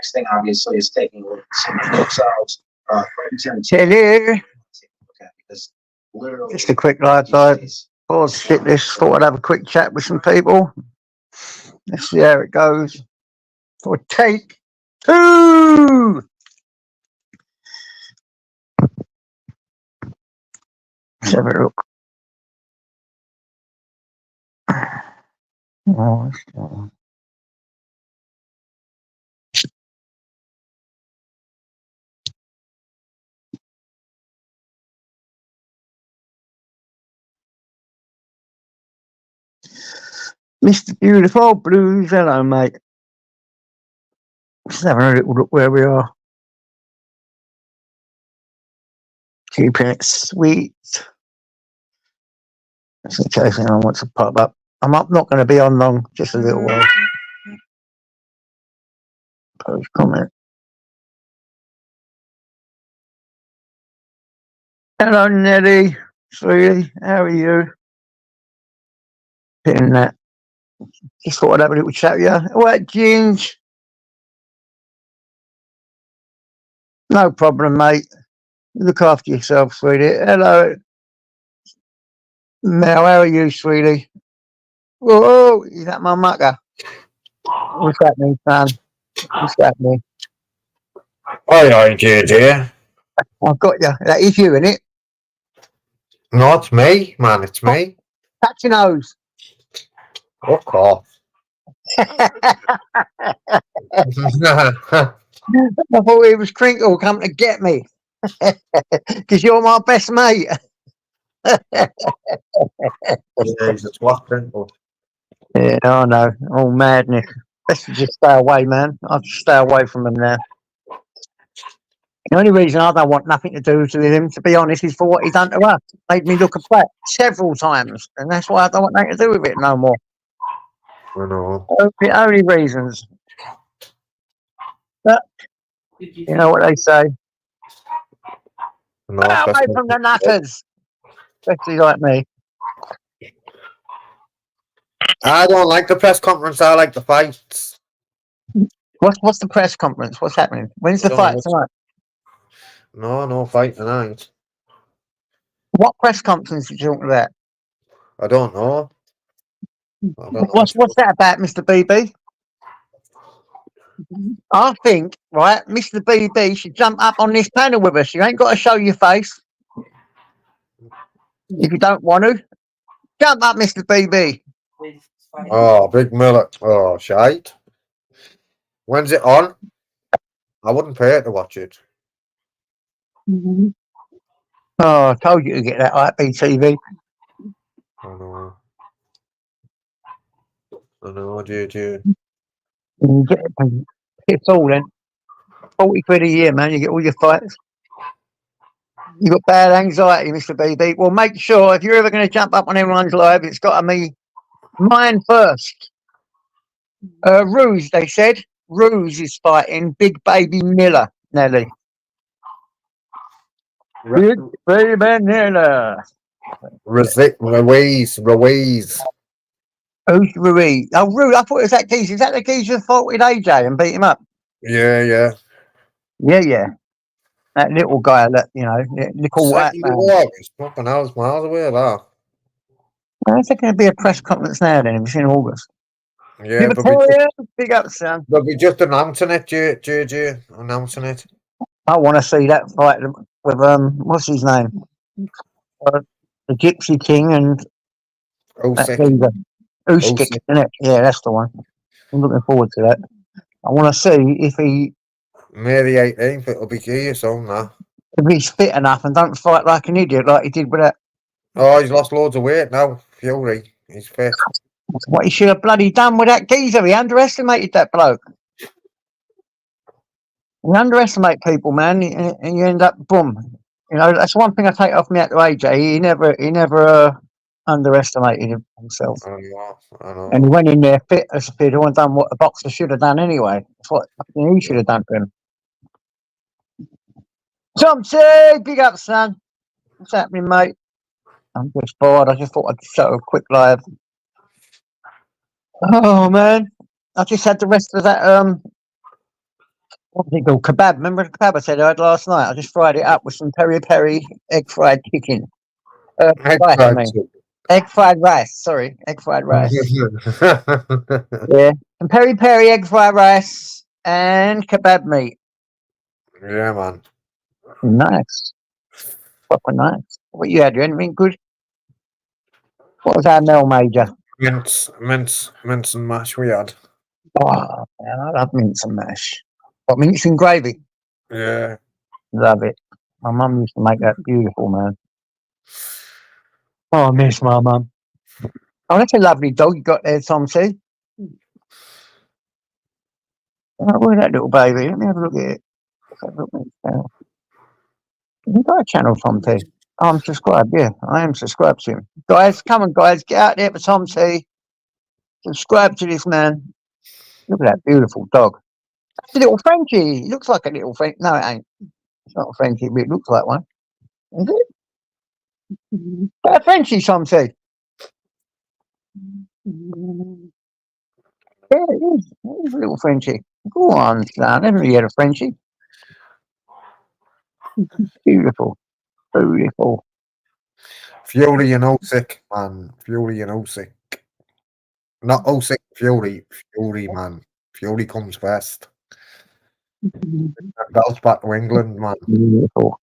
next thing, obviously, is taking a look at some of themselves. Hello. Because literally, Just a quick live side. Pause shit this. Thought I'd have a quick chat with some people. Let's see how it goes. For take 2. Let's have a look. Oh, Mr. Beautiful Blues, hello, mate. Just having a little look where we are. Keeping it sweet. Just in case anyone wants to pop up. I'm not going to be on long, just a little while. Post comment. Hello, Nelly. Sweetie, how are you? Hitting that. Just thought I'd have a little chat with you. All right, Ginge. No problem, mate. Look after yourself, sweetie. Hello. Mel, how are you, sweetie? Whoa, is that my mucker? What's happening, son? What's happening? Hi, JJ. I've got you. That is you, innit? No, it's me, man. It's me. Touch your nose. Of course. I thought it was Crinkle come to get me. Because you're my best mate. Jesus, what Crinkle? Yeah, I know. All madness. Best to just stay away, man. I'll just stay away from him now. The only reason I don't want nothing to do with him, to be honest, is for what he done to us. Made me look a brat several times. And that's why I don't want nothing to do with it no more. I know. The only reasons. But, you know what they say. No, Stay away from the nutters. Especially like me. I don't like the press conference. I like the fights. What's the press conference? What's happening? When's the fight tonight? No fight tonight. What press conference are you talking about? I don't know. What's that about, Mr. BB? I think, right, Mr. BB should jump up on this panel with us. You ain't got to show your face. If you don't want to, jump up, Mr. BB. Oh, Big Miller. Oh, shite. When's it on? I wouldn't pay to watch it. Oh, I told you to get that IPTV. I know, JJ. You get it's all then. 40 quid a year, man. You get all your fights. You got bad anxiety, Mr. BB. Well, make sure if you're ever going to jump up on anyone's live, it's got to be mine first. Ruse, they said. Ruse is fighting Big Baby Miller, Nelly. Big Baby Miller. Ruiz. Who's Ruiz? Oh, Ruiz. I thought it was that geezer. Is that the geezer who fought with AJ and beat him up? Yeah. Yeah. That little guy, that, you know, little white man. He's fucking miles away there. When's there going to be a press conference now then? It's in August. Yeah, Victoria, big up, son. They'll be just announcing it, JJ. Announcing it. I want to see that fight with, what's his name? The Gypsy King and Usyk, isn't it? Yeah, that's the one. I'm looking forward to that. I want to see if May the 18th, it'll be here soon now. if he's fit enough and don't fight like an idiot like he did with that. Oh, he's lost loads of weight now, Fury. He's fit. What he should have bloody done with that geezer. He underestimated that bloke. You underestimate people, man, and you end up boom. You know, that's one thing I take off me at the AJ. He never underestimated himself. I know. And he went in there fit as a fiddle and done what a boxer should have done anyway. That's what he should have done for him. Tomsy, big up, son. What's happening, mate? I'm just bored. I just thought I'd show a quick live. Oh man, I just had the rest of that What's it called? Kebab. Remember the kebab I said I had last night? I just fried it up with some peri peri egg fried chicken. Egg Rice, I fried mean. chicken. Egg fried rice. Sorry, egg fried rice. Yeah, Yeah. And peri peri egg fried rice and kebab meat. man. Nice. Proper nice. What you had? You anything good? What was our meal major? Mince and mash we had. Oh, man, I love mince and mash. What, mince and gravy? Yeah. Love it. My mum used to make that beautiful, man. Oh, I miss my mum. Oh, that's a lovely dog you got there, Tom C. Oh, where's that little baby? Let me have a look at it. Let's have a look at his channel. You got a channel, Tom T? Oh, I'm subscribed, yeah. I am subscribed to him. Guys, come on, guys. Get out there for Tom T. Subscribe to this man. Look at that beautiful dog. That's a little Frenchie. He looks like a little Frenchie. No, it ain't. It's not a Frenchie, but it looks like one. Is it? A Frenchie, Tom T. Yeah, it is. It is a little Frenchie. Go on, son. Never really had a Frenchie. Beautiful. Beautiful. Fury and Osick, man. Fury and Osick. Not Osick, Fury. Fury, man. Fury comes first. Belts back to England, man. Beautiful.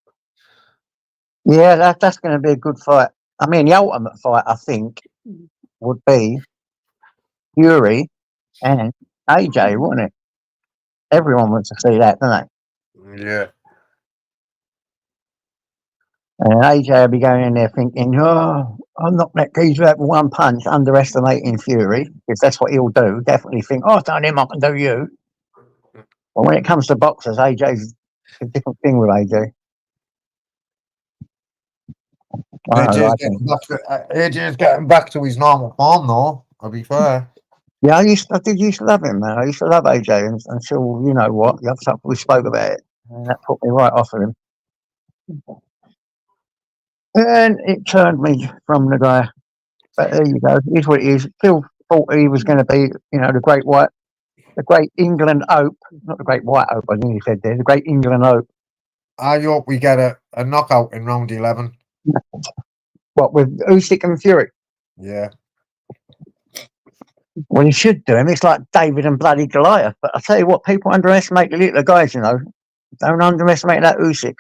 Yeah, that's going to be a good fight. I mean, the ultimate fight, I think, would be Fury and AJ, wouldn't it? Everyone wants to see that, don't they? Yeah. And AJ will be going in there thinking, oh, I'll knock that geezer out with one punch, underestimating Fury, because that's what he'll do. Definitely think, oh, I've done him, I can do you. But when it comes to boxers, AJ's a different thing with AJ. I don't like him. AJ's getting back to his normal form, though, I'll be fair. Yeah, I did used to love him, man. I used to love AJ until, you know what, the other time we spoke about it. And that put me right off of him. And it turned me from the guy. But there you go. Here's what it is. Phil thought he was going to be, you know, the great England hope. Not the great white hope, I think he said there. The great England hope. I hope we get a knockout in round 11. What, with Usyk and Fury? Yeah. Well, you should do him. It's like David and bloody Goliath. But I tell you what, people underestimate the little guys, you know. Don't underestimate that Usyk.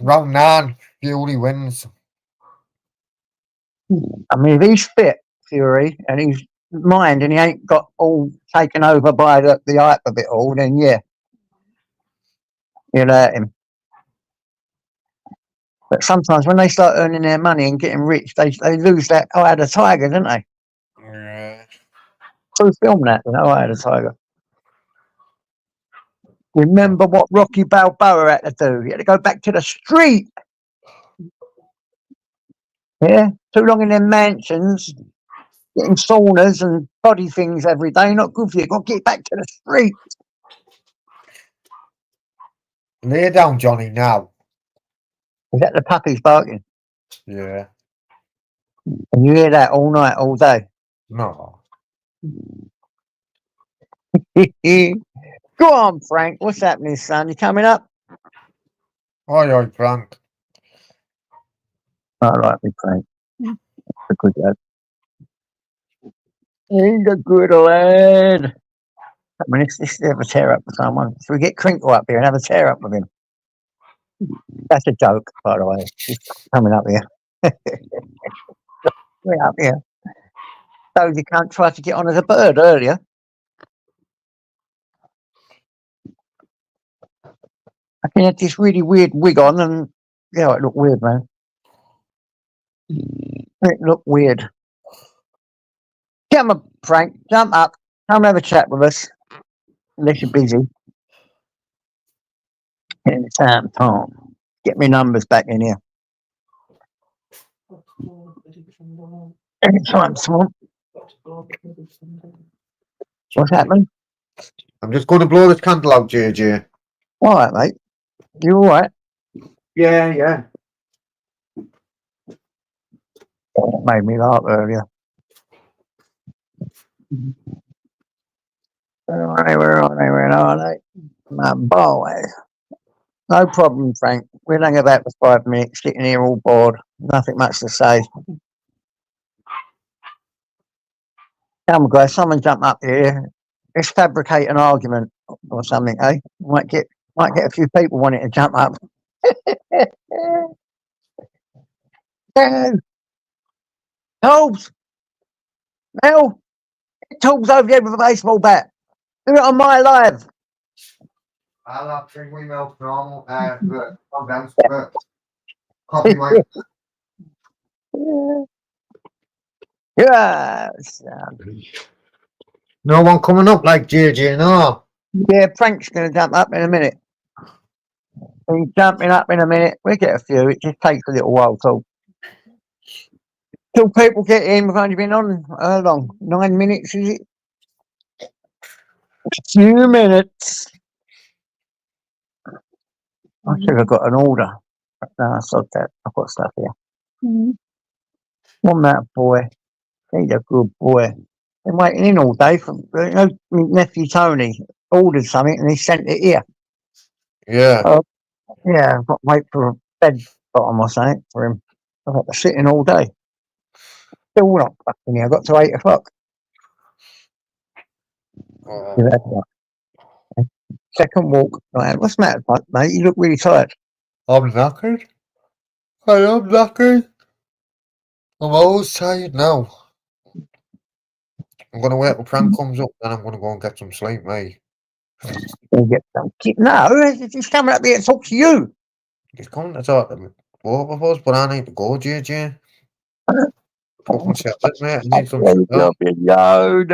Round 9, Fury wins. I mean, if he's fit, Fury, and he's mind and he ain't got all taken over by the hype of it all, then yeah, you'll hurt him. But sometimes when they start earning their money and getting rich, they lose that eye of the tiger, don't they? Yeah. True film that, you know, eye of the tiger. Remember what Rocky Balboa had to do? He had to go back to the street. Yeah, too long in them mansions, getting saunas and body things every day, not good for you. Got to get back to the street. Lay down, Johnny, now. Is that the puppies barking? Yeah. And you hear that all night, all day. No. Go on, Frank. What's happening, son? You coming up? Oi, Frank. I like me, Frank. A good lad. He's a good lad. I mean, let's have a tear up with someone. Should we get Crinkle up here and have a tear up with him? That's a joke, by the way. He's coming up here. We're up here. So you can't try to get on as a bird earlier. I think he had this really weird wig on and yeah, it looked weird, man. It looked weird. Come on, Frank, jump up. Come have a chat with us. Unless you're busy. Anytime, Tom. Get me numbers back in here. Anytime, Tom. What's happening? I'm just going to blow this candle out, JJ. All right, mate. You all right? Yeah. That made me laugh earlier. Where are they? Mate, Boy. No problem, Frank. We'll hang about for 5 minutes, sitting here all bored. Nothing much to say. Come on, guys, someone jump up here. Let's fabricate an argument or something, eh? Might get a few people wanting to jump up. No. Tobes! Mel! Tobes over there with a baseball bat. Do it on my live. I'll have 3 emails normal, but copyright. Yes. No one coming up like JJ, no. Yeah, Frank's going to jump up in a minute. He's jumping up in a minute. We'll get a few. It just takes a little while till people get in. We've only been on how long? 9 minutes, is it? A few minutes. I should have got an order. No, I saw that. I've got stuff here. One that boy. He's a good boy. Been waiting in all day for my nephew Tony ordered something and he sent it here. Yeah. Yeah, I've got to wait for a bed bottom or something for him. I've got to sit in all day. Still not fucking here. I got to 8 o'clock. Yeah, that's right. Second walk. Right, what's the matter, mate? You look really tired. I'm knackered. I am knackered. I'm always tired now. I'm gonna wait till Frank comes up, then I'm gonna go and get some sleep, mate. You get some no, he's coming up here to talk to you. He's coming to talk to both of us, but I need to go, JJ. Fucking shit, mate. I need some Load.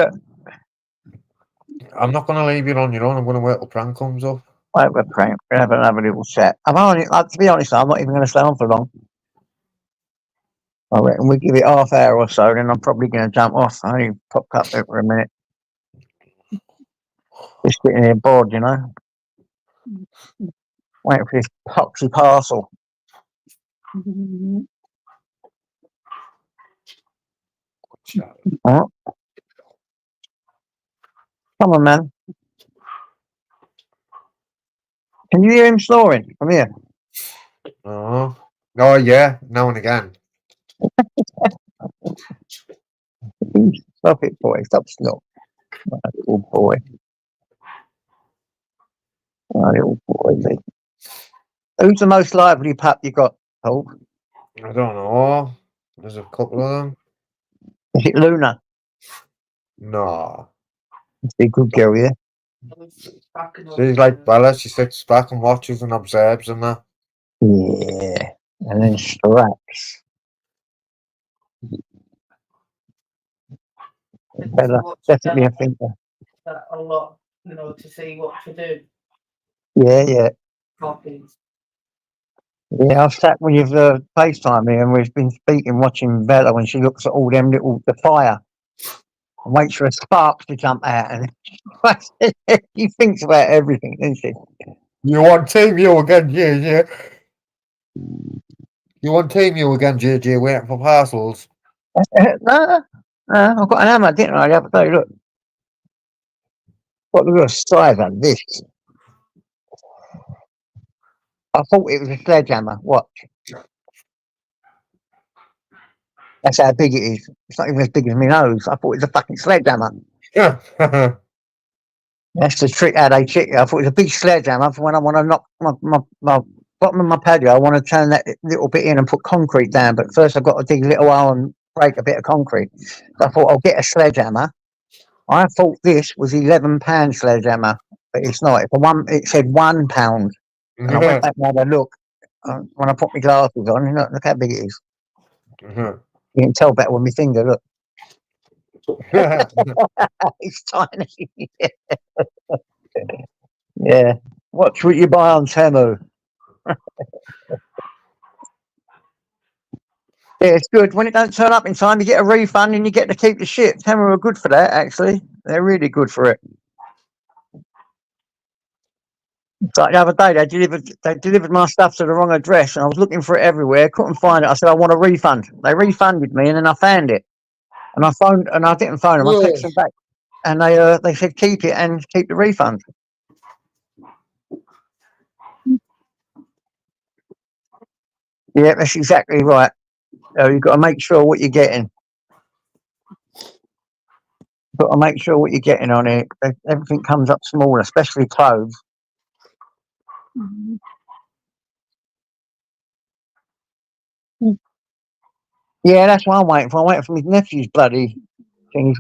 I'm not gonna leave you on your own. I'm gonna wait till Frank comes up. Wait, we're praying. We'll have another little chat. I'm only, to be honest, I'm not even going to stay on for long. I reckon we give it half hour or so, then I'm probably going to jump off. I only popped up there for a minute. Just sitting here bored, you know. Waiting for this poxy parcel. What? Come on, man. Can you hear him snoring from here? Oh yeah, now and again. Stop it, boy. Stop snoring. My little boy. My little boy. Mate. Who's the most lively pup you got, Paul? I don't know. There's a couple of them. Is it Luna? No. It's a good girl, yeah. She's like Bella. She sits back and watches and observes and that. Yeah. And then straps. Bella, definitely a thinker. A lot, you know, to see what to do. Yeah. Copies. Yeah, I've sat when you've FaceTime me and we've been speaking, watching Bella when she looks at all them the fire and waits for a spark to jump out and she thinks about everything, doesn't she? You want Team U again, yeah. You want Team U again, JJ, waiting for parcels? No, I've got an hammer, didn't I, the other day, look. What, look at the size of this. I thought it was a sledgehammer. Watch. That's how big it is. It's not even as big as my nose. I thought it was a fucking sledgehammer. Yeah. That's the trick how they trick you. I thought it was a big sledgehammer for when I want to knock my bottom of my patio. I want to turn that little bit in and put concrete down. But first I've got to dig a little hole and break a bit of concrete. So I thought I'll get a sledgehammer. I thought this was £11 sledgehammer, but it's not. It said £1. And I went back and had a look when I put my glasses on. Look how big it is. You can tell better with my finger. Look, it's tiny. Yeah. Watch what you buy on Temu. Yeah, it's good. When it don't turn up in time, you get a refund and you get to keep the shit. Temu are good for that, actually. They're really good for it. Like the other day, they delivered my stuff to the wrong address, and I was looking for it everywhere, couldn't find it. I said I want a refund. They refunded me, and then I found it, and I didn't phone them. I texted them back, and they said keep it and keep the refund. Yeah, that's exactly right. So you've got to make sure what you're getting. Got to make sure what you're getting on it. Everything comes up small, especially clothes. Yeah, that's what I'm waiting for. I'm waiting for my nephew's bloody thing.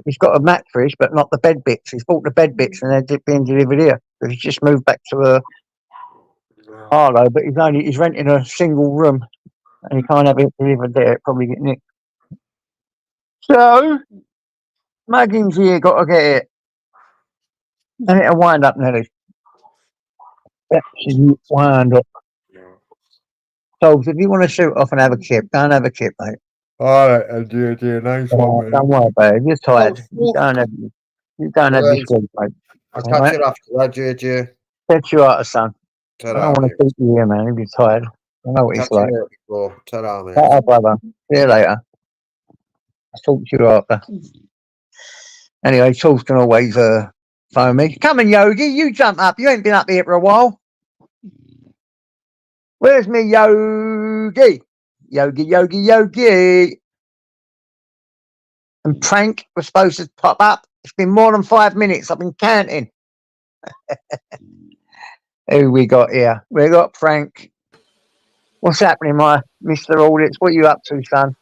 He's got a mattress, but not the bed bits. He's bought the bed bits and they're being delivered here. But he's just moved back to Harlow, but he's renting a single room and he can't have it delivered there. It'll probably get nicked. So, Muggins here, got to get it. And it'll wind up, Nelly. Absolute wind up. So, if you want to shoot off and have a kip, go and have a kip, mate. Alright, dear, nice one, mate. Don't worry about it. If you're tired, you go and have your Right. sleep, mate. I'll All catch right? you after that, JJ. Catch you out, son. I Ta-ra, don't want mate. to keep you here, man. If you're tired, I know what it's Catch you like. later, bro. Ta-ra, mate. Ta-ta, brother. See you later. I'll talk to you after. Anyway, Tools can always phone me. Come on, Yogi, you jump up. You ain't been up here for a while. Where's me Yogi? Yogi. And Prank was supposed to pop up. It's been more than 5 minutes. I've been counting. Who we got here? We got Frank. What's happening, my Mr. Audits? What are you up to, son?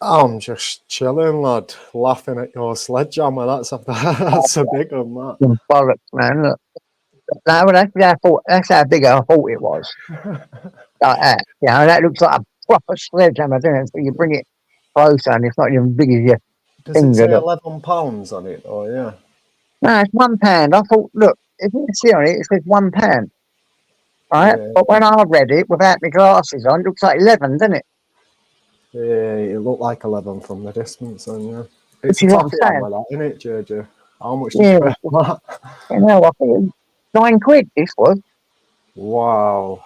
I'm just chilling, lad, laughing at your sledgehammer. That's a big one, that. Some bollocks, man. Look. No, that's how big I thought it was. Like that. You know, that looks like a proper sledgehammer, doesn't it? So you bring it closer and it's not even big as your Does it finger. say Look. 11 pounds on it? Oh, yeah. No, it's £1. I thought, look, if you can see on it, it says £1. Right? Yeah. But when I read it without my glasses on, it looks like 11, doesn't it? Yeah, it looked like 11 from the distance, and yeah. It's Which a is what I'm taffy saying. hammer, that, isn't it, JJ? How much did Yeah, you pay for that? you know, I think it was £9 this was. Wow.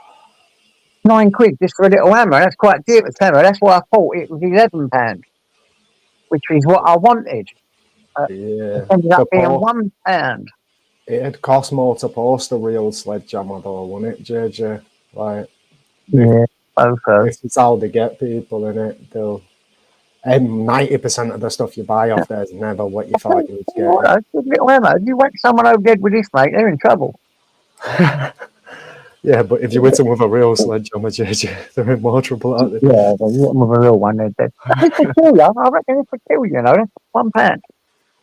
£9 just for a little hammer. That's quite dear for hammer. That's why I thought it was £11, which is what I wanted. Yeah. It ended up being £1. It'd cost more to post a real sledgehammer, though, wouldn't it, JJ? Like, Yeah, also. this is how they get people, in it. They'll. 90% of the stuff you buy off there is never what you thought you would get. Good little hammer. If you whack someone over dead with this, mate, they're in trouble. Yeah, but if you hit them with a real sledgehammer, JJ, they're in more trouble, aren't they? Yeah, but you hit them with a real one, they're dead. This would kill you. I reckon this would kill you, you know. That's £1. I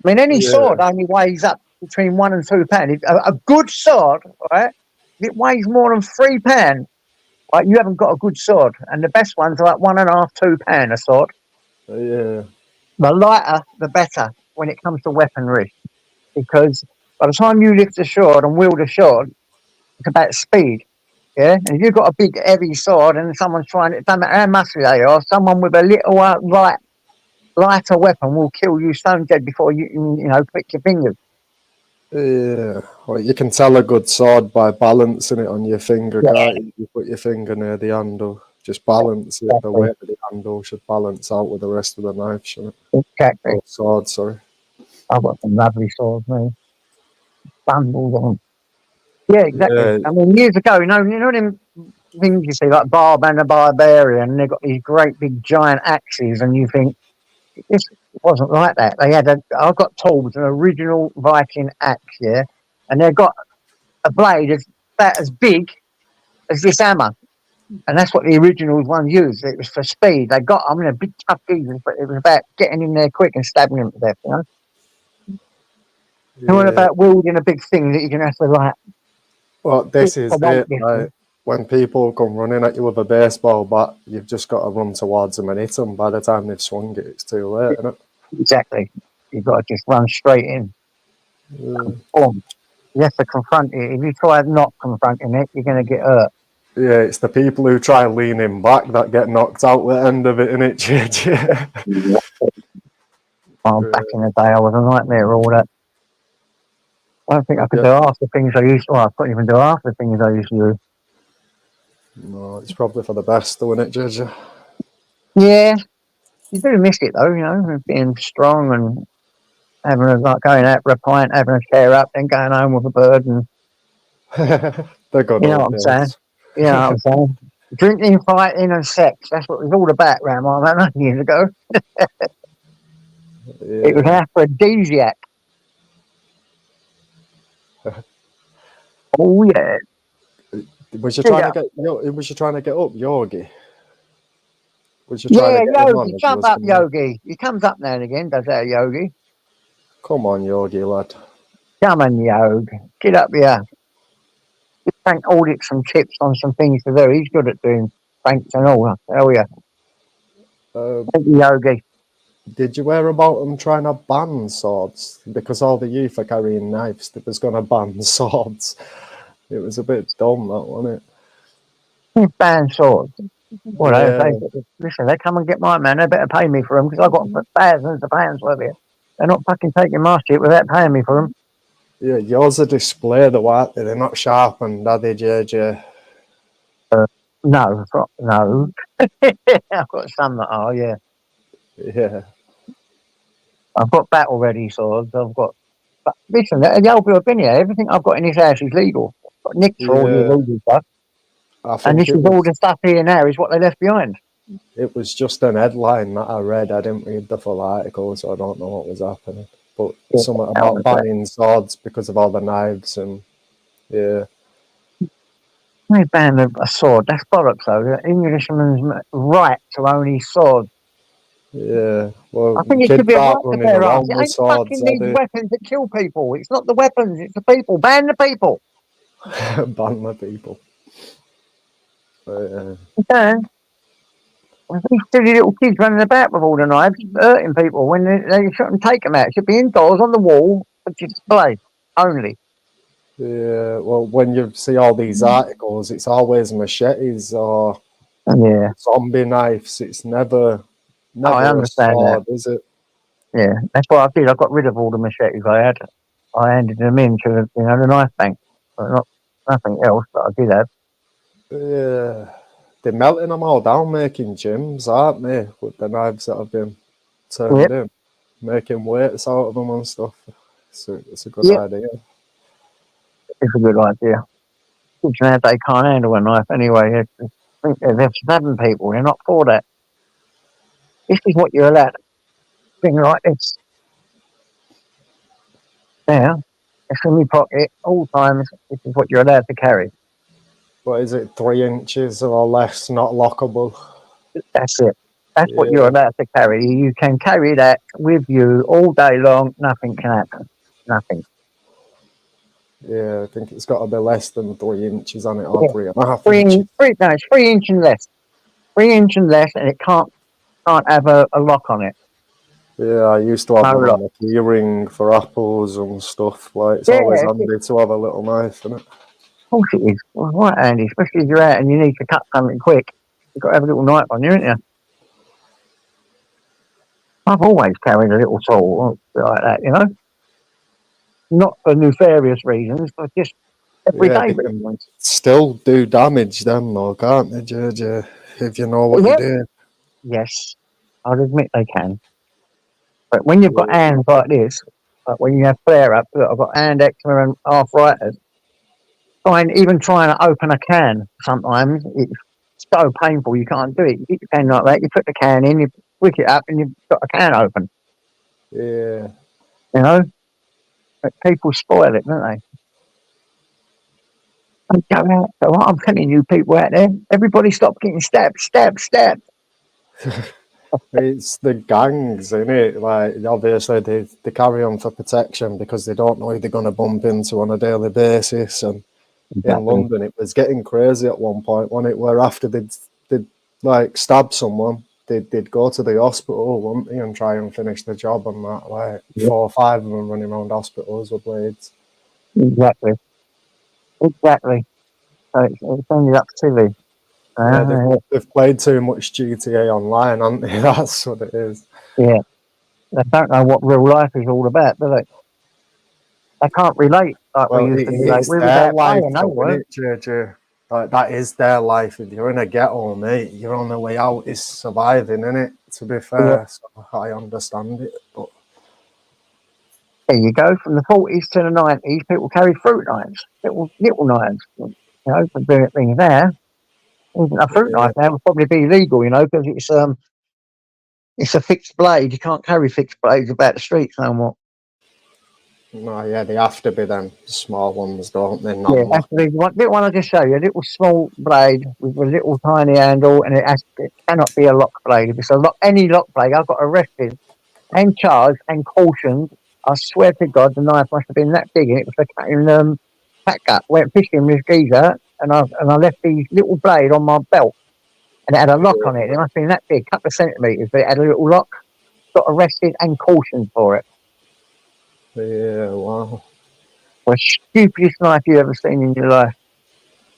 mean, any Yeah. sword only weighs up between £1 and £2. A good sword, right? If it weighs more than £3, right, you haven't got a good sword. And the best ones are like £1.5, £2 a sword. Yeah. The lighter, the better when it comes to weaponry. Because by the time you lift the sword and wield a sword, it's about speed. Yeah, and if you've got a big heavy sword and someone's trying it, doesn't matter how muscly they are, someone with a little lighter weapon will kill you stone dead before you click your fingers. Yeah. Well, you can tell a good sword by balancing it on your finger, can't you? You put your finger near the handle, just balance it. The weight of the handle should balance out with the rest of the knife, shouldn't it? Exactly. Oh, sword, sorry. I've got some lovely swords, man. Bundles on. Yeah, exactly. Yeah. I mean, years ago, you know them things you see, like Barb and the Barbarian, and they've got these great big giant axes, and you think, this wasn't like that. I've got tools, an original Viking axe, yeah, and they've got a blade about as big as this hammer, and that's what the original one used. It was for speed. They got them in a big tough geezers, but it was about getting in there quick and stabbing them to death, you know. Yeah. What about wielding a big thing that you're gonna have to like? Well, this is it. This, Like, when people come running at you with a baseball bat, you've just got to run towards them and hit them. By the time they've swung it, it's too late, isn't it? Exactly. You've got to just run straight in. Yeah. Boom. You have to confront it. If you try not confronting it, you're going to get hurt. Yeah, it's the people who try leaning back that get knocked out at the end of it, innit, JJ? Oh, back in the day, I was a nightmare, all that. I don't think I could do half the things I used to. Well, I couldn't even do half the things I used to do. No, it's probably for the best, though, innit, JJ? Yeah. You do miss it, though, you know, being strong and going out for a pint, having a share up, then going home with a bird. And They're good you know old what I'm saying? days. You know what I'm saying? Drinking, fighting, and sex. That's what it was all about around my man years ago. It was an Yeah. aphrodisiac. Oh yeah. Was you Yeah, trying to get was you trying to get up Yogi? Was you trying yeah, to get him on Yogi, as you jump was up, coming up? Yogi. He comes up now and again, does that, Yogi? Come on, Yogi lad. Come on, Yogi. Get up here. Just Frank audit some tips on some things to do. He's good at doing pranks and all. I tell you. Uh, Thank you, Yogi. did you hear about them trying to ban swords? Because all the youth are carrying knives, they was going to ban swords. It was a bit dumb, that, wasn't He's banned swords. Well, Yeah. listen, they come and get my man. They better pay me for them because I've got thousands of pounds worth of it. They're not fucking taking my shit without paying me for them. Yeah, yours are display, the white, they're not sharpened, are they, JJ? No, no. I've got some that are, yeah. Yeah. I've got battle ready swords. But listen, the old people have been here. Everything I've got in this house is legal. I've got nicked for all the Yeah. illegal stuff. I And think this is all the stuff here now is what they left behind. it was just an headline that I read. I didn't read the full article, so I don't know what was happening. But Yeah, something about banning swords because of all the knives and yeah. They banned a sword. That's bollocks, though. The Englishman's right to own his sword. Yeah, well, I think it should kids be a right aren't to running bear arms. around It with ain't swords, fucking are these weapons that kill people. It's not the weapons, it's the people. Ban the people. they? Ban the people. Yeah. Okay. These silly little kids running about with all the knives, hurting people when they shouldn't take them out. It should be indoors on the wall for display only. Yeah, well, when you see all these articles, it's always machetes or Yeah, zombie knives. It's never I a understand that. sword, is it? Yeah, that's what I did. I got rid of all the machetes I had. I handed them in to the knife bank. But not nothing else that I did have. Yeah, they're melting them all down, making gyms, aren't they? With the knives that have been turned Yep, in, making weights out of them and stuff. So it's a good yep, idea. it's a good idea. Kids now they can't handle a knife anyway. I think they're stabbing people. They're not for that. This is what you're allowed. Thing like this. Now, it's in your pocket all times. This is what you're allowed to carry. What is it, 3 inches or less, not lockable? That's it. That's what you're Yeah, allowed to carry. You can carry that with you all day long. Nothing can happen. Nothing. yeah, I think it's got to be less than 3 inches on it, or Yeah. 3.5 inches. No, it's 3 inch and less. 3 inch and less, and it can't have a lock on it. Yeah, I used to have No one lock. on the key ring for apples and stuff. Like, it's Yeah, always of handy to have a little knife in it. course it is. Well, right, Andy. Especially if you're out and you need to cut something quick. You've got to have a little knife on you, haven't you? I've always carried a little tool like that, you know. Not for nefarious reasons, but just Yeah, everyday they can reasons. still do damage then, though, can't they, JJ? If you know what you're Yep. doing. Yes, I'll admit they can. But when you've got hands like this, like when you have flare ups, look, I've got hand eczema and arthritis. Even trying to open a can sometimes it's so painful you can't do it. You get your can like that, you put the can in, you wick it up, and you've got a can open. Yeah. You know, but people spoil it, don't they? And go out. So what I'm telling you, people out there, everybody stop getting stabbed. It's the gangs, isn't it? Like, obviously, they carry on for protection because they don't know who they're going to bump into on a daily basis. And in Exactly. London, it was getting crazy at one point, when it where after they'd like stab someone, they'd go to the hospital, wouldn't they, and try and finish the job and that. Like, Yep. 4 or 5 of them running around hospitals with blades. Exactly. So it's ended up silly. Yeah, Uh, they've played too much GTA Online, haven't they? That's what it is. yeah. They don't know what real life is all about, do they? They can't relate like we Well, used to relate. it's We was their out life, playing, they though, isn't weren't. it, JJ? Like, that is their life. If you're in a ghetto, mate, your only way out is surviving, innit? To be Yeah. fair, so I understand it, but There you go. From the 40s to the 90s, people carried fruit knives, little knives. You know, for doing things there. Even a fruit knife now would probably be legal, you know, because it's a fixed blade. You can't carry fixed blades about the streets no more. No, yeah, they have to be them small ones, don't they? Yeah, Non-lock. actually, one little one I just show you, a little small blade with a little tiny handle, and it cannot be a lock blade. If it's a lock, any lock blade, I got arrested and charged and cautioned. I swear to God, the knife must have been that big, and it was for cutting catgut. Went fishing with geezer, and I left the little blade on my belt, and it had a lock on it. It must have been that big, couple of centimeters, but it had a little lock. Got arrested and cautioned for it. Yeah, wow. The stupidest knife you ever seen in your life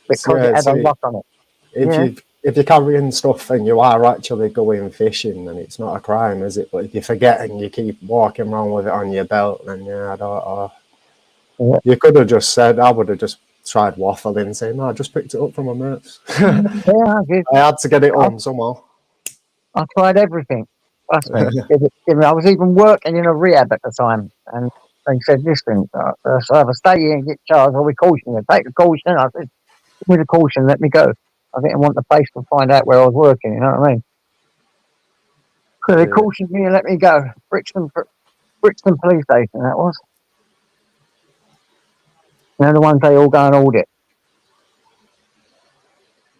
because it Yeah, had a see, lock on it. if Yeah. you're carrying stuff and you are actually going fishing, then it's not a crime, is it? But if you forget and you keep walking around with it on your belt, then yeah, I don't know. Yeah. You could have just said, I would have just tried waffling, saying, no, I just picked it up from my mates. Yeah, I did. I had to get it home somehow. I tried everything. Trust me. I was even working in a rehab at the time, and they said, "Listen, so if I stay here and get charged, I'll be cautioned. Take the caution." I said, "Give me the caution, let me go." I didn't want the police to find out where I was working. You know what I mean? So they Yeah. cautioned me and let me go. Brixton Police Station. That was. You know the ones they all go and audit.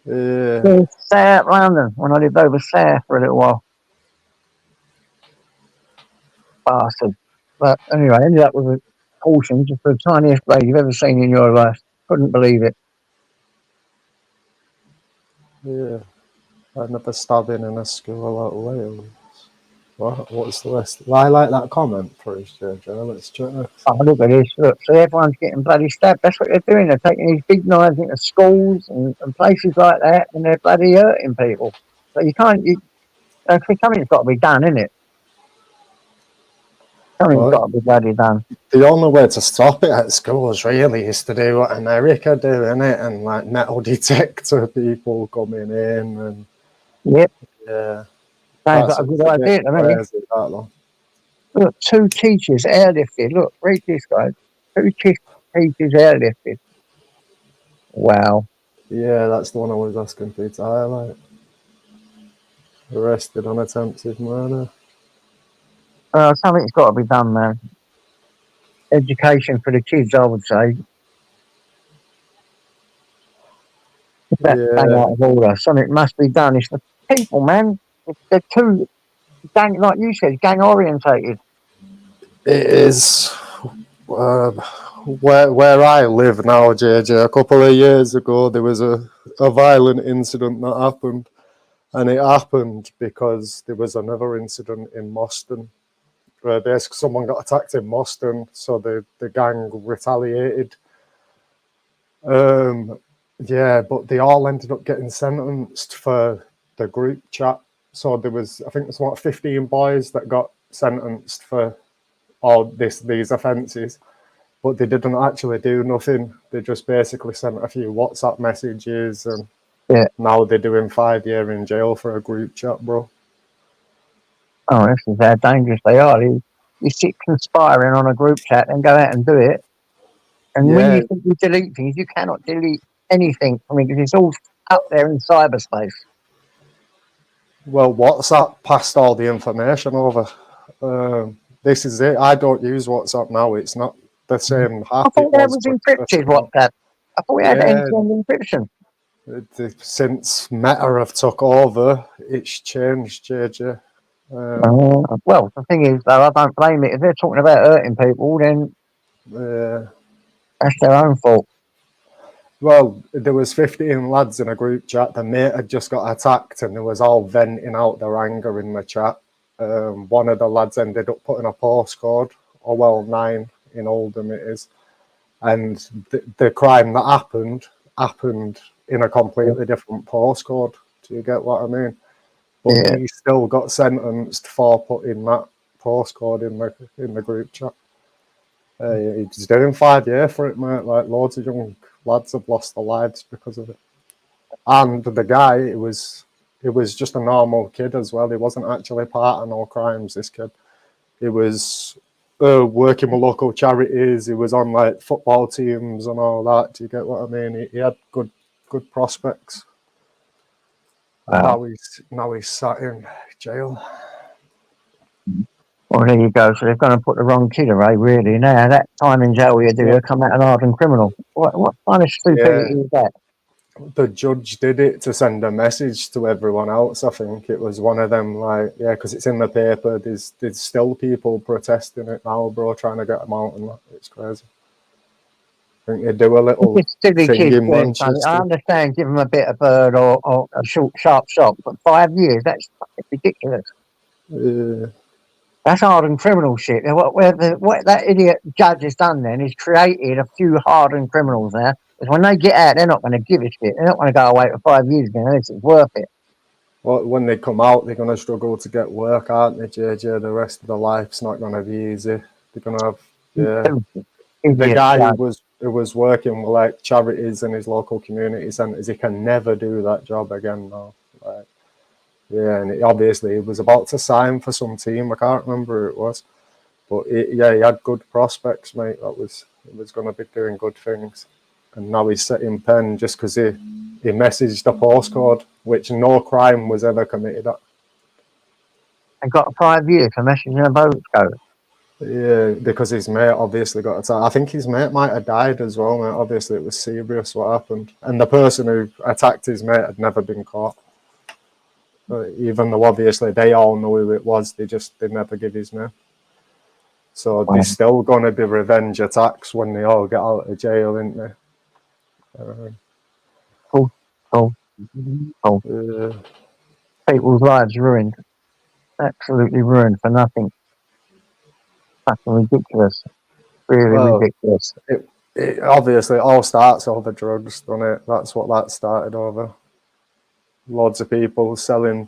Yeah. South London when I lived over south for a little while. Bastard. But anyway, I ended up with a caution just for the tiniest blade you've ever seen in your life. Couldn't believe it. Yeah. I never stabbing in a school at Wales. What's the rest? I like that comment, please, Jojo. Let's check. Oh, look at this. Look, so everyone's getting bloody stabbed. That's what they're doing. They're taking these big knives into schools and places like that, and they're bloody hurting people. So you can't. Something's got to be done, isn't it? Something's got to be bloody done. The only way to stop it at schools really is to do what America do, innit? And like metal detector people coming in and Yep. yeah. Sounds like a good idea to me. Look, 2 teachers airlifted. Look, read this, guys. 2 teachers airlifted. Wow. Yeah, that's the one I was asking for you to highlight. Arrested on attempted murder. Something's got to be done, man. Education for the kids, I would say. That's bang out of order. Something must be done. It's the people, man. They're too gang, like you said, gang orientated. It is where I live now, JJ. A couple of years ago, there was a violent incident that happened, and it happened because there was another incident in Moston. Where basically someone got attacked in Moston, so the gang retaliated. Yeah, but they all ended up getting sentenced for the group chat. So there was, I think, there's what 15 boys that got sentenced for all these offences, but they didn't actually do nothing. They just basically sent a few WhatsApp messages, and now they're doing 5 years in jail for a group chat, bro. Oh, this is how dangerous they are. You sit conspiring on a group chat and go out and do it. And when you think you delete things, you cannot delete anything. I mean, because it's all up there in cyberspace. Well, WhatsApp passed all the information over. This is it. I don't use WhatsApp now. It's not the same I thought that was encrypted, WhatsApp. I thought we had end-to-end encryption. Since Meta have took over, it's changed, JJ. Well, the thing is, though, I don't blame it. If they're talking about hurting people, then that's their own fault. Well, there was 15 lads in a group chat. The mate had just got attacked, and they was all venting out their anger in the chat. One of the lads ended up putting a postcode, or well, 9 in Oldham it is, and the crime that happened in a completely different postcode. Do you get what I mean? But he still got sentenced for putting that postcode in the group chat. He's doing 5 years for it, mate. Like loads of young lads have lost their lives because of it. And the guy, it was just a normal kid as well. He wasn't actually part of no crimes. This kid, he was working with local charities. He was on like football teams and all that. Do you get what I mean? He had good prospects. Now he's sat in jail. Well, there you go. So they're going to put the wrong kid away, really. Now, that time in jail you do, Yeah. they'll come out an hardened criminal. What kind of stupidity is that? The judge did it to send a message to everyone else. I think it was one of them, like, yeah, because it's in the paper. There's still people protesting it now, bro, trying to get them out, and that. It's crazy. I think they do a little It's silly thing kids in doing something. I Manchester. understand, give them a bit of bird or a short, sharp shock, but 5 years, that's fucking ridiculous. Yeah. That's hardened criminal shit. Now, what that idiot judge has done then is created a few hardened criminals now. Because when they get out, they're not going to give a shit. They're not going to go away for 5 years again unless it's worth it. Well, when they come out, they're going to struggle to get work, aren't they, JJ? The rest of their life's not going to be easy. They're going to have, yeah. The Idiot guy judge. who was working with like charities in his local community centres, he can never do that job again now. Like, yeah, and he was about to sign for some team. I can't remember who it was, but he had good prospects, mate. He was going to be doing good things, and now he's sitting pen just because he messaged a postcode which no crime was ever committed at. And got 5 years for messaging a postcode. Yeah, because his mate obviously got attacked. I think his mate might have died as well, mate. Obviously, it was serious what happened. And the person who attacked his mate had never been caught. But even though obviously they all know who it was, they never give his name. So there's still going to be revenge attacks when they all get out of jail, isn't there? People's lives ruined. Absolutely ruined for nothing. Fucking ridiculous. Really ridiculous. It obviously all starts over drugs, doesn't it? That's what that started over. Loads of people selling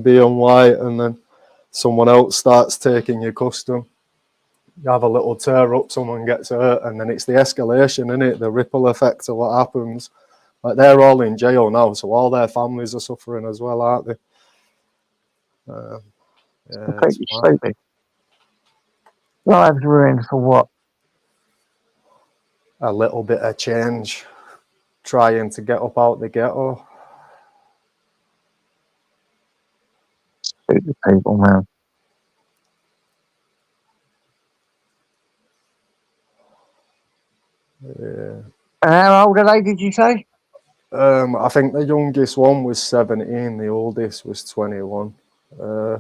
B&Y, and then someone else starts taking your custom. You have a little tear up, someone gets hurt, and then it's the escalation, isn't it? The ripple effect of what happens. Like, they're all in jail now, so all their families are suffering as well, aren't they? Yeah, Completely stupid. Lives ruined for what? A little bit of change, trying to get up out the ghetto. Stupid people, man. Yeah. And how old are they, did you say? I think the youngest one was 17, the oldest was 21. Yeah.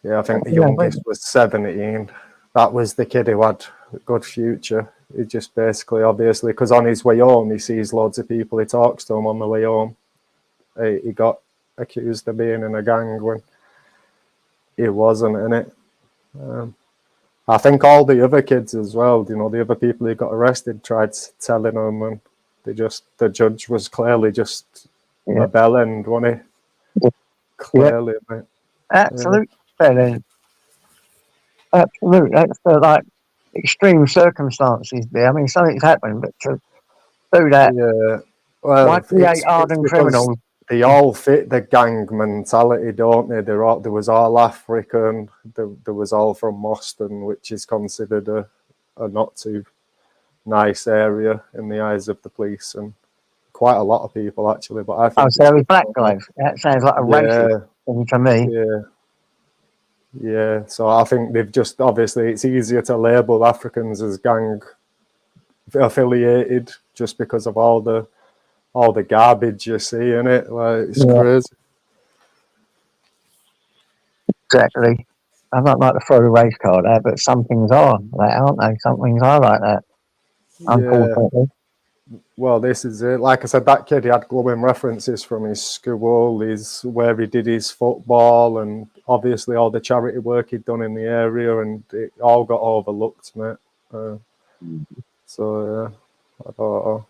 Yeah, I think the youngest was 17. That was the kid who had a good future. He just basically, obviously, because on his way home, he sees loads of people, he talks to them on the way home. He got accused of being in a gang when he wasn't in it. I think all the other kids as well, you know, the other people who got arrested tried telling them, and the judge was clearly just a bell end, wasn't he? Clearly, mate. Absolute felon. Absolute. That's like extreme circumstances there. I mean, something's happened, but to do that. Yeah. Well, why create hardened criminals? They all fit the gang mentality, don't they? There was all African. There was all from Moston, which is considered a not too nice area in the eyes of the police, and quite a lot of people actually. But I think so there was black guys. That sounds like a racist thing to me. Yeah. So I think they've just, obviously it's easier to label Africans as gang affiliated just because of all the garbage you see in it. Like, it's crazy. Exactly. I don't like to throw the race card out, but some things are like, aren't they? Some things are like that. Unfortunately. Well, this is it. Like I said, that kid, he had glowing references from his school, where he did his football, and obviously all the charity work he'd done in the area, and it all got overlooked, mate. So, I don't know.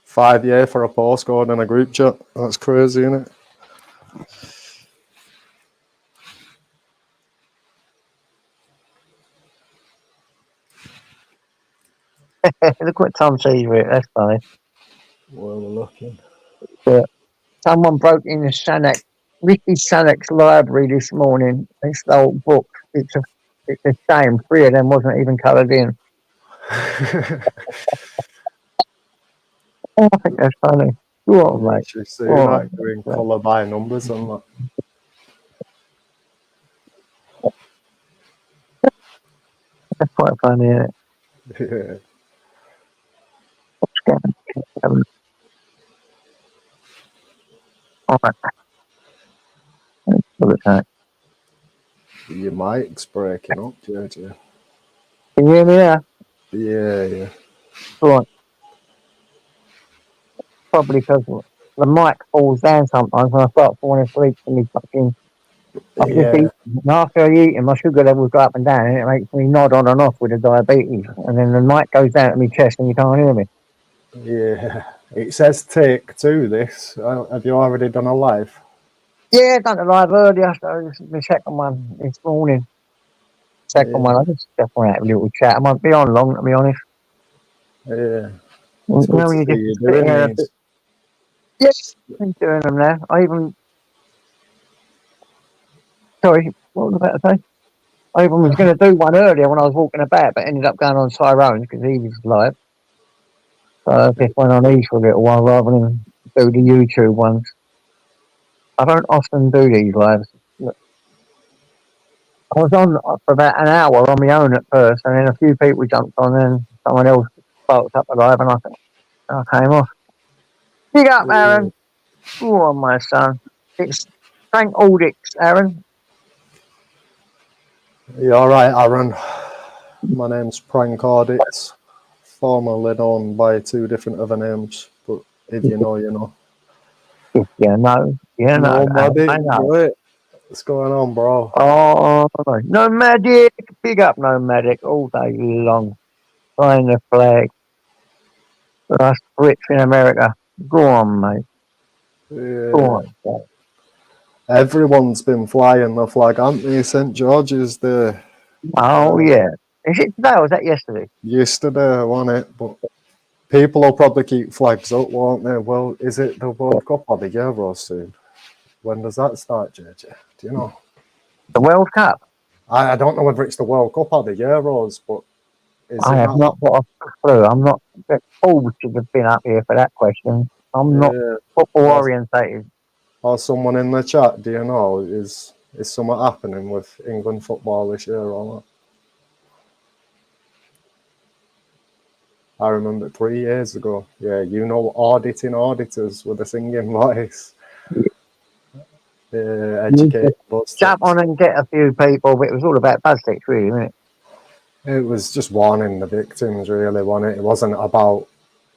5 years for a postcode and a group chat. That's crazy, isn't it? Look what Tom sees with it. That's funny. Well, we're looking. But someone broke into Ricky Sanak's library this morning. They stole books. It's It's a shame 3 of them wasn't even coloured in. Oh, I think that's funny. Go on, mate. Literally soon, Go like on. doing colour by numbers and that. That's quite funny, isn't it? Yeah. All right. Let's look at that. Your mic's breaking up, JJ. Can you hear me now? Yeah, yeah. Go on. Probably because the mic falls down sometimes when I start falling asleep and me fucking. I just Yeah, eat, and after I eat, and my sugar levels go up and down, and it makes me nod on and off with the diabetes. And then the mic goes down to my chest, and you can't hear me. yeah. It says take 2 this. Have you already done a live? Yeah, done the live earlier, so this is the second one this morning. Second one, I just want to have a little chat. I won't be on long, to be honest. Yeah. You It's good know, to you see just you sit doing here a these. bit. Yes, I'm doing them now. Sorry, what was I about to say? I even was going to do one earlier when I was walking about, but ended up going on Tyrone's because he was live. So I just went on these for a little while rather than do the YouTube ones. I don't often do these lives. I was on for about an hour on my own at first, and then a few people jumped on, and someone else sparked up the live, and I came off. Big up, Aaron. Go on, my son. It's Frank Aldix, Aaron. You alright, Aaron? My name's Prank Audits, formerly known by 2 different other names, but if you know, you know. Yeah, no. No, buddy. I know. Wait. What's going on, bro? Oh, Nomadic. Big up, Nomadic, all day long. Flying the flag for us Brits in America. Go on, mate. Go Yeah. on. Mate. Everyone's been flying the flag, haven't they? St. George's Day. Oh, yeah. Is it today or was that yesterday? Yesterday, wasn't it? But people will probably keep flags up, won't they? Well, is it the World Cup or the Euros soon? When does that start, JJ? Do you know? The World Cup? I don't know whether it's the World Cup or the Euros, but is I it have not? not got a clue. I'm not. Paul should have been up here for that question. I'm not Yeah. football orientated. Or someone in the chat, do you know? Is something happening with England football this year or not? I remember 3 years ago. Yeah, you know, auditing auditors with a singing voice. Educated Jump footsteps. on and get a few people, but it was all about buzz sticks, really, wasn't it? It was just warning the victims, really, wasn't it? It wasn't about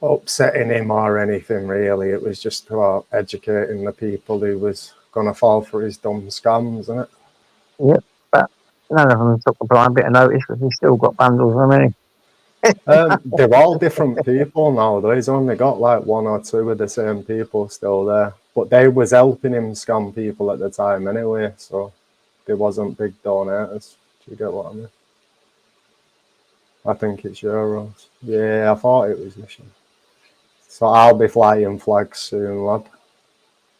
upsetting him or anything, really. It was just about educating the people who was going to fall for his dumb scams, isn't it? Yep. But none of them took a blind bit of notice because he's still got bundles of money. They're all different people now, though. He's only got like 1 or 2 of the same people still there. But they was helping him scam people at the time anyway, so they wasn't big donators. Do you get what I mean? I think it's euros. Yeah, I thought it was this year. So I'll be flying flags soon, lad.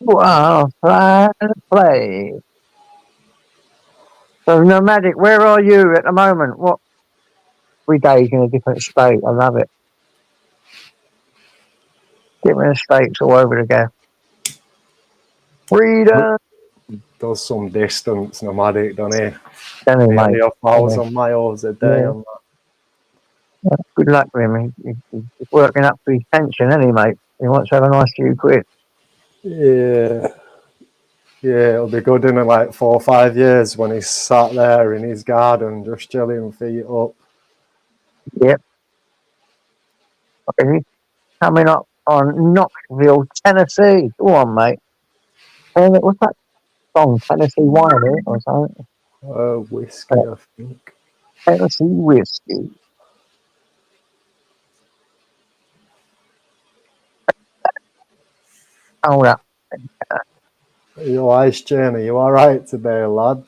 Wow, play. So, Nomadic, where are you at the moment? What? Every day's in a different state. I love it. Different states all over the gap. Freedom. Does some distance, Nomadic, doesn't he? Anyway, Nearly mate. 1,000 miles a day Yeah. on that. Good luck with him. He's working up to his pension, isn't he, mate? He wants to have a nice few quid. Yeah. Yeah, it'll be good in like 4 or 5 years when he's sat there in his garden just chilling, feet up. Yep. He's coming up on Knoxville, Tennessee. Go on, mate. What's that song? Tennessee Wine or something? Whiskey, I think. Tennessee Whiskey. Hold up. You ice Jane, are you alright today, lad?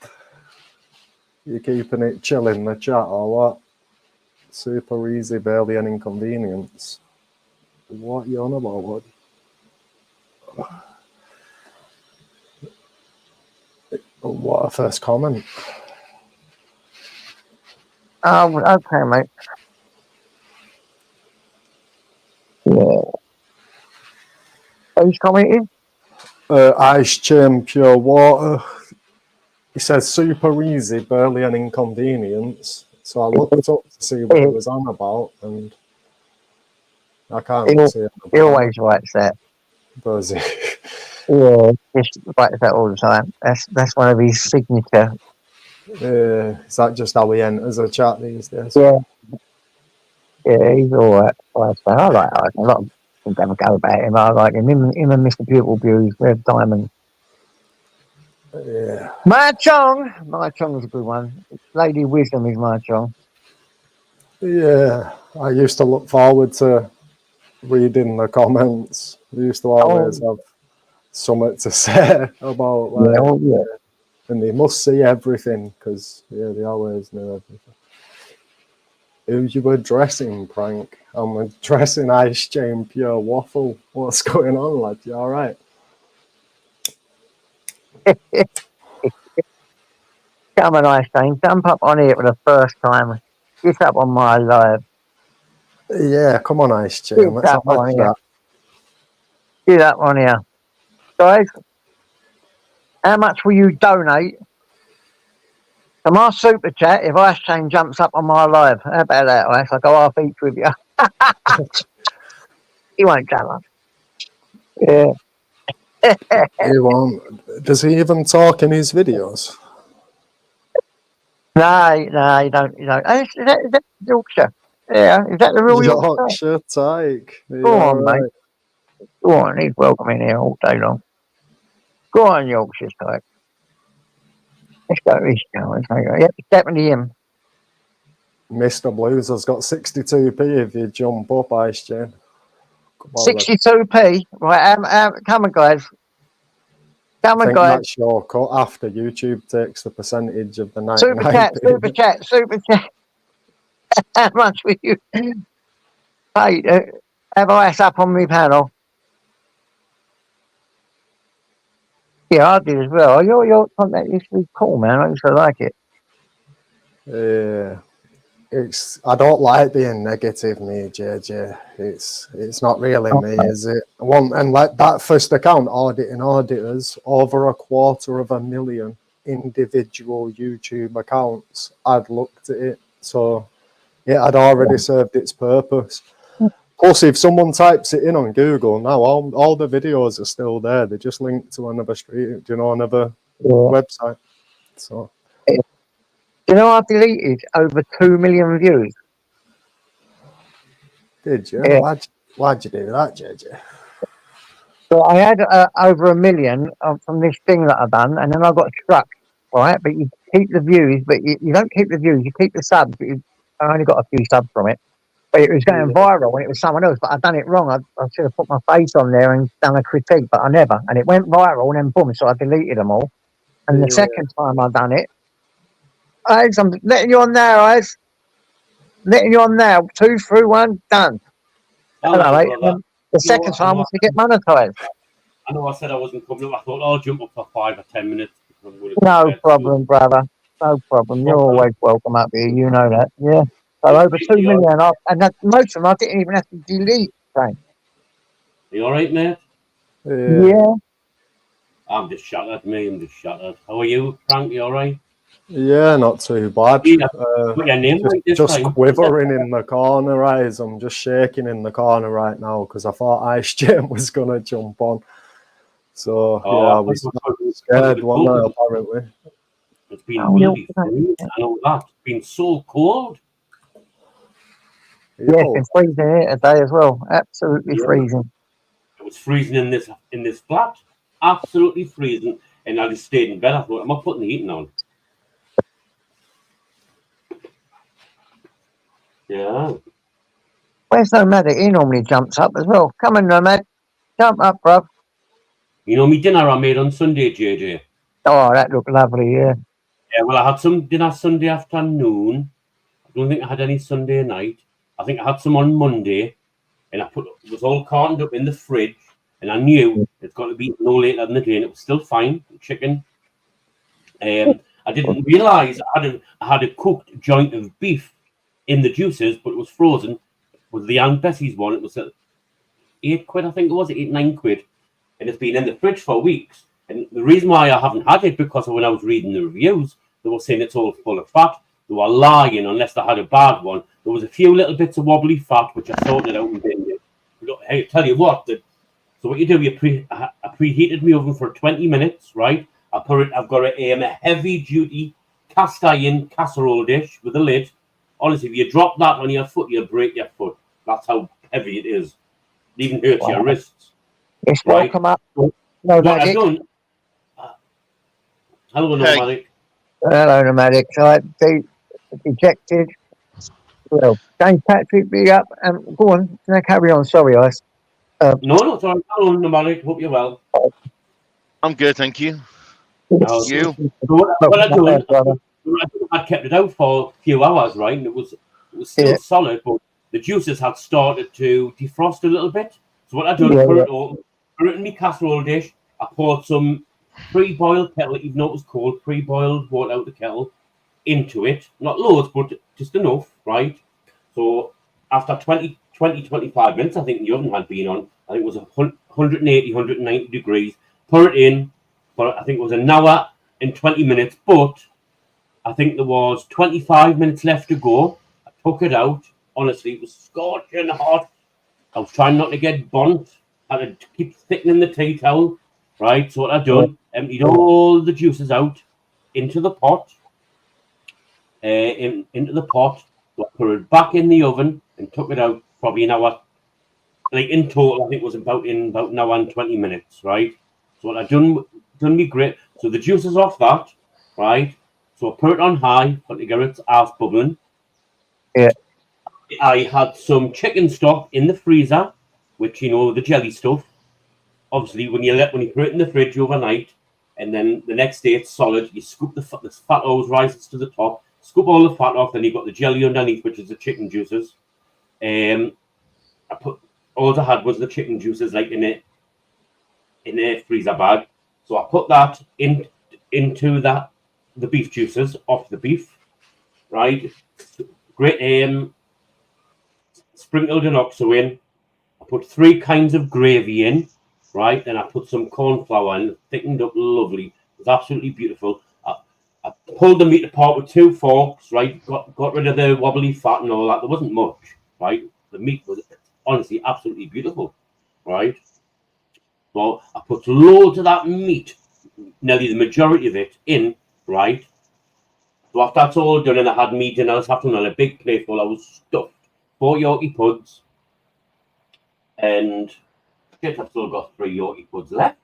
You keeping it chill in the chat or what? Super easy, barely an inconvenience. What you on about, bud? What a first comment. Oh, okay, mate. Yeah. Who's commenting? Ice chain, pure water. He says super easy, barely an inconvenience. So I looked up to see what he was on about, and I can't see it. He always writes that. Does he? Yeah, just writes that all the time. That's one of his signature. Is that just how he enters a chat these days? Yeah. Yeah, he's all right. I like Ice. A lot of people have a go about him. I like him. Him and Mr. Beautiful Beauty, Red Diamond. Yeah. My Chong is a good one. Lady Wisdom is my Chong. Yeah. I used to look forward to reading the comments. They used to always have something to say about, like, and they must see everything because, yeah, they always know everything. Who's you addressing, Prank? I'm addressing Ice Chain Pure Waffle. What's going on, lad? You all right? Come on, Ice Chain. Jump up on here for the first time. Get up on my live. Yeah, come on, Ice Chain. Let's have a chat. Get up on here. Guys, how much will you donate to my super chat if Ice Chain jumps up on my live? How about that, Ice? I'll go half each with you. He won't jump up. Yeah. He won't. Does he even talk in his videos? No, you don't. Hey, is that Yorkshire? Yeah, is that the real Yorkshire? Yorkshire Tyke. Go on, mate. Go on, he's welcome in here all day long. Go on, Yorkshire Tyke. Let's go, let's go. Yep, it's definitely him. Mr. Blues has got 62p if you jump up, Ice Chain. 62p? Right, come on, guys. Come on, guys. That's your cut after YouTube takes the percentage of the 99p. Super chat. How much will you pay to have Ice up on my panel? Yeah, I did as well. Your contact used to be cool, man. I used to like it. Yeah. I don't like being negative, me, JJ. It's not really me, is it? And like that first account, auditing auditors, over 250,000 individual YouTube accounts. I'd looked at it, so it had already served its purpose. Plus, if someone types it in on Google now, all the videos are still there. They just link to another another website. So. You know, I've deleted over 2 million views. Did you? Yeah. Why'd you do that, JJ? So I had over 1 million from this thing that I've done, and then I got struck, right? But you keep the views, but you don't keep the views, you keep the subs. But I only got a few subs from it. But it was going viral when it was someone else, but I'd done it wrong. I should have put my face on there and done a critique, but I never. And it went viral, and then boom, so I deleted them all. And the second time I done it, I'm letting you on now, guys. Letting you on now. 2 through 1, done. Hello, mate. The second time was to get monetized. I know I said I wasn't coming up. I thought I'll jump up for 5 or 10 minutes. No problem, brother. No problem. You're always welcome up here. You know that. Yeah. So over 2 million, and most of them I didn't even have to delete. Right. You all right, mate? Yeah. I'm just shattered, mate. I'm just shattered. How are you, Frank? You all right? Yeah, not too bad. Just quivering in the corner, eyes. I'm just shaking in the corner right now because I thought Ice Chain was gonna jump on. So I was scared, wasn't I, apparently. It's been really freezing. I know that. It's been so cold. Yeah, it's been freezing here today as well. Absolutely freezing. It was freezing in this flat. Absolutely freezing. And I just stayed in bed. I thought, am I putting the heating on? Yeah. Where's Nomadic? He normally jumps up as well. Come on, Nomad. Jump up, bruv. You know me dinner I made on Sunday, JJ? Oh, that looked lovely, yeah. Yeah, well, I had some dinner Sunday afternoon. I don't think I had any Sunday night. I think I had some on Monday. And it was all cartoned up in the fridge. And I knew it's got to be no later than the day. And it was still fine. Chicken. I I didn't realise I had a cooked joint of beef in the juices, but it was frozen. Was the Aunt Bessie's one? It was at £8, I think it was, 8-9 quid, and it's been in the fridge for weeks. And the reason why I haven't had it, because when I was reading the reviews, they were saying it's all full of fat. They were lying unless they had a bad one. There was a few little bits of wobbly fat which I sorted out and binned it. Look, hey, tell you what, so what you do, I preheated my oven for 20 minutes, right? I've got a heavy duty cast iron casserole dish with a lid. Honestly, if you drop that on your foot, you'll break your foot. That's how heavy it is. It even hurts your wrists. It's Right. welcome up. So, No what I've magic. done. Hello, nomadic. Hello, nomadic. I dejected. Well, James Patrick, big up. Go on. Can I carry on? Sorry, Ice. No, it's all right. Hello, nomadic. Hope you're well. I'm good, thank you. How's You? So what I done, I kept it out for a few hours, right? And it was still solid, but the juices had started to defrost a little bit. So what I done, put it in my casserole dish. I poured some pre-boiled kettle, even though it was cold, pre-boiled water out the kettle into it. Not loads, but just enough, right? So after 25 minutes, I think the oven had been on. I think it was 180, 190 degrees. Put it in for, I think it was an hour and 20 minutes, but I think there was 25 minutes left to go. I took it out. Honestly, it was scorching hot. I was trying not to get burnt. I had to keep thickening the tea towel, right? So what I done, emptied all the juices out into the pot. Into the pot. So I put it back in the oven and took it out probably an hour. Like in total, I think it was about an hour and 20 minutes, right? So what I done me great. So the juice is off that, right? So I put it on high, put the its ass bubbling. Yeah. I had some chicken stock in the freezer, which the jelly stuff. Obviously, when you put it in the fridge overnight, and then the next day it's solid, you scoop the fat always rises to the top. Scoop all the fat off, then you've got the jelly underneath, which is the chicken juices. All I had was the chicken juices, like in a freezer bag. So I put that into the beef juices off the beef, right? Great. Sprinkled an oxo in. I put 3 kinds of gravy in, right? Then I put some corn flour in, thickened up lovely. It was absolutely beautiful. I pulled the meat apart with 2 forks, right? Got rid of the wobbly fat and all that. There wasn't much, right? The meat was honestly absolutely beautiful, right? So I put loads of that meat, nearly the majority of it, in, right? So after that's all done, and I had meat and I was having on a big plate full, I was stuffed. 4 Yorkie puds, and shit, I've still got 3 Yorkie puds left.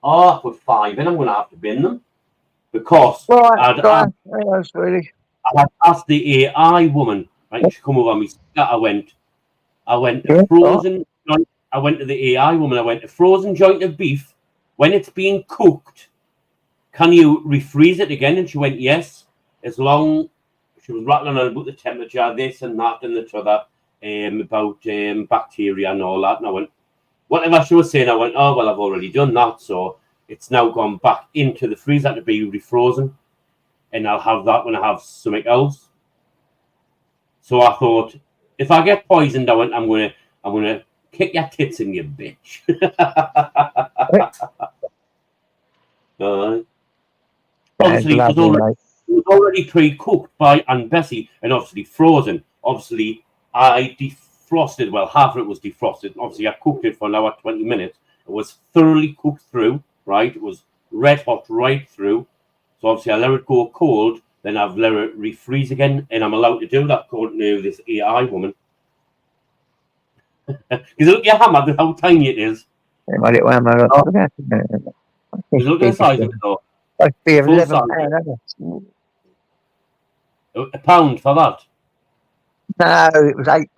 Oh, I put 5 in. I'm going to have to bin them because I had asked the AI woman, right? She come over me. I went to frozen. I went to the AI woman. I went, a frozen joint of beef when it's being cooked. Can you refreeze it again? And she went, yes, as long. She was rattling on about the temperature, this and that and the other, about bacteria and all that. And I went, whatever she was saying, I went, oh, well, I've already done that. So it's now gone back into the freezer to be refrozen. And I'll have that when I have something else. So I thought, if I get poisoned, I went, I'm gonna kick your tits in, you bitch. Obviously, it was already pre-cooked by Aunt Bessie and obviously frozen. Obviously, I defrosted. Well, half of it was defrosted. Obviously, I cooked it for an hour, 20 minutes. It was thoroughly cooked through, right? It was red hot right through. So obviously, I let it go cold. Then I've let it refreeze again, and I'm allowed to do that according to this AI woman. Because look, your hammer, look how tiny it is. My little hammer. Look at the size of it, though. Must be £11. A pound for that? No, it was 8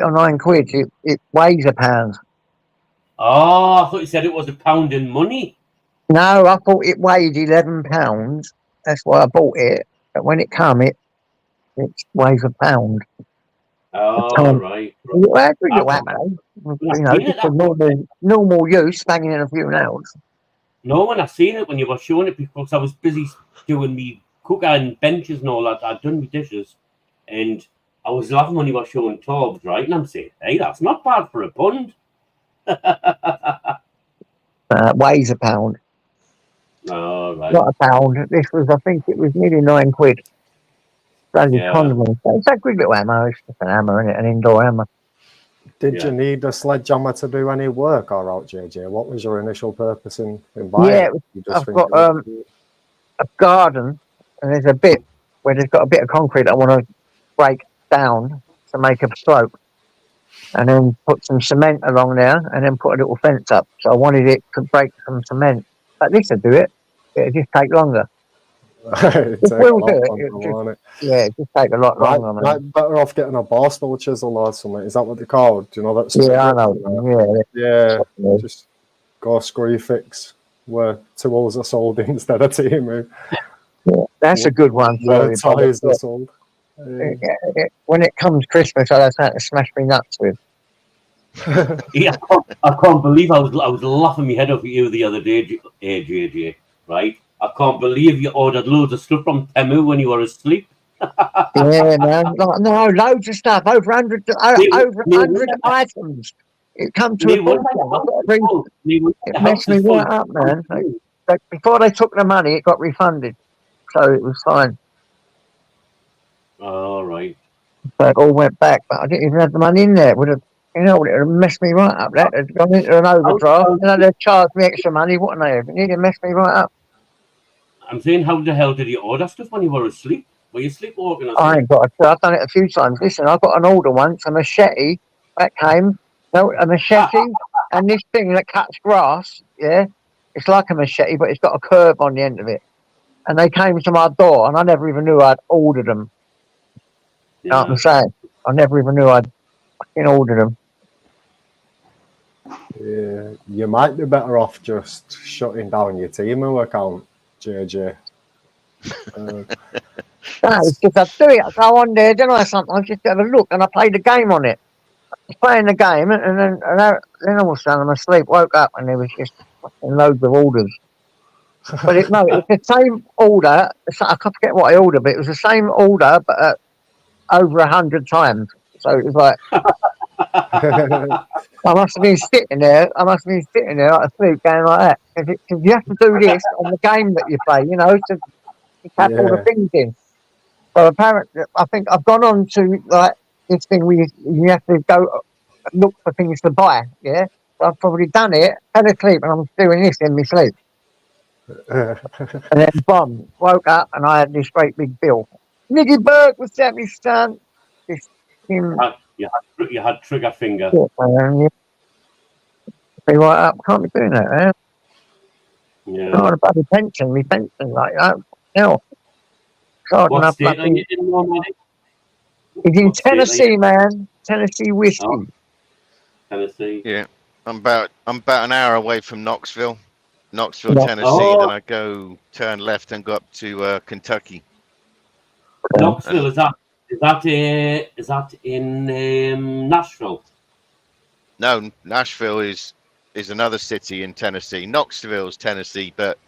or 9 quid. It weighs a pound. Oh, I thought you said it was a pound in money. No, I thought it weighed £11. That's why I bought it. But when it come, it weighs a pound. Oh, right. Well, just for normal use, banging in a few nails. No, when I seen it, when you were showing it, because I was busy doing me cooker and benches and all that. I'd done my dishes, and I was laughing when you were showing Torbs, right? And I'm saying, hey, that's not bad for a pund. Weighs a pound, All right. not a pound. This was, I think, it was nearly £9. Bloody Yeah. condiment. It's a good little hammer. It's just an hammer, isn't it? An indoor hammer. Did Yeah. you need a sledgehammer to do any work, all right, JJ? What was your initial purpose in buying Yeah, it? You just I've think got it was- a garden, and there's a bit where there's got a bit of concrete I want to break down to make a slope, and then put some cement along there, and then put a little fence up. So I wanted it to break some cement, but this would do it. It'd just take longer. It'd It take a will lot do it. longer, It just, won't it? yeah, it just take a lot longer, man. Like better off getting a Borstal chisel or something. Is that what they're called? Do you know that? Yeah, I know. Yeah, Yeah. just go screw fix where tools are sold instead of Timu. Yeah, that's a good one. Where For toys are sold. when it comes Christmas, I just had to smash me nuts with. Yeah, I can't believe I was laughing my head off at you the other day, JJ. Right? I can't believe you ordered loads of stuff from Temu when you were asleep. Yeah, man. No, loads of stuff. Over 100, over 100 items. It come to a point. It messed me right up, man. Like, before they took the money, it got refunded, so it was fine. All right. So it all went back, but I didn't even have the money in there. It would have, it would have messed me right up. That had gone into an overdraft. They'd charged me extra money, wouldn't they? It nearly messed me right up. I'm saying, how the hell did you order stuff when you were asleep? Were you sleepwalking or I something? ain't got I've done it a few times. Listen, I got an order once, a machete that came. No, a machete and this thing that cuts grass. Yeah, it's like a machete, but it's got a curve on the end of it. And they came to my door, and I never even knew I'd ordered them. You know what I'm saying? I never even knew I'd fucking ordered them. Yeah, you might be better off just shutting down your Timu account, JJ. No, it's just I do it. I go on there, don't I? Sometimes just have a look, and I play the game on it. I was playing the game, and then all of a sudden I'm asleep. Woke up, and there was just fucking loads of orders. But it's the same order. I can't forget what I ordered, but it was the same order, but over 100 times. So it was like I must have been sitting there. Like asleep, going like that. Because you have to do this on the game that you play, to tap all the things in. So apparently, I think I've gone on to like this thing where you have to go look for things to buy. Yeah, so I've probably done it, had a sleep, and I'm doing this in my sleep. And then, boom, woke up and I had this great big bill. Nicky Burke was at me, son. This him. You had trigger finger. Be right up. Can't be doing that, man. Yeah. I want a bloody pension. Me pension like that. Hell. What state are you in normally? He's in Tennessee, man. Tennessee whiskey. Oh, Tennessee. Yeah, I'm about an hour away from Knoxville, Tennessee. Then I turn left and go up to Kentucky. Knoxville, is that in Nashville? No, Nashville is another city in Tennessee. Knoxville's Tennessee, but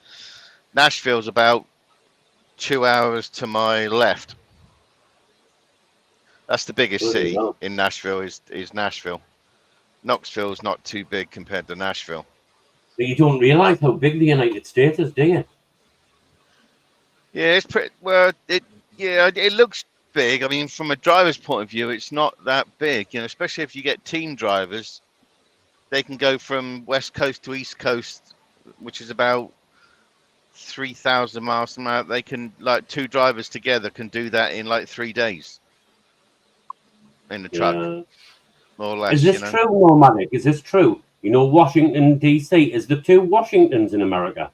Nashville's about 2 hours to my left. That's the biggest city in Nashville is Nashville. Knoxville's not too big compared to Nashville. But you don't realise how big the United States is, do you? Yeah, it's pretty well. It looks big. I mean, from a driver's point of view, it's not that big. Especially if you get team drivers, they can go from west coast to east coast, which is about 3,000 miles from out. They can, like, two drivers together can do that in like 3 days in the truck, more or less. Is this true, Nomadic? Is this true? Washington D.C. is the two Washingtons in America.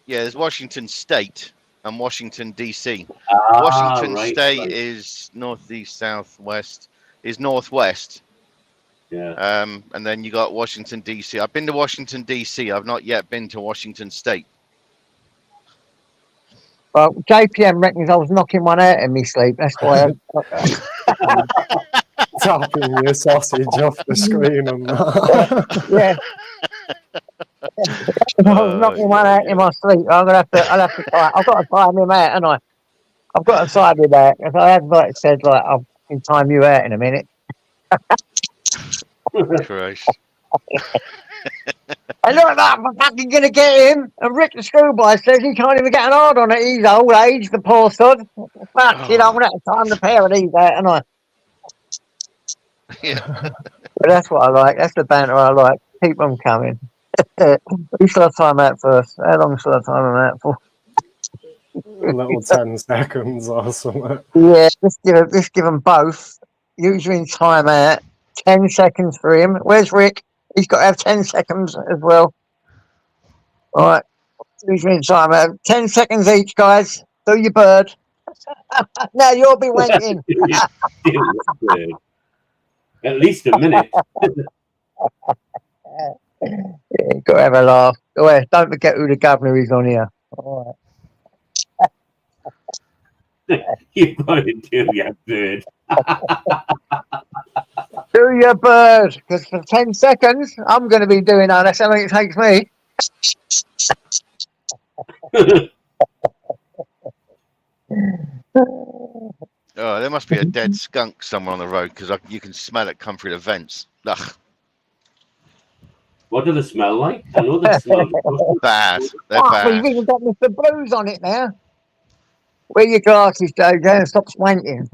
Yeah, there's Washington State and Washington D.C. Washington State is northeast, southwest, is northwest. Yeah. And then you got Washington D.C. I've been to Washington D.C. I've not yet been to Washington State. Well, JPM reckons I was knocking one out in my sleep. That's why tapping your sausage off the screen and that. Yeah. I was knocking one out in my sleep. I'll have to tie. I've got to tie him out, haven't I? I've got to side with that. If I had like said like I can time you out in a minute. Christ. And look at that, I'm fucking gonna get him. And Rick the schoolboy says he can't even get an hard on at his old age, the poor sod. Fucking, I'm gonna have to time the pair of these out, and I. Yeah. But that's what I like. That's the banter I like. Keep them coming. Who shall I time out first? How long shall I time them out for? A little 10 seconds or something. Yeah, just give them both. Usually in time out. 10 seconds for him. Where's Rick? He's got to have 10 seconds as well. All right. Usually in time out. 10 seconds each, guys. Do your bird. Now you'll be wanking. At least a minute. Yeah, got to have a laugh. Oh, yeah, don't forget who the governor is on here. All You've got to do your bird. Do your bird, because for 10 seconds, I'm going to be doing that. That's how long it takes me. Oh, there must be a dead skunk somewhere on the road because you can smell it come through the vents. Ugh, What do they smell like? I know they smell bad. They're Oh, bad. we've even got Mr. Blues on it now. Wear your glasses, Jojo, and stop swanking.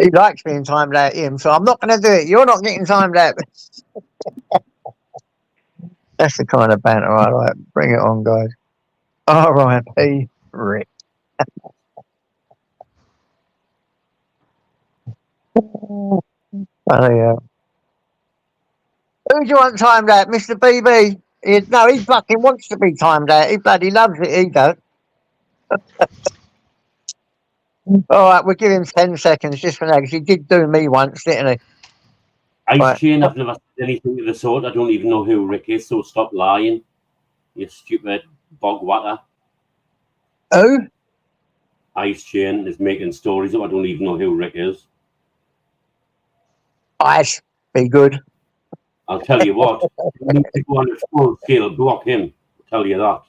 He likes being timed out, him, so I'm not going to do it. You're not getting timed out. That's the kind of banter I like. Bring it on, guys. R.I.P. Rick. Oh, yeah. Who do you want timed out? Mr. BB? No, he fucking wants to be timed out. He bloody loves it, he does. All right, we'll give him 10 seconds just for now, because he did do me once, didn't he? Ice Right. Chain, I've never said anything of the sort. I don't even know who Rick is, so stop lying. You stupid bog watter. Who? Ice Chain is making stories up. I don't even know who Rick is. Ice. Be good. I'll tell you what. You need to go on a full scale block him. I'll tell you that.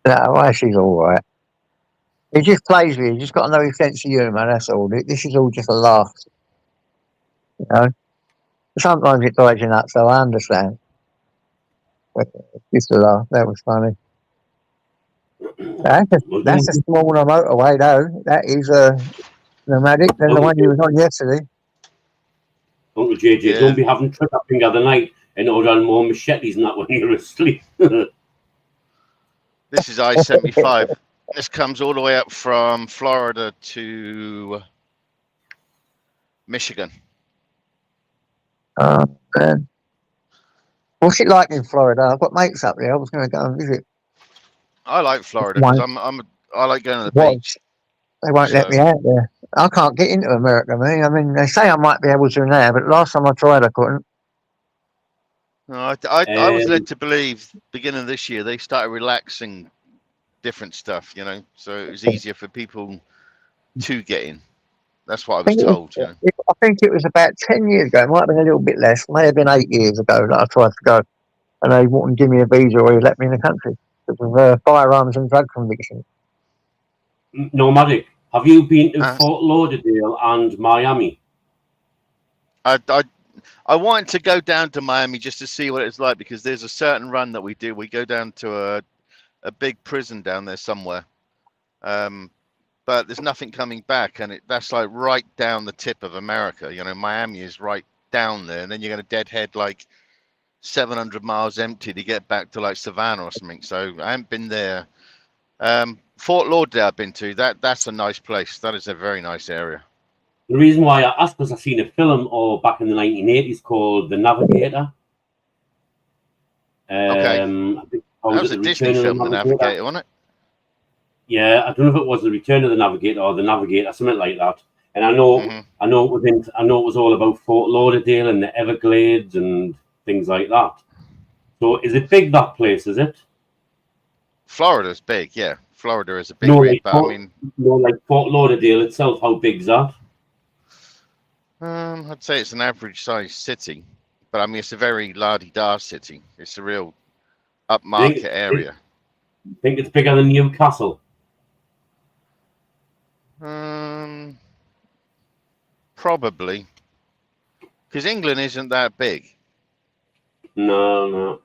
No, Ice is all right. He just plays with you. You just got to know his sense of humour, that's all. This is all just a laugh. You know? Sometimes it drives you nuts, so I understand. But just a laugh. That was funny. That's a smaller motorway, though. That is nomadic than the one you was on yesterday. Uncle JJ, Yeah. don't be having tripping the other night and ordering more machetes and that when you're asleep. This is I-75. This comes all the way up from Florida to Michigan. Oh, man. What's it like in Florida? I've got mates up there. I was going to go and visit. I like Florida because I like going to the beach. They won't let me out there. I can't get into America, man. I mean, they say I might be able to now, but last time I tried, I couldn't. No, I was led to believe beginning of this year they started relaxing different stuff, you know, so it was easier for people to get in. That's what I was told. You know? I think it was about 10 years ago. It might have been a little bit less. May have been 8 years ago that I tried to go, and they wouldn't give me a visa or let me in the country because of firearms and drug convictions. Nomadic, have you been to Fort Lauderdale and Miami? I wanted to go down to Miami just to see what it's like because there's a certain run that we do. We go down to a big prison down there somewhere, but there's nothing coming back, and that's like right down the tip of America. You know, Miami is right down there, and then you're going to deadhead like 700 miles empty to get back to like Savannah or something. So I haven't been there. Fort Lauderdale I've been to. That's a nice place. That is a very nice area. The reason why I asked was I've seen a film back in the 1980s called The Navigator. Okay. That was a Disney film, The Navigator, wasn't it? Yeah, I don't know if it was The Return of the Navigator or The Navigator, something like that. And I know it was all about Fort Lauderdale and the Everglades and things like that. So is it big, that place, is it? Florida's big, yeah. Florida is a big area, but I mean, like Fort Lauderdale itself, how big's that? I'd say it's an average sized city, But I mean, it's a very la-di-da city. It's a real upmarket area. Think it's bigger than Newcastle? Probably, because England isn't that big No.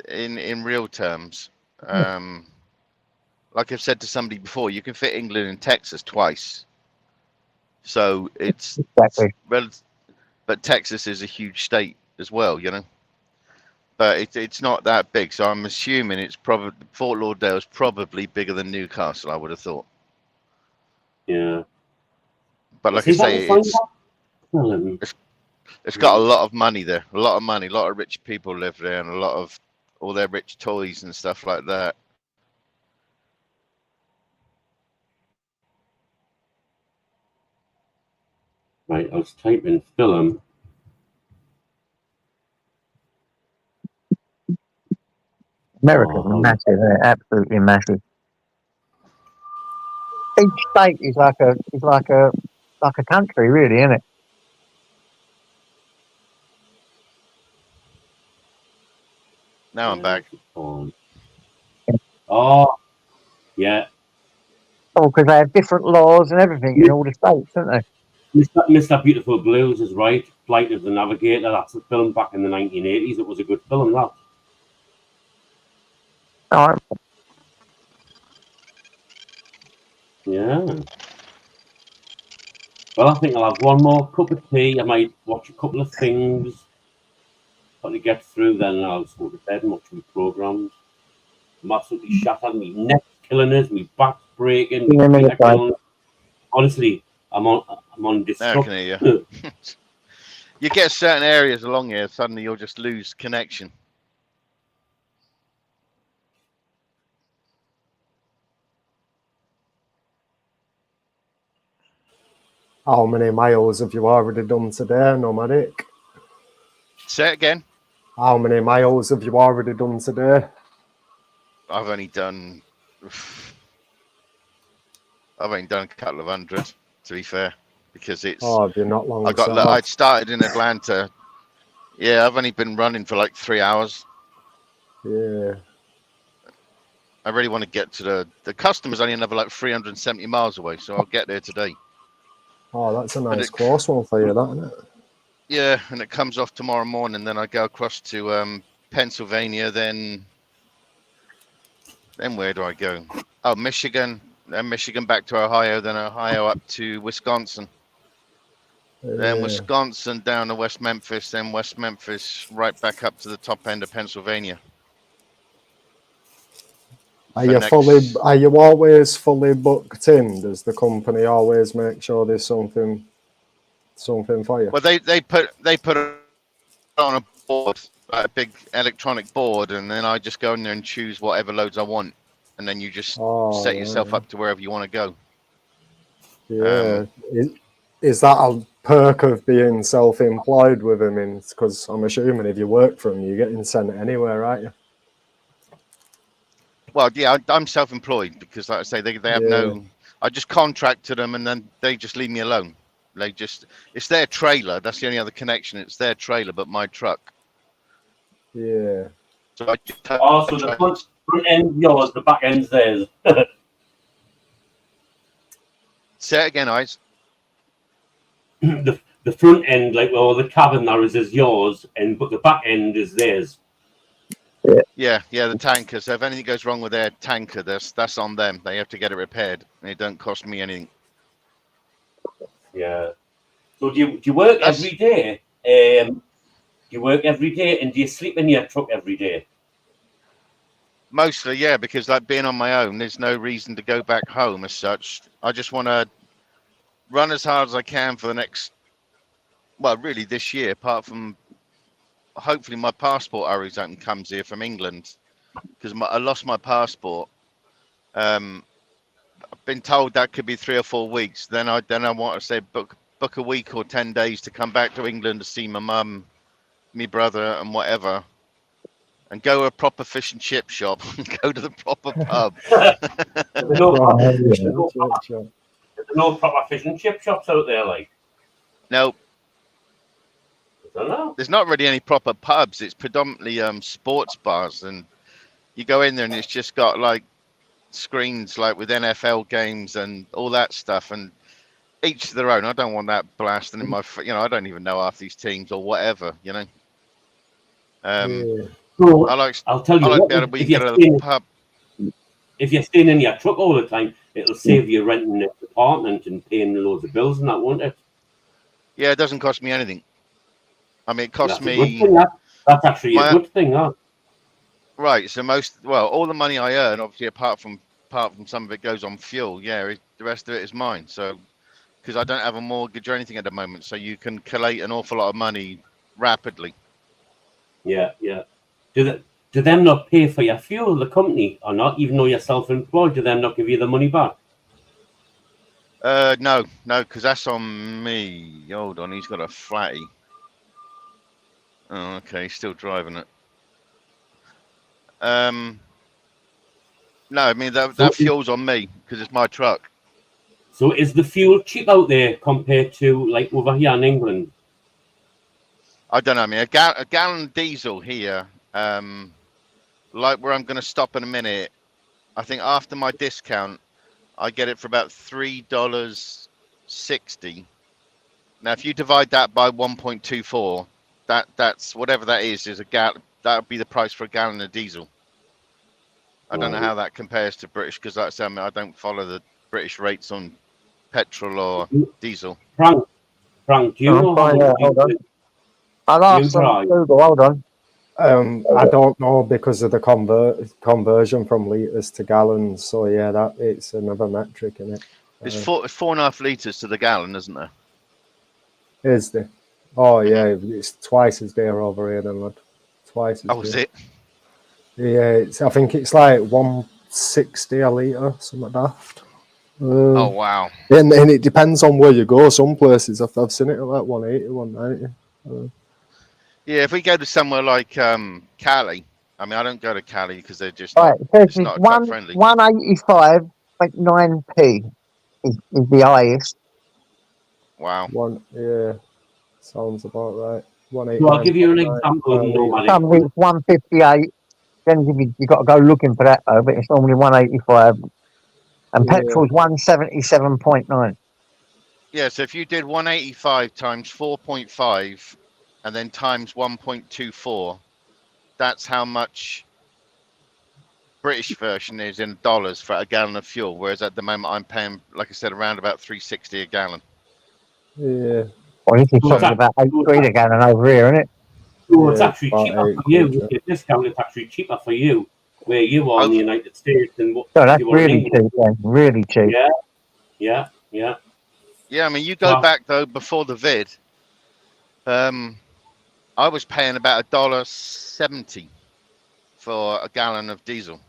in real terms. Like I've said to somebody before, you can fit England and Texas twice. So it's Exactly. but Texas is a huge state as well, you know. But it's not that big, so I'm assuming it's probably Fort Lauderdale is probably bigger than Newcastle. I would have thought. Yeah. But like See I if I say, can find that film. it's got a lot of money there, a lot of money, a lot of rich people live there, and a lot of all their rich toys and stuff like that. Right, I was typing film. America's massive, isn't it? Absolutely massive. Each state is like a country, really, isn't it? Now I'm back. Oh, yeah. Oh, because they have different laws and everything in all the states, don't they? Mr. Beautiful Blues is right. Flight of the Navigator. That's a film back in the 1980s. It was a good film, that. All right. Yeah. Well, I think I'll have one more cup of tea. I might watch a couple of things. Got to get through, then I'll just go to bed and watch my programs. I'm absolutely shattered. My neck's killing us. My back's breaking. Yeah, My no, feet it's are fine. killing us. Honestly, I'm on Now I disrupt. can hear you. You get certain areas along here, suddenly you'll just lose connection. How many miles have you already done today, Nomadic? Say it again. How many miles have you already done today? I've only done a couple of hundred, to be fair, because it's. Oh, have you not long? I started in Atlanta. Yeah, I've only been running for like 3 hours. Yeah. I really want to get to the customer's only another like 370 miles away, so I'll get there today. Oh, that's a nice close one for you, that, isn't it? Yeah, and it comes off tomorrow morning. Then I go across to Pennsylvania. Then where do I go? Oh, Michigan. Then Michigan back to Ohio. Then Ohio up to Wisconsin. Then Wisconsin down to West Memphis. Then West Memphis right back up to the top end of Pennsylvania. Are you always fully booked in? Does the company always make sure there's something for you? Well, they put it on a board, like a big electronic board, and then I just go in there and choose whatever loads I want, and then you just set yourself up to wherever you want to go. Yeah. Is that a perk of being self-employed with them? Because I'm assuming if you work for them, you're getting sent anywhere, aren't you? Well, yeah, I'm self-employed because, like I say, they have no. I just contract to them, and then they just leave me alone. It's their trailer. That's the only other connection. It's their trailer, but my truck. Yeah. So I just So the front end yours, the back end's theirs. Say it again, Eyes. the front end, like the cabin there is yours, but the back end is theirs. Yeah, the tanker. So if anything goes wrong with their tanker, that's on them. They have to get it repaired, and it don't cost me anything. Yeah. So do you work every day? Do you work every day, and do you sleep in your truck every day? Mostly, yeah, because like being on my own, there's no reason to go back home as such. I just want to run as hard as I can for the next, well, really this year, apart from hopefully my passport hurries out and comes here from England, because I lost my passport. I've been told that could be 3 or 4 weeks. Then I want to say book a week or 10 days to come back to England to see my mum, me brother, and whatever, and go to a proper fish and chip shop and go to the proper pub. There's no proper fish and chip shops out there, like. Nope. don't know. There's not really any proper pubs. It's predominantly sports bars, and you go in there and it's just got like screens like with NFL games and all that stuff, and each to their own. I don't want that blasting in my, I don't even know half these teams or whatever, Yeah. So I like I'll tell I you like what, to be able to if get you're out of the staying, pub. if you're staying in your truck all the time, it'll save you renting an apartment and paying loads of bills and that, won't it? Yeah, it doesn't cost me anything. I mean, it costs That's a good me thing. That's actually a my good thing, huh? right. So all the money I earn, obviously, apart from some of it goes on fuel. Yeah, the rest of it is mine. So because I don't have a mortgage or anything at the moment, so you can collate an awful lot of money rapidly. Yeah, yeah. Do them not pay for your fuel, the company, or not? Even though you're self-employed, do them not give you the money back? No, because that's on me. Hold on, he's got a flatty. Oh, okay, he's still driving it. No, I mean that fuel's on me because it's my truck. So is the fuel cheap out there compared to like over here in England? I don't know. I mean, a gallon of diesel here, like where I'm going to stop in a minute. I think after my discount, I get it for about $3.60. Now, if you divide that by 1.24, that's whatever that is a gallon. That would be the price for a gallon of diesel. I don't know how that compares to British, because like I said, I don't follow the British rates on petrol or diesel. Frank, do you know how much Hold on. you I'll ask some drive? Google. Hold on. I don't know because of the conversion from litres to gallons. So yeah, that it's another metric in it. It's 4.5 litres to the gallon, isn't there? Is there? Oh yeah, it's twice as dear over here then, lad. Twice as Oh, is dear. it? Yeah, I think it's like 160 a litre, something like that. Oh, wow. And it depends on where you go. Some places I've seen it at like 180, 190. Yeah, if we go to somewhere like Cali, I mean, I don't go to Cali because they're just Right, it's not truck friendly. 185.9p is the highest. Wow. Yeah, sounds about right. So I'll give you an example of nomadic. Some it's 158. Then you got to go looking for that though, but it's normally 185. And petrol's 177.9. Yeah, so if you did 185 times 4.5 and then times 1.24, that's how much British version is in dollars for a gallon of fuel. Whereas at the moment I'm paying, like I said, around about $3.60 a gallon. Yeah. Well, this is talking about 8 quid a gallon over here, isn't it? So it's actually cheaper for you. With your discount, it's actually cheaper for you where you are in the United States than what So that's you are in really England. cheap, yeah. Really cheap. Yeah. Yeah, I mean, you go back though before the vid. I was paying about $1.70 for a gallon of diesel.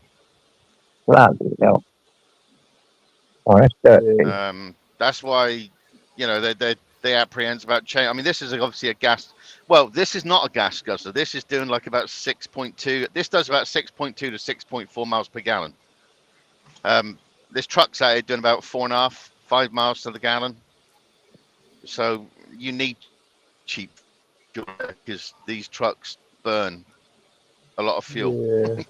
Bloody hell. Oh, that's dirty. That's why, they apprehend about change. I mean, this is obviously a gas. Well, this is not a gas guzzler. This is doing like about 6.2. This does about 6.2 to 6.4 miles per gallon. This truck's out here doing about 4.5, 5 miles to the gallon. So you need cheap fuel because these trucks burn a lot of fuel. Yeah.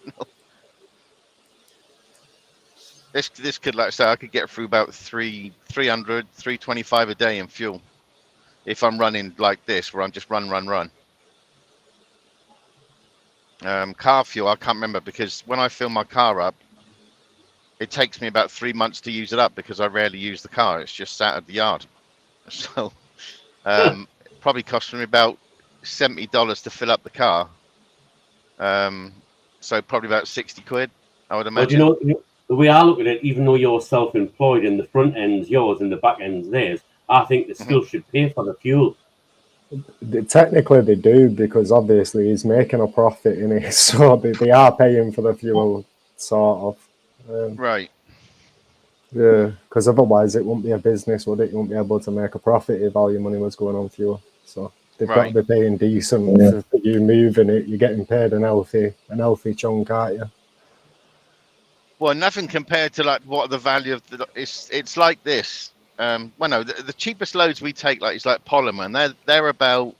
This could, like I say, I could get through about 300, 325 a day in fuel if I'm running like this, where I'm just run. Car fuel, I can't remember, because when I fill my car up, it takes me about 3 months to use it up because I rarely use the car. It's just sat at the yard. So it probably cost me about $70 to fill up the car. So probably about 60 quid, I would imagine. Well, the way I look at it, even though you're self-employed and the front end's yours and the back end's theirs, I think they still should pay for the fuel. Technically they do, because obviously he's making a profit in it, so they are paying for the fuel, sort of. Right. Yeah, because otherwise it wouldn't be a business, would it? You wouldn't be able to make a profit if all your money was going on fuel. So they've got to be paying decent for you moving it. You're getting paid an healthy chunk, aren't you? Well, nothing compared to like what the value of it's like this. Well, no, the cheapest loads we take is like polymer, and they're about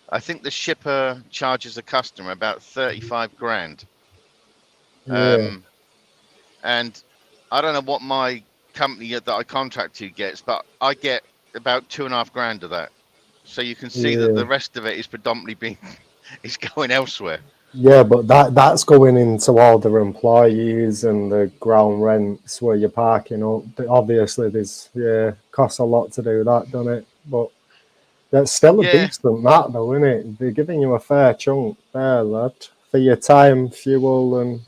I think the shipper charges a customer about 35 grand. Yeah. And I don't know what my company that I contract to gets, but I get about 2.5 grand of that. So you can see that Yeah. the rest of it is predominantly being is going elsewhere. Yeah, but that's going into all the employees and the ground rents where you're parking up. Obviously, costs a lot to do that, doesn't it? But that's still a Yeah, decent that though, isn't it? They're giving you a fair chunk there, lad, for your time, fuel, and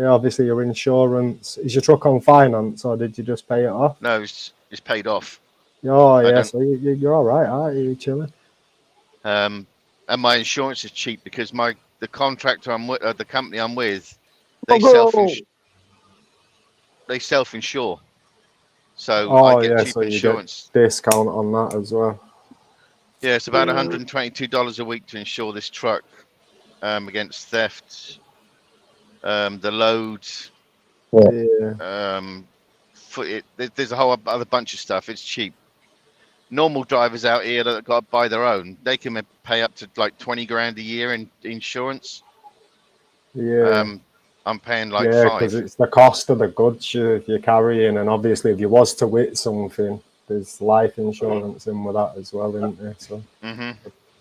obviously your insurance. Is your truck on finance or did you just pay it off? no, it's paid off. Oh I yeah, don't. so you're all right, aren't you? You're chilling. And my insurance is cheap because the contractor I'm with, the company I'm with, they Oh, self-insure, so I Oh get yeah, cheap so you get insurance. discount on that as well. Yeah, it's about $122 a week to insure this truck against theft, the load, Yeah. there's a whole other bunch of stuff. It's cheap. Normal drivers out here that got to buy their own, they can pay up to like 20 grand a year in insurance. Yeah. I'm paying like Yeah, because 5. it's the cost of the goods you're carrying, and obviously if you was to hit something, there's life insurance in with that as well, isn't there? So Hmm.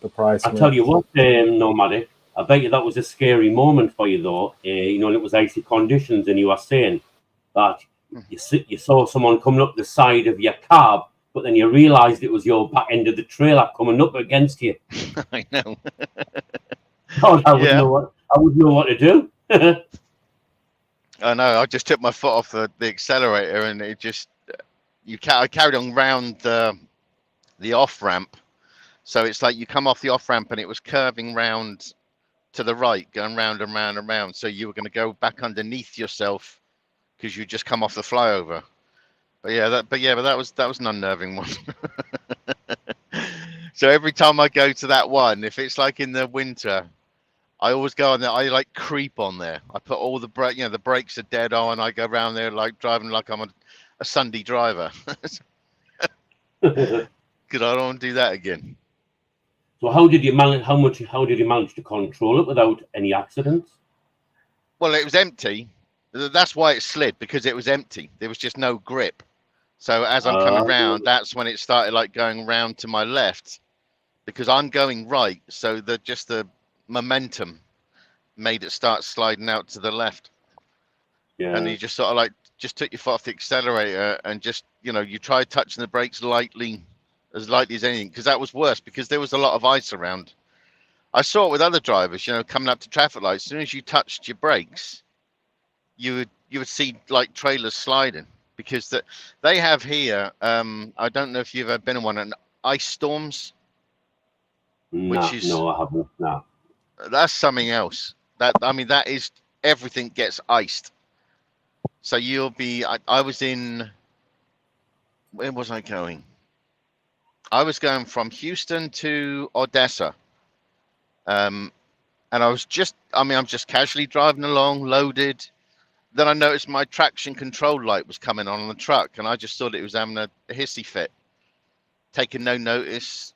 the price I tell you makes what, Nomadic, I bet you that was a scary moment for you, though. It was icy conditions, and you were saying that you saw someone coming up the side of your cab, but then you realised it was your back end of the trailer coming up against you. I know. God, I wouldn't Yeah, know what to do. I know. I just took my foot off the accelerator, and it just I carried on round the off ramp. So it's like you come off the off ramp, and it was curving round to the right, going round and round and round. So you were going to go back underneath yourself because you just come off the flyover. But that was an unnerving one. So every time I go to that one, if it's like in the winter, I always go on there. I like creep on there. I put all the the brakes are dead on. I go around there like driving like I'm a Sunday driver because I don't want to do that again. So how did you manage? How did you manage to control it without any accidents? Well, it was empty. That's why it slid, because it was empty. There was just no grip. So as I'm coming round, that's when it started like going round to my left, because I'm going right. So the momentum made it start sliding out to the left. Yeah. And you just sort of like just took your foot off the accelerator and just you tried touching the brakes lightly as anything, because that was worse, because there was a lot of ice around. I saw it with other drivers, coming up to traffic lights. As soon as you touched your brakes, you would see like trailers sliding, because they have here. I don't know if you've ever been in one, an ice storms, which is No, I haven't. No. that's something else. That is, everything gets iced. So you'll be. I was in. Where was I going? I was going from Houston to Odessa. And I was just. I'm just casually driving along, loaded. Then I noticed my traction control light was coming on the truck, and I just thought it was having a hissy fit. Taking no notice,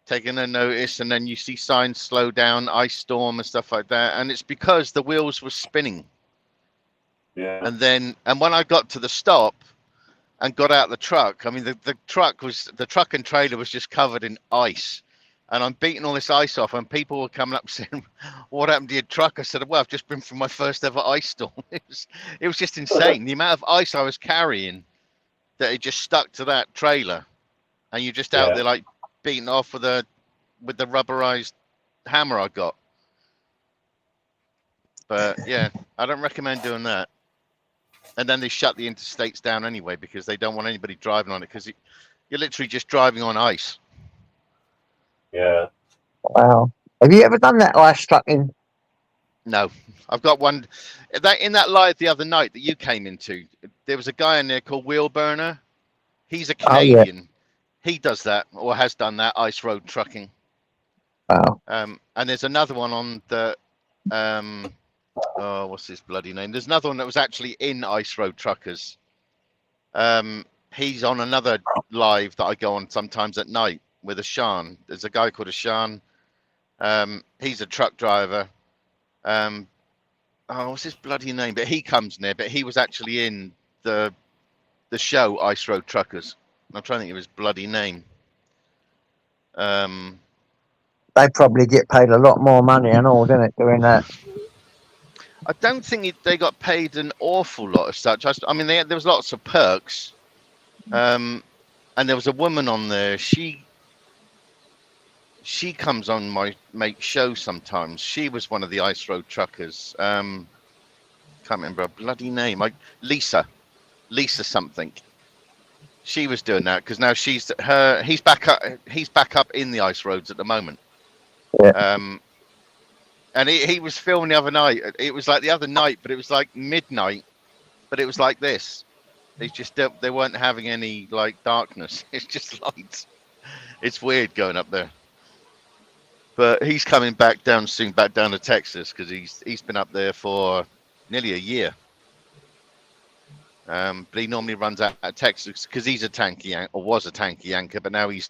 and then you see signs slow down, ice storm, and stuff like that. And it's because the wheels were spinning. Yeah. And when I got to the stop and got out the truck, the truck and trailer was just covered in ice. And I'm beating all this ice off, and people were coming up saying, "What happened to your truck?" I said, "Well, I've just been from my first ever ice storm." It was just insane. The amount of ice I was carrying, that it just stuck to that trailer, and you're just out there like beating off with the rubberized hammer I got. But yeah, I don't recommend doing that. And then they shut the interstates down anyway, because they don't want anybody driving on it, because you're literally just driving on ice. Yeah. wow. Have you ever done that ice trucking? No, I've got one in that live the other night that you came into. There was a guy in there called Wheel Burner. He's a Canadian. Oh, He does that, or has done that, ice road trucking. Wow. And there's another one on the what's his bloody name? There's another one that was actually in Ice Road Truckers. He's on another live that I go on sometimes at night with Ashan. There's a guy called Ashan. He's a truck driver. Oh, what's his bloody name? But he comes near. But he was actually in the show Ice Road Truckers. I'm trying to think of his bloody name. They probably get paid a lot more money and all, didn't it, doing that? I don't think they got paid an awful lot as such. I mean, there was lots of perks. And there was a woman on there. She comes on my mate's show sometimes. She was one of the Ice Road Truckers. Can't remember her bloody name. Lisa something. She was doing that because now he's back up in the ice roads at the moment. Yeah. And he was filming the other night. It was like the other night, but it was like midnight. But it was like this. They weren't having any like darkness. It's just lights. It's weird going up there. But he's coming back down soon, back down to Texas because he's been up there for nearly a year. But he normally runs out of Texas because he's a tanky or was a tanky anchor, but now he's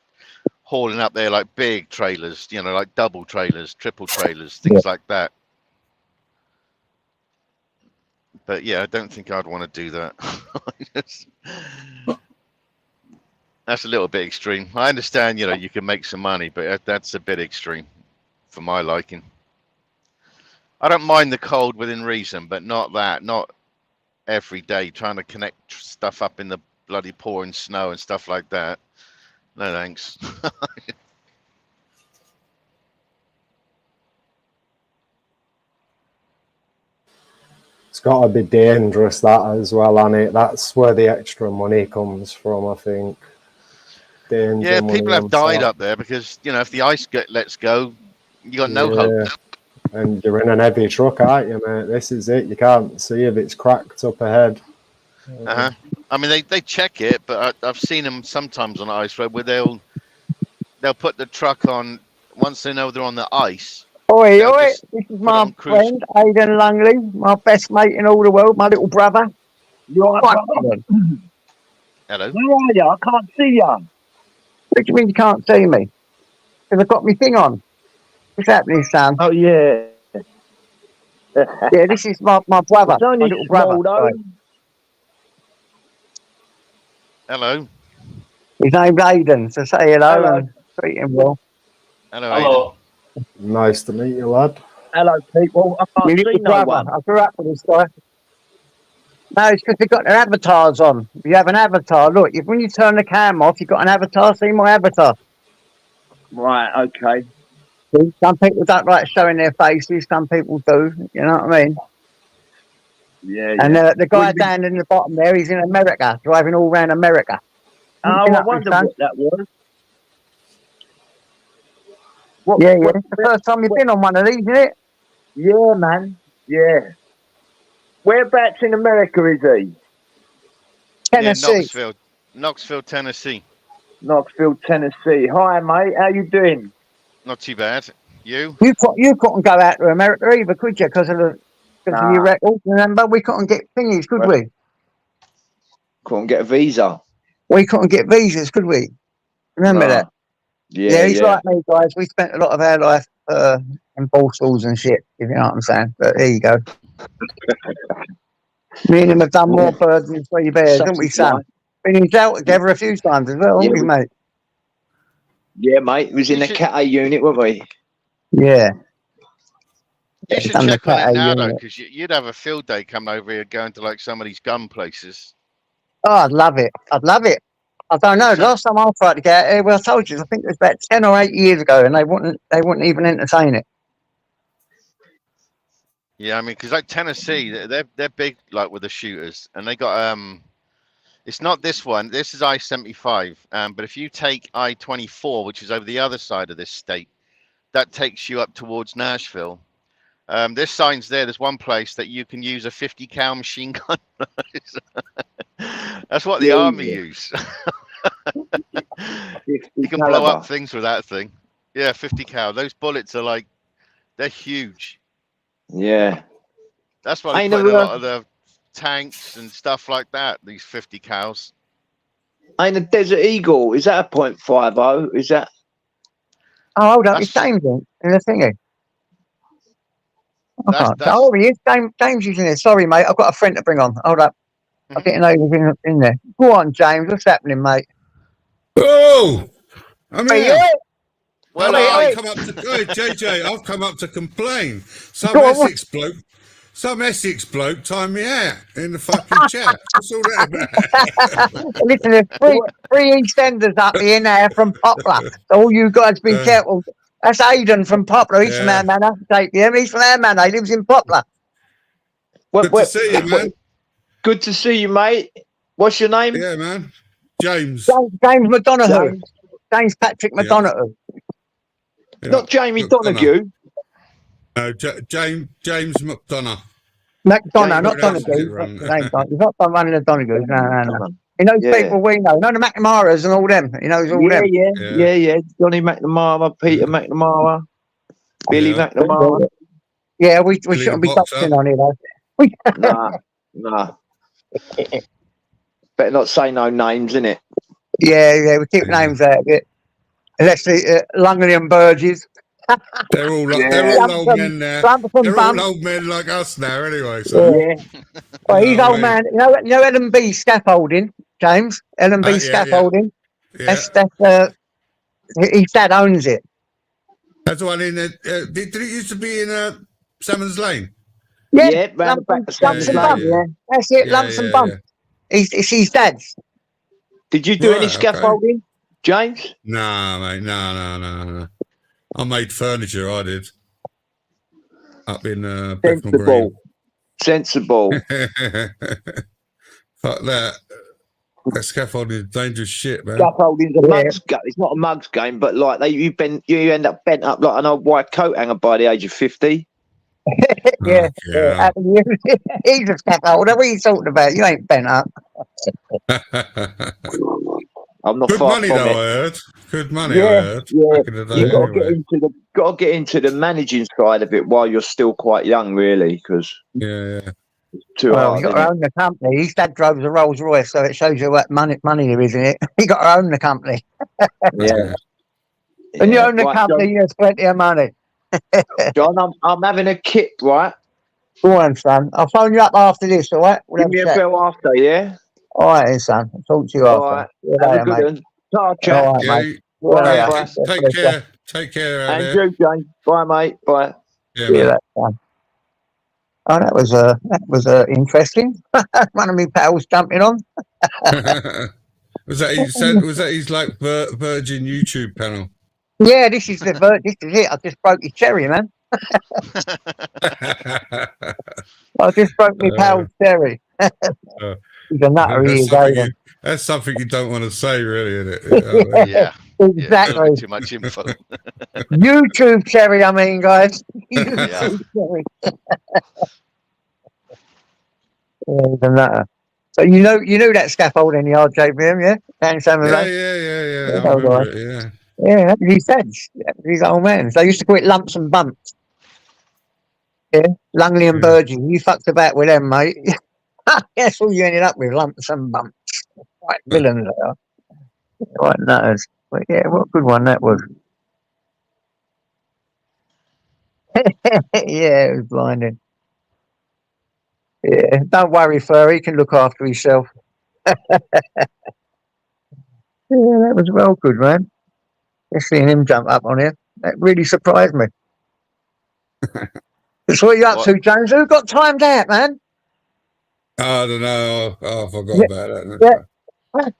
hauling up there like big trailers, like double trailers, triple trailers, things like that. But yeah, I don't think I'd want to do that. That's a little bit extreme. I understand, you can make some money, but that's a bit extreme for my liking. I don't mind the cold within reason, but not every day trying to connect stuff up in the bloody pouring snow and stuff like that. No thanks. It's got to be dangerous, that as well, and it. That's where the extra money comes from, I think. Danger Yeah, money people have on died top. up there because if the ice lets go, you got no hope. And you're in an heavy truck, aren't you, mate? This is it. You can't see if it's cracked up ahead. I mean, they check it, but I've seen them sometimes on the ice road where they'll put the truck on once they know they're on the ice. Oi, They'll oi, just this is put my on cruise. friend, Aidan Langley, my best mate in all the world, my little brother. You all right, brother? Hello. Where are you? I can't see you. What do you mean you can't see me? Because I've got my thing on. What's happening, son? Oh, yeah. Yeah, this is my brother, It's my only little brother. small, though. Sorry. Hello. His name's Aidan, so say hello, Hello. and treat him well. Hello. Hello. Nice to meet you, lad. Hello, people. I My can't see little no brother. one. I grew up with this guy. No, it's because they've got their avatars on. You have an avatar. Look, when you turn the camera off, you've got an avatar. See my avatar. Right, okay. See, some people don't like showing their faces. Some people do. You know what I mean? Yeah, And yeah. the guy Well, you- down in the bottom there, he's in America, driving all around America. Oh, Looking I up, my wonder son. what that was. What, Yeah, yeah. what- It's the first time you've been on one of these, isn't it? yeah, man. Yeah. Whereabouts in America is he? Tennessee. Yeah, Knoxville, Tennessee. Knoxville, Tennessee. Hi, mate. How you doing? Not too bad. You? You couldn't go out to America either, could you? Because of your Nah. record. Remember, we couldn't get thingies, could we? Couldn't get a visa. We couldn't get visas, could we? Remember Nah. that? Yeah, He's yeah. like me, guys. We spent a lot of our life in Balstalls and shit, if you know what I'm saying. But there you go. Me and him have done more birds than 3 bears, haven't we, Such is Sam? life. Been in jail together a few times as well, haven't we, mate? Yeah, mate. It was in You the should- Cat A unit, weren't we? Yeah. You should Done the check on Cat it A now, though, unit. because you'd have a field day coming over here going to like some of these gun places. Oh, I'd love it. I'd love it. I don't know. Last time I tried to get out here, well, I told you, I think it was about 10 or 8 years ago, and they wouldn't even entertain it. Yeah, I mean, because like Tennessee, they're big like with the shooters, and they got it's not this one. This is I-75, but if you take I-24, which is over the other side of this state, that takes you up towards Nashville. There's signs there. There's one place that you can use a 50 cal machine gun. That's what the Yeah, army yeah. use. You can blow up things with that thing. Yeah, 50 cal. Those bullets are like, they're huge. Yeah. That's why they Ain't put in a never- lot of the tanks and stuff like that. These 50 cals. Ain't a Desert Eagle, is that a .50? Is that? Oh, hold up, That's- it's James in the thingy. That's- Oh, he is. James is in there. Sorry, mate. I've got a friend to bring on. Hold up. I didn't know he was in there. Go on, James. What's happening, mate? Oh, I'm Hey, here. yeah. Well, I've come up to JJ. I've come up to complain. Some Go on, Essex bloke timed me out in the fucking chat. What's all that about? Listen, there's three EastEnders up here now from Poplar. So all you guys be careful. That's Aidan from Poplar. He's from our manor. Take him. He's from our manor. He lives in Poplar. Good to see you, man. Good to see you, mate. What's your name? Yeah, man. James. James McDonough. James Patrick McDonough. Yeah. Not Jamie Donahue. No, James McDonough. McDonough, not James Donahue. He's not one of the Donahues. No. He knows people we know. None of the McNamaras and all them. He knows all them. Yeah. Johnny McNamara, Peter McNamara, Billy McNamara. Yeah, we shouldn't be touching on it though. Nah. Better not say no names, innit? Yeah, we keep names out of it. Unless Langley and Burgess. They're all old men now. They're all old men like us now, anyway. So. Yeah. Well, he's old man. You know L&B scaffolding, James. L&B scaffolding. Yeah. That's his dad owns it. That's the one in. Did it used to be in Salmon's Lane? Yeah, round the back of lumps and bumps. yeah. That's it, lumps and bumps. It's his dad's. Did you do any scaffolding, James? Nah, mate. No. I made furniture. I did. Up in Bethnal Green. Sensible. Fuck that. That scaffolding is dangerous shit, man. Scaffolding's a mugs game. It's not a mugs game, but like you end up bent up like an old white coat hanger by the age of 50. Yeah. He's a scaffolder. What are you talking about? You ain't bent up. I'm not Good far money from though, it. I heard. Good money, I heard. Yeah. Back in the day, You got anyway. to get into the managing side of it while you're still quite young, really, because Yeah. it's too Well, hard. you got to own the company. His dad drove the Rolls Royce, so it shows you what money there is in it. You got to own the company. Yeah. When you own the company, there's plenty of money. John, I'm having a kip, right? Go on, son. I'll phone you up after this, all right? Give me a bell after, yeah? All right, then, son. I'll talk to you All after. right. See you Have later, a good mate. one. Ta, chap. All right, Yeah, mate. See you later. take care out And there. you, James. Bye, mate. Bye. Yeah, See you man. later, son. Oh, that was interesting. One of my pals jumping on. was that his like Virgin YouTube panel? Yeah, this is it. I just broke his cherry, man. I just broke my pal's cherry. He's a nutter, he is, Aidan. That's something you don't want to say, really, isn't it? You know what I mean? Yeah. Exactly. Too much info. YouTube cherry, I mean, guys. Yeah. YouTube cherry. Yeah, he's a nutter. So you knew that scaffold in the RJBM, yeah? Down Salmon Lane? Yeah. I remember it, yeah. Yeah, that's what he said. That was his old man. So they used to call it lumps and bumps. Yeah, Langley and Burgess. You fucked about with them, mate. That's all you ended up with, lumps and bumps. Right, villains they are. Right, nutters. But yeah, what a good one that was. Yeah, it was blinding. Yeah, don't worry, Fur. He can look after himself. Yeah, that was well good, man. Just seeing him jump up on here. That really surprised me. That's what you up to, James. Who got timed out, man? I don't know. I forgot about that.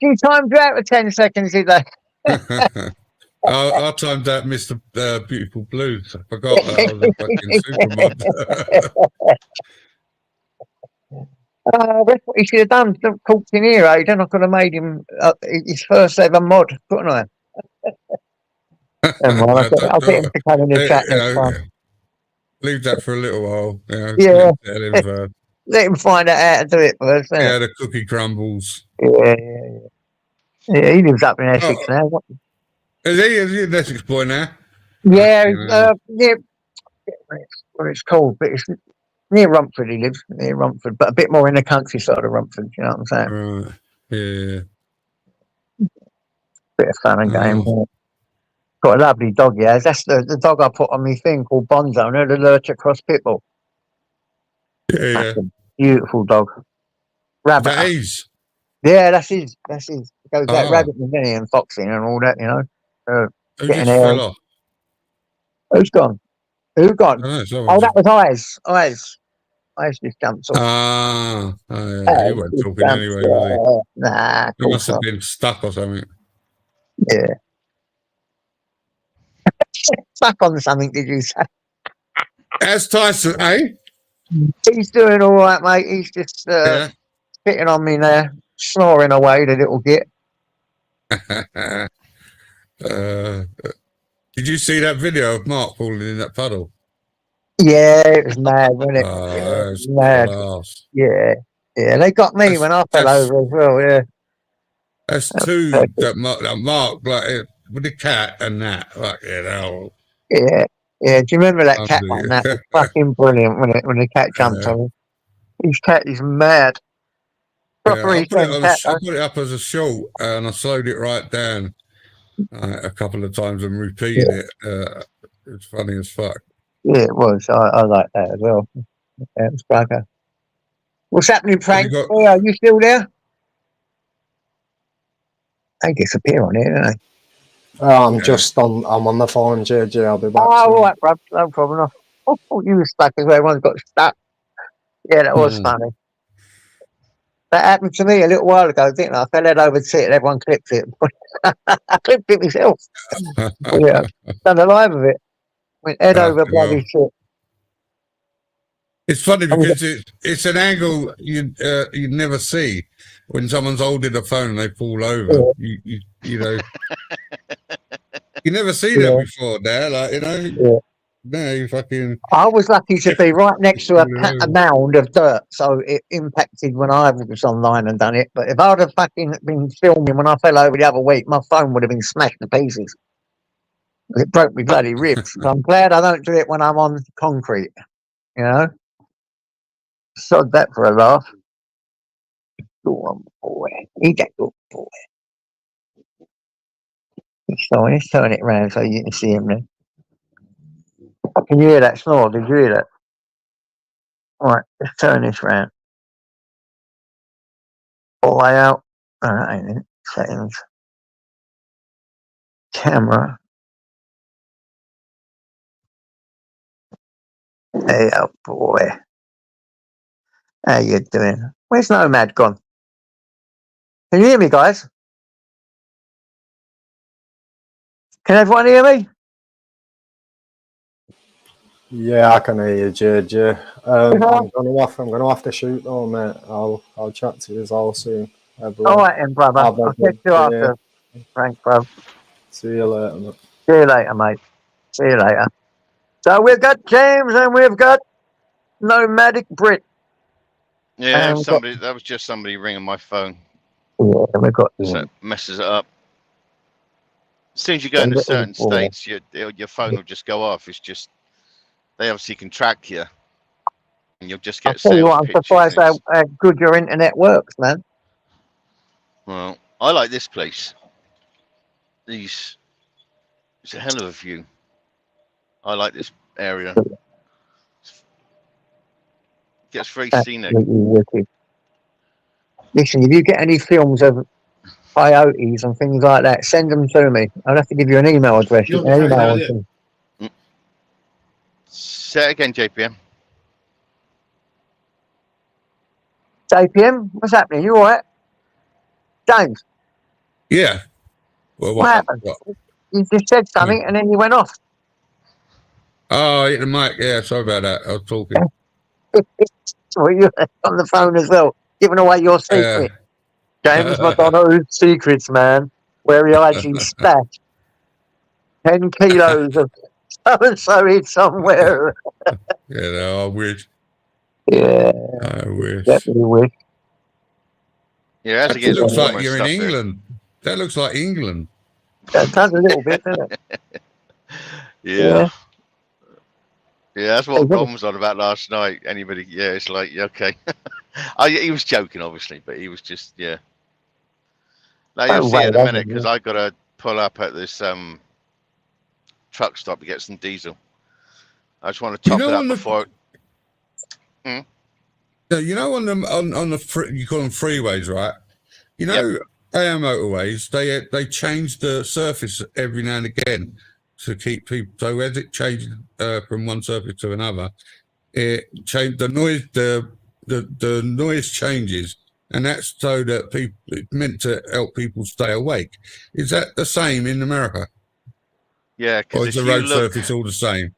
You timed you out for 10 seconds, did they? I timed out Mr. Beautiful Blues. I forgot that I was a fucking supermod. That's what he should have done. Caught in here, Aidan. I could have made him his first ever mod, couldn't I? I'll get him to come in the chat next time. Leave that for a little while. Yeah. Let Let him find out how to do it first. Yeah, the cookie crumbles. Yeah, he lives up in Essex now. Is he an Essex boy now? Yeah, what it's called, but it's near Rumford. He lives near Rumford, but a bit more in the countryside of Rumford. You know what I'm saying? Right. Yeah. Bit of fun and games. Got a lovely dog, yeah. That's the dog I put on my thing called Bonzo, no, the Lurcher Cross Pitbull. Yeah. That's a beautiful dog. Is Rabbit. that Ace? Yeah, that's his. That's his. It goes that Ah. rabbit and Vinny and foxing and all that, you know. Who Getting just there. fell off? Who's gone? Who I gone? don't know. Oh, Someone that just... was Eyes. Eyes just jumped off. Yeah. He wasn't talking anyway, was he? Nah, of He must course have not. been stuck or something. Yeah. Stuck on something, did you say? As Tyson, eh? He's doing all right, mate. He's just Yeah. sitting on me there, snoring away, the little git. Did you see that video of Mark falling in that puddle? Yeah, it was mad, wasn't it? Oh, Yeah, that was mad. class. Yeah. Yeah, they got me when I fell over as well, yeah. That's two that Mark like with the cat and that. Like, you know. Yeah. Yeah. Do you remember that cat one? Unbelievable. That was fucking brilliant when the cat jumped on him. His cat is mad. Proper I East End cat, I though. put it up as a short and I slowed it right down a couple of times and repeated it. It's funny as fuck. Yeah, it was. I like that as well. Yeah, it was bugger. What's happening, Frank? got- Oh, are you still there? They disappear on here, don't they? I'm Yeah. just on. I'm on the phone, JJ. I'll be back. Oh, soon. all right, bruv. No problem. I thought you were stuck as well. Everyone's got stuck. Yeah, that was funny. That happened to me a little while ago, didn't it? I fell head over to it and everyone clipped it. I clipped it myself. Yeah, done a live of it. Went head over bloody shit. It's funny because it's an angle you'd never see when someone's holding a phone and they fall over. Yeah. You know, you never see that before. Now, like you know, no, you fucking. I was lucky to be right next to a mound of dirt, so it impacted when I was online and done it. But if I'd have fucking been filming when I fell over the other week, my phone would have been smashed to pieces. It broke me bloody ribs. So I'm glad I don't do it when I'm on concrete. You know, sod that for a laugh. Go on, boy. Eat that good boy. So let's turn it round so you can see him then. Can you hear that snore? Did you hear that? All right, let's turn this round. All the way out. All right, ain't it? Settings. Camera. Hey, oh boy. How you doing? Where's Nomad gone? Can you hear me, guys? Can everyone hear me? Yeah, I can hear you, JJ. I'm gonna have to shoot though, mate. I'll chat to you all soon. Everyone. All right, then, brother. Have a I'll good catch you after. Thanks, bro. See you later, mate. See you later, mate. See you later. So we've got James and we've got Nomadic Brit. Yeah, And somebody. That was just somebody ringing my phone. Yeah, we've got So it messes it up. As soon as you go into certain states, your phone will just go off. It's just they obviously can track you, and you'll just I'll get tell you sales what, I'm pitches. surprised how good your internet works, man. Well, I like this place. It's a hell of a view. I like this area. Gets very scenic. Absolutely wicked. Listen, if you get any films of coyotes and things like that, send them to me. I'll have to give you an email address. You can email them. Say it again, JPM. JPM, what's happening? You all right? James, Yeah. Well, what happened? You just said something and then you went off. Oh, I hit the mic. Yeah, sorry about that. I was talking. Well, you're on the phone as well, giving away your secret. James McDonald's secrets, man. Where he hides his stash. 10 kilos of so-and-so hid somewhere. Yeah, no, I wish. Yeah. I wish. Definitely wish. Yeah, as it It gets looks warmer like and you're in stuff here. England. That looks like England. That does a little bit, doesn't it? Yeah. Yeah, that's what Hey, Ron was on about last night. Anybody? Yeah, it's like, yeah, okay. He was joking, obviously, but he was just, yeah. Now you'll see it in a minute because I got to pull up at this truck stop to get some diesel. I just want to top it up before. Yeah, you know, on the you call them freeways, right? You know, our motorways, they change the surface every now and again to keep people. So as it changes from one surface to another, it change the noise. The noise changes, and that's so that people. It's meant to help people stay awake. Is that the same in America? Yeah, Or because is if the you road look, surface all the same?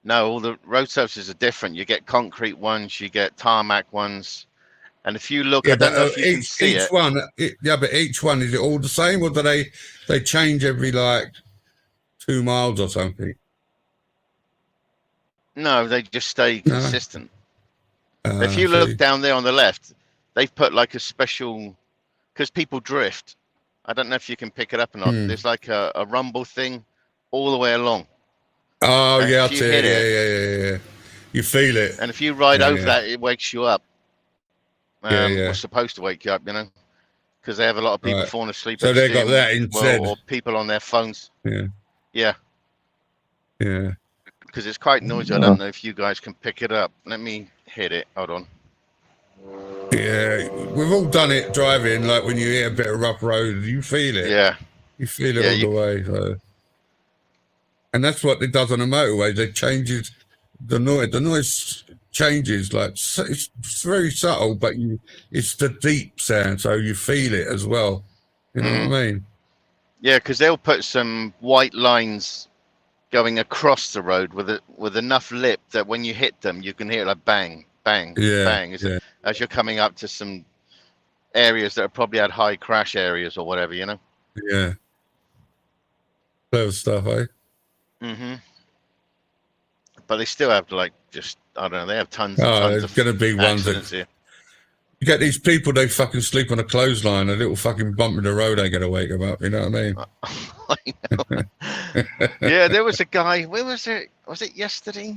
no, all the road surfaces are different. You get concrete ones, you get tarmac ones, and if you look, Yeah, I don't but know if you can see each it. one. But each one, is it all the same, or do they change every like 2 miles or something? No, they just stay No. consistent. If you See. look down there on the left, they've put like a special, because people drift. I don't know if you can pick it up or not. There's like a rumble thing all the way along. Oh, And yeah, if you hit it, yeah. You feel it. and if you ride over yeah. that, it wakes you up. Yeah. We're supposed to wake you up, you know, because they have a lot of people Right. falling asleep So at the they got steering that wheel, instead. or people on their phones. Yeah. Yeah, Yeah. because it's quite noisy. I don't know if you guys can pick it up. Let me hit it. Hold on. Yeah. We've all done it driving, like when you hit a bit of rough road, you feel it. Yeah. You feel it Yeah, all the way. So. And that's what it does on the motorways. It changes the noise. The noise changes, like it's very subtle, but it's the deep sound, so you feel it as well. You know what I mean? Yeah, because they'll put some white lines going across the road with enough lip that when you hit them, you can hear like bang, bang, bang, as you're coming up to some areas that have probably had high crash areas or whatever, you know? Yeah. Clever stuff, eh? But they still have like just, I don't know, they have tons and Oh, tons there's of going to be ones that accidents here. you get these people, they fucking sleep on a clothesline, a little fucking bump in the road ain't going to wake them up, you know what I mean? I know. Yeah, there was a guy, where was it? Was it yesterday?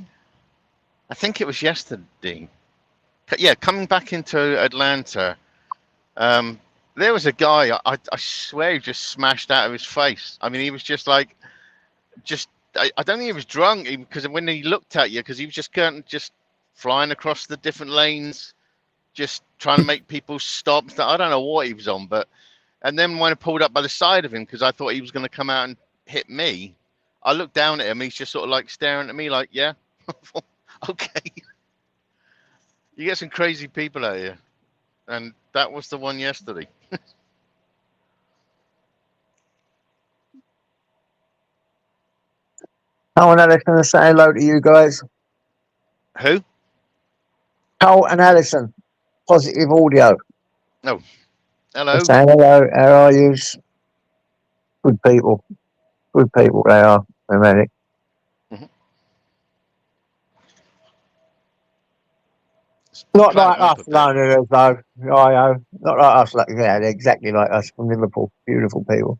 I think it was yesterday. Yeah, coming back into Atlanta, there was a guy, I swear he just smashed out of his face. I mean, he was just like, I don't think he was drunk, because when he looked at you, because he was just flying across the different lanes, just trying to make people stop. I don't know what he was on, and then when I pulled up by the side of him, because I thought he was going to come out and hit me, I looked down at him. He's just sort of like staring at me like, yeah, okay. You get some crazy people out here. And that was the one yesterday. Cole and Alison are saying hello to you guys. Who? Cole and Alison, Positive Audio. Oh, hello. They're saying hello. How are you? Good people. Good people they are. Romantic. Not like us Londoners, though. Not like us. Like they're exactly like us from Liverpool. Beautiful people.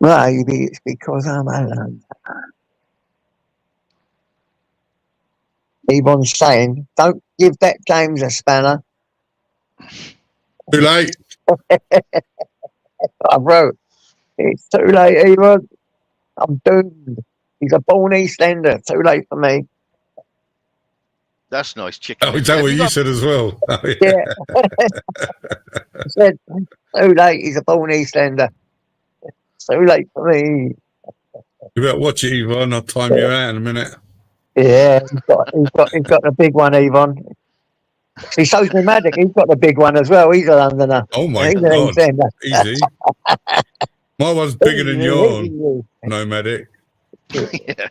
Maybe it's because I'm alone. Yvonne's saying, don't give that James a spanner. Too late. I wrote, it's too late, Yvonne. I'm doomed. He's a born East Ender. Too late for me. That's nice chicken. Oh, is that what you said as well? Oh, yeah. I said, too late. He's a born East Ender. Too late for me. You better watch it, Yvonne. I'll time you out in a minute. Yeah, he's got the big one, Yvonne. See, so's Nomadic. He's got the big one as well. He's a Londoner. Oh my he's God! Easy. My one's bigger than yours, Nomadic. Yeah.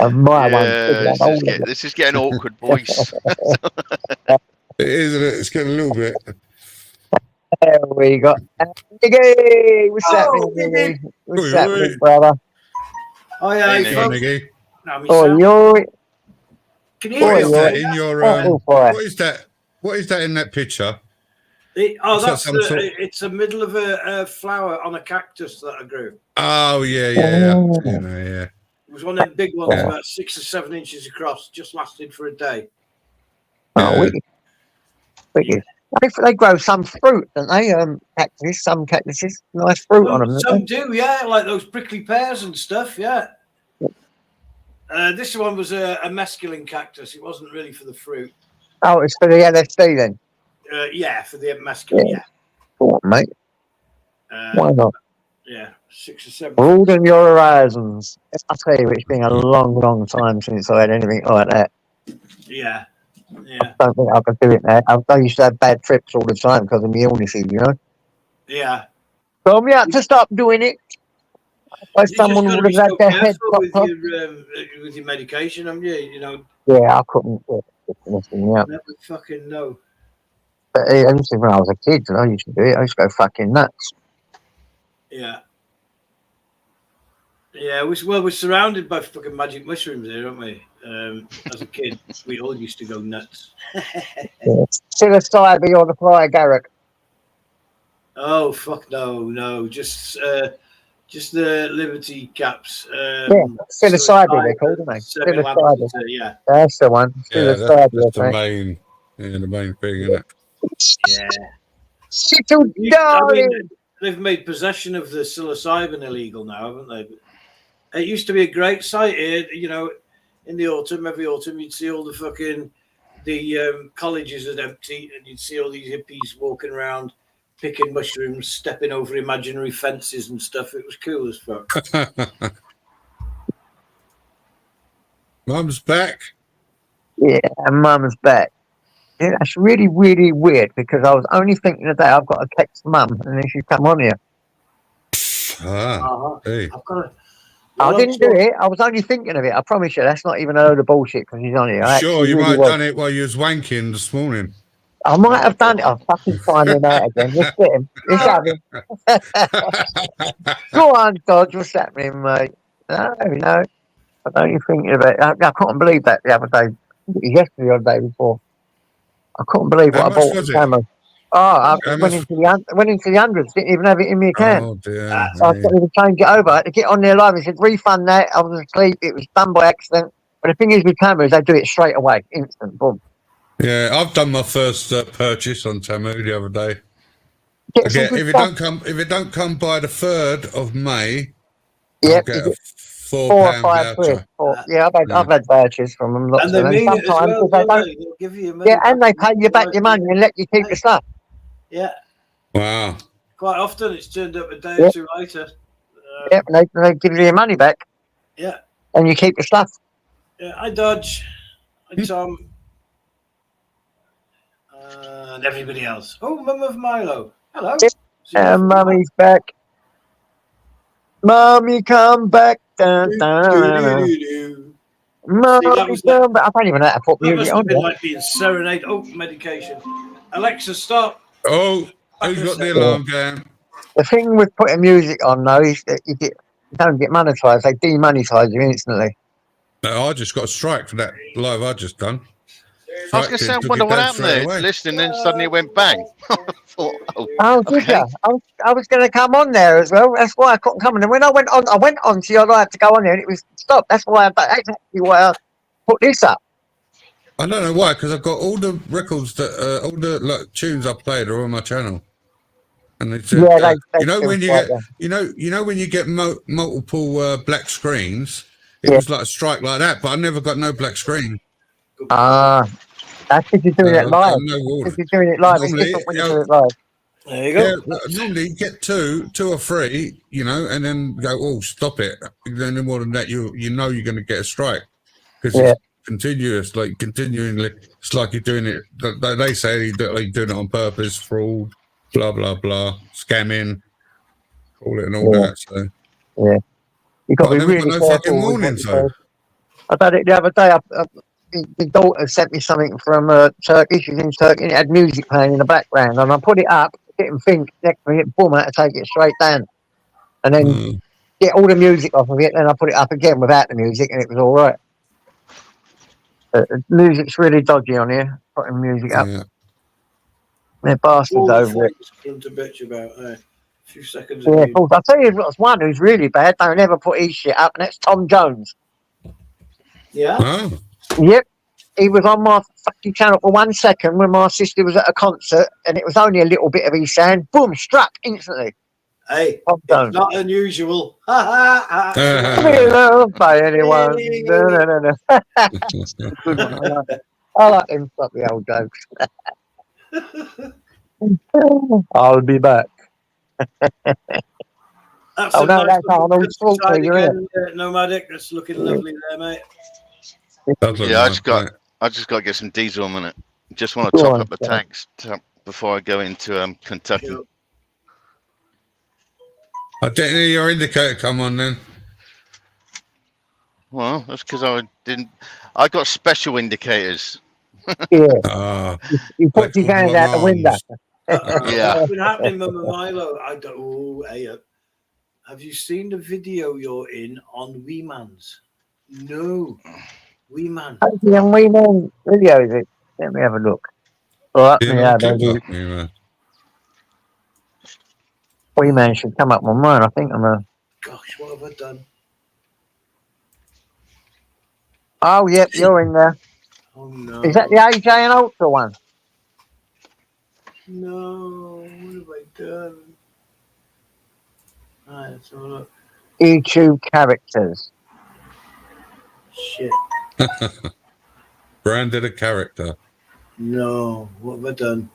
And my one's bigger than this is getting awkward, boys. It is, isn't it? It's getting a little bit. There we got Niggy. What's happening, Niggy? What's happening, brother? Hi, hey, Niggy. Oh, you're. Can you What hear is me? that in your? What is that? What is that in that picture? It's the middle of a flower on a cactus that I grew. Oh yeah. You know, yeah. It was one of them big ones, about 6 or 7 inches across. Just lasted for a day. Oh, wicked. They grow some fruit, don't they? Cactus, some cactuses, nice fruit on them. Some do, yeah, like those prickly pears and stuff, yeah. This one was a mescaline cactus. It wasn't really for the fruit. Oh, it's for the LSD then. Yeah, for the mescaline, yeah. Go on, mate. Why not? Yeah, 6 or 7. Broaden your horizons. I tell you, it's been a long, long time since I had anything like that. Yeah, yeah, I don't think I could do it now. I used to have bad trips all the time because of my illnesses, you know. yeah. So I'm out to stop doing it. Like You someone just got to would be have had so their head careful chopped off. with your medication, haven't you? You know, Yeah, I couldn't. Yeah. never fucking know. But this is when I was a kid, and I used to do it. I used to go fucking nuts. Yeah. Yeah, we're surrounded by fucking magic mushrooms here, aren't we? As a kid, we all used to go nuts. Yeah. Psilocybin or the fly Garrick. Oh fuck no, just the Liberty caps. Yeah, psilocybin they're called, aren't they? Psilocybin. Yeah, That's the one. Yeah, Psilocybin. that's the main, the main thing, isn't it? yeah. Little darling. They've made possession of the psilocybin illegal now, haven't they? It used to be a great sight here, you know. In the autumn, every autumn, you'd see all the fucking colleges are empty, and you'd see all these hippies walking around, picking mushrooms, stepping over imaginary fences and stuff. It was cool as fuck. Mum's back. Yeah, and Mum's back. Yeah, that's really, really weird because I was only thinking today I've got to text Mum and then she's come on here. Hey. I've got to. I didn't do it. I was only thinking of it. I promise you, that's not even a load of bullshit because he's on here. Sure, you might have done it while you was wanking this morning. I might have done it. I'll fucking find him out again. Let's get him. Let's have him. Go on, Dodge. What's happening, mate? No. I was only thinking about it. I couldn't believe that the other day. It was yesterday or the day before. I couldn't believe what I bought the camera. Oh, I went into the hundreds. Didn't even have it in my account. Oh dear. So I couldn't even change it over. I had to get on there live. He said, refund that. I was asleep. It was done by accident. But the thing is with cameras, they do it straight away. Instant. Boom. Yeah, I've done my first purchase on Tamu the other day. Get Again, some if it don't come by the 3rd of May, Yep, I'll get a £4 or £4 £5 voucher. Yeah, I've had vouchers from them. Lots And they of them. mean it as Sometimes well, they don't don't. they? They'll give you your money Yeah, and they back. pay you back your money and let you keep the stuff. Yeah. Wow. Quite often it's turned up a day Yeah. or two later. Yeah, and they give you your money back Yeah. and you keep the stuff. Yeah, I Dodge. I Tom. And everybody else. Oh, Mum of Milo. Hello. And Mummy's back. Mummy, come back. Dun, dun. Mummy, come back. I don't even know how to put That music must on have been there. like being serenade. Oh, medication. Alexa, stop. Oh, who's got the alarm going? The thing with putting music on, though, is that you don't get monetized. They demonetize you instantly. No, I just got a strike for that live I just done. I was going to say, I wonder what happened there. Listening, then suddenly it went bang. I thought, Oh, did you? I was going to come on there as well. That's why I couldn't come on. And when I went on to your live to go on there, and it was stopped. That's actually why I put this up. I don't know why, because I've got all the records that all the tunes I played are on my channel. And they said, Yeah, you know when you get, you know when you get multiple black screens, it was like a strike like that, but I never got no black screen. That's because you're doing it live. If you're doing it live, it's different when you do it live. There you go. Yeah, well, normally you get two or three, and then go, oh, stop it. Then no more than that, you know you're going to get a strike because it's continuous, like continually. It's like you're doing it. They say that you're doing it on purpose, fraud, blah blah blah, scamming, call it and all that. So yeah, you got to be really no careful. fucking warning, so. I did it the other day. The daughter sent me something from Turkey. She's in Turkey, and it had music playing in the background. And I put it up, didn't think, next minute, boom, I had to take it straight down. And then get all the music off of it, and I put it up again without the music, and it was all right. Music's really dodgy on here, putting music up. Yeah. They're bastards over it. To bitch about, a few seconds. Yeah, of course. I'll tell you what's one who's really bad, don't ever put his shit up, and that's Tom Jones. Yeah? Oh. Yep. he was on my fucking channel for 1 second when my sister was at a concert, and it was only a little bit of his hand. Boom, struck instantly. Hey, I'm it's done. not unusual. Ha ha ha. Be loved by anyone. No, no, no, no. Good one. I like him fucking old jokes. I'll be back. That's Oh a no, nice that's looking Arnold countryside Schwarzenegger, again, Nomadic. That's looking lovely there, mate. Does look Yeah, nice, mate. I just got to get some diesel a minute. Just want to Go top on, up the go on. tanks before I go into Kentucky. Cool. I didn't hear your indicator come on then. Well, that's because I didn't. I got special indicators. Yeah, Ah, he they puts his called hand long out the window. arms. Yeah. What's been happening, Mama Milo? I don't. Oh, hey, have you seen the video you're in on Wee Man's? No, Wee Man. Young wee man video is it? Let me have a look. Right, Yeah, yeah, clip baby. up me, man. Wee man should come up on mine. I think I'm a. Gosh, what have I done? Oh, yep, you're in there. Oh no. Is that the AJ and Ultra one? No, what have I done? Alright, let's have a look. YouTube characters. Shit. Branded a character. No, what have I done?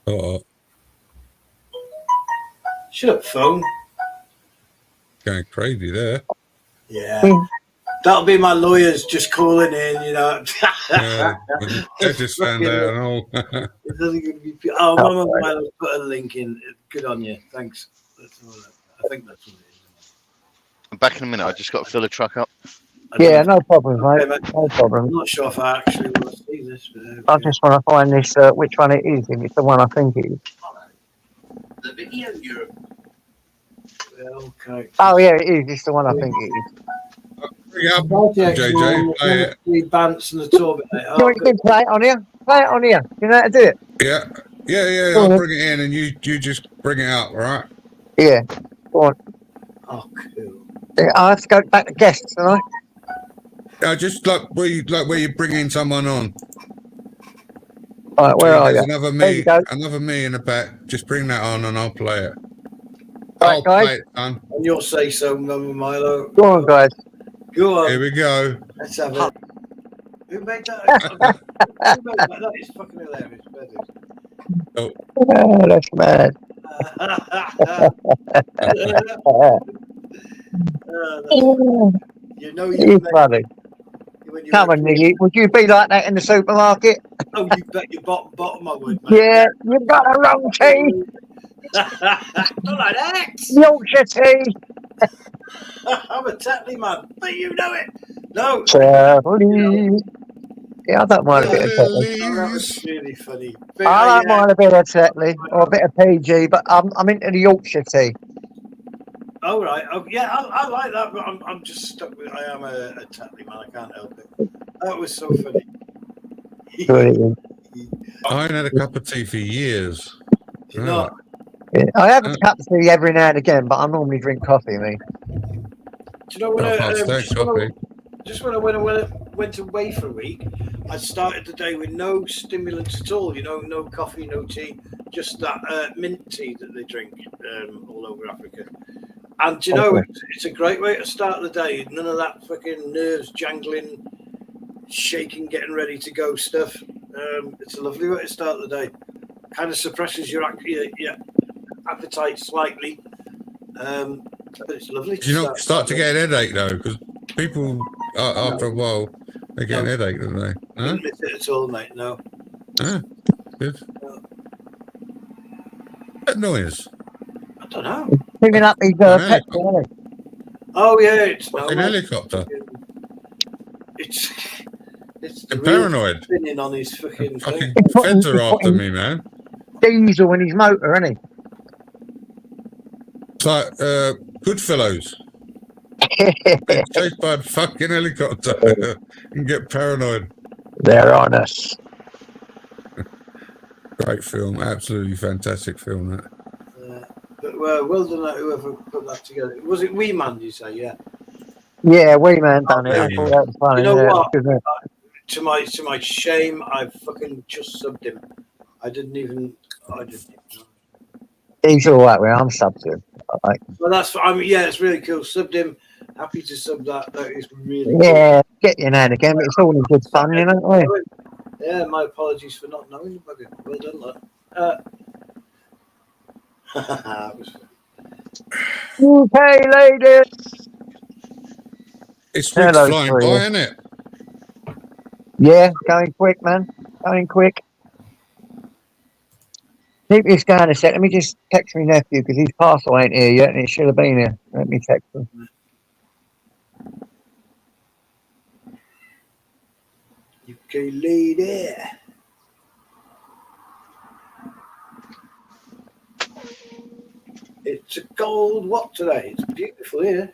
Oh, Shut up, phone. going crazy there. Yeah. That'll be my lawyers just calling in, you know. Yeah, they just found out and all. It's only going to be. Oh, Mama Milo put a link in. Good on you. Thanks. I think that's what it is. I'm back in a minute. I just got to fill the truck up. Yeah, no problem, mate. Okay, mate. No problem. I'm not sure if I actually want to see this. But I just want to find this, which one it is, if it's the one I think it is. The video you're okay. Oh, yeah, it is. It's the one I think it is. Bring it up, JJ. Play it. The Bants and the Turbinator. You want to play it on here? Play it on here. You know how to do it? Yeah, yeah. Go on, I'll then. bring it in, and you just bring it out, all right? Yeah. Go on. Oh, cool. Yeah, I have to go back to guests, don't I? Just like where you bring in someone on. Right, where are There's you? another There you go. another me in the back. Just bring that on, and I'll play it. Right, I'll guys. play it, son. And you'll say so, Mama Milo. Go on, guys. Go on. Here we go. Let's have it. Who made that? Who made that? That is fucking hilarious. Oh, that's mad. You know You you funny. Come on, Niggy. Would you be like that in the supermarket? Oh, you bet your bottom I would, mate. Yeah, you've got a wrong tea. Not like that. Yorkshire tea. I'm a Tetley man, but you know it. No. Tetley. Yeah, I don't mind a bit of Tetley. Oh, that was really funny. I don't mind a bit of Tetley or a bit of PG, but I'm into the Yorkshire tea. Oh, right. Oh, yeah, I like that, but I'm just stuck with. I am a Tetley man. I can't help it. That was so funny. Brilliant. I ain't had a cup of tea for years. You know, Yeah, I have a cup of tea every now and again, but I normally drink coffee, me. do you know when just when I went away for a week, I started the day with no stimulants at all. You know, no coffee, no tea, just that mint tea that they drink all over Africa. And do you know, it's a great way to start the day. None of that fucking nerves jangling, shaking, getting ready to go stuff. It's a lovely way to start the day. Kind of suppresses your appetite slightly. But it's lovely. Do you not start to get a headache though? Because people, after a while, they get a headache, don't they? I didn't miss it at all, mate. No. Good. That noise. I don't know. Picking up these petrol, isn't it? Oh yeah, it's no, An helicopter. It's I'm paranoid. spinning on his fucking Fucking thing. feds are after me, man. Diesel in his motor, isn't he? It's like Goodfellows. Get chased by a fucking helicopter and get paranoid. They're on us. Great film, absolutely fantastic film. That. But well done, whoever put that together. Was it Wee Man? You say, yeah. Yeah, Wee Man done it. I Yeah. thought that was funny. You know yeah, what? good, man. To my shame, I fucking just subbed him. I didn't even know. He's all right. Well, I'm subbed to him. Like, Well, yeah, it's really cool. Subbed him. Happy to sub that. That is really cool. yeah, get your hand again. But it's all in good fun, you know. Yeah, my apologies for not knowing the bugger. Well done, lad. That was fun. Okay, ladies. It's week's Hello, flying Freya. by, isn't it? Yeah, going quick, man. Going quick. Keep this going a sec. Let me just text my nephew because his parcel ain't here yet and it should have been here. Let me text him. Okay, lady. It's a cold what today? It's beautiful here.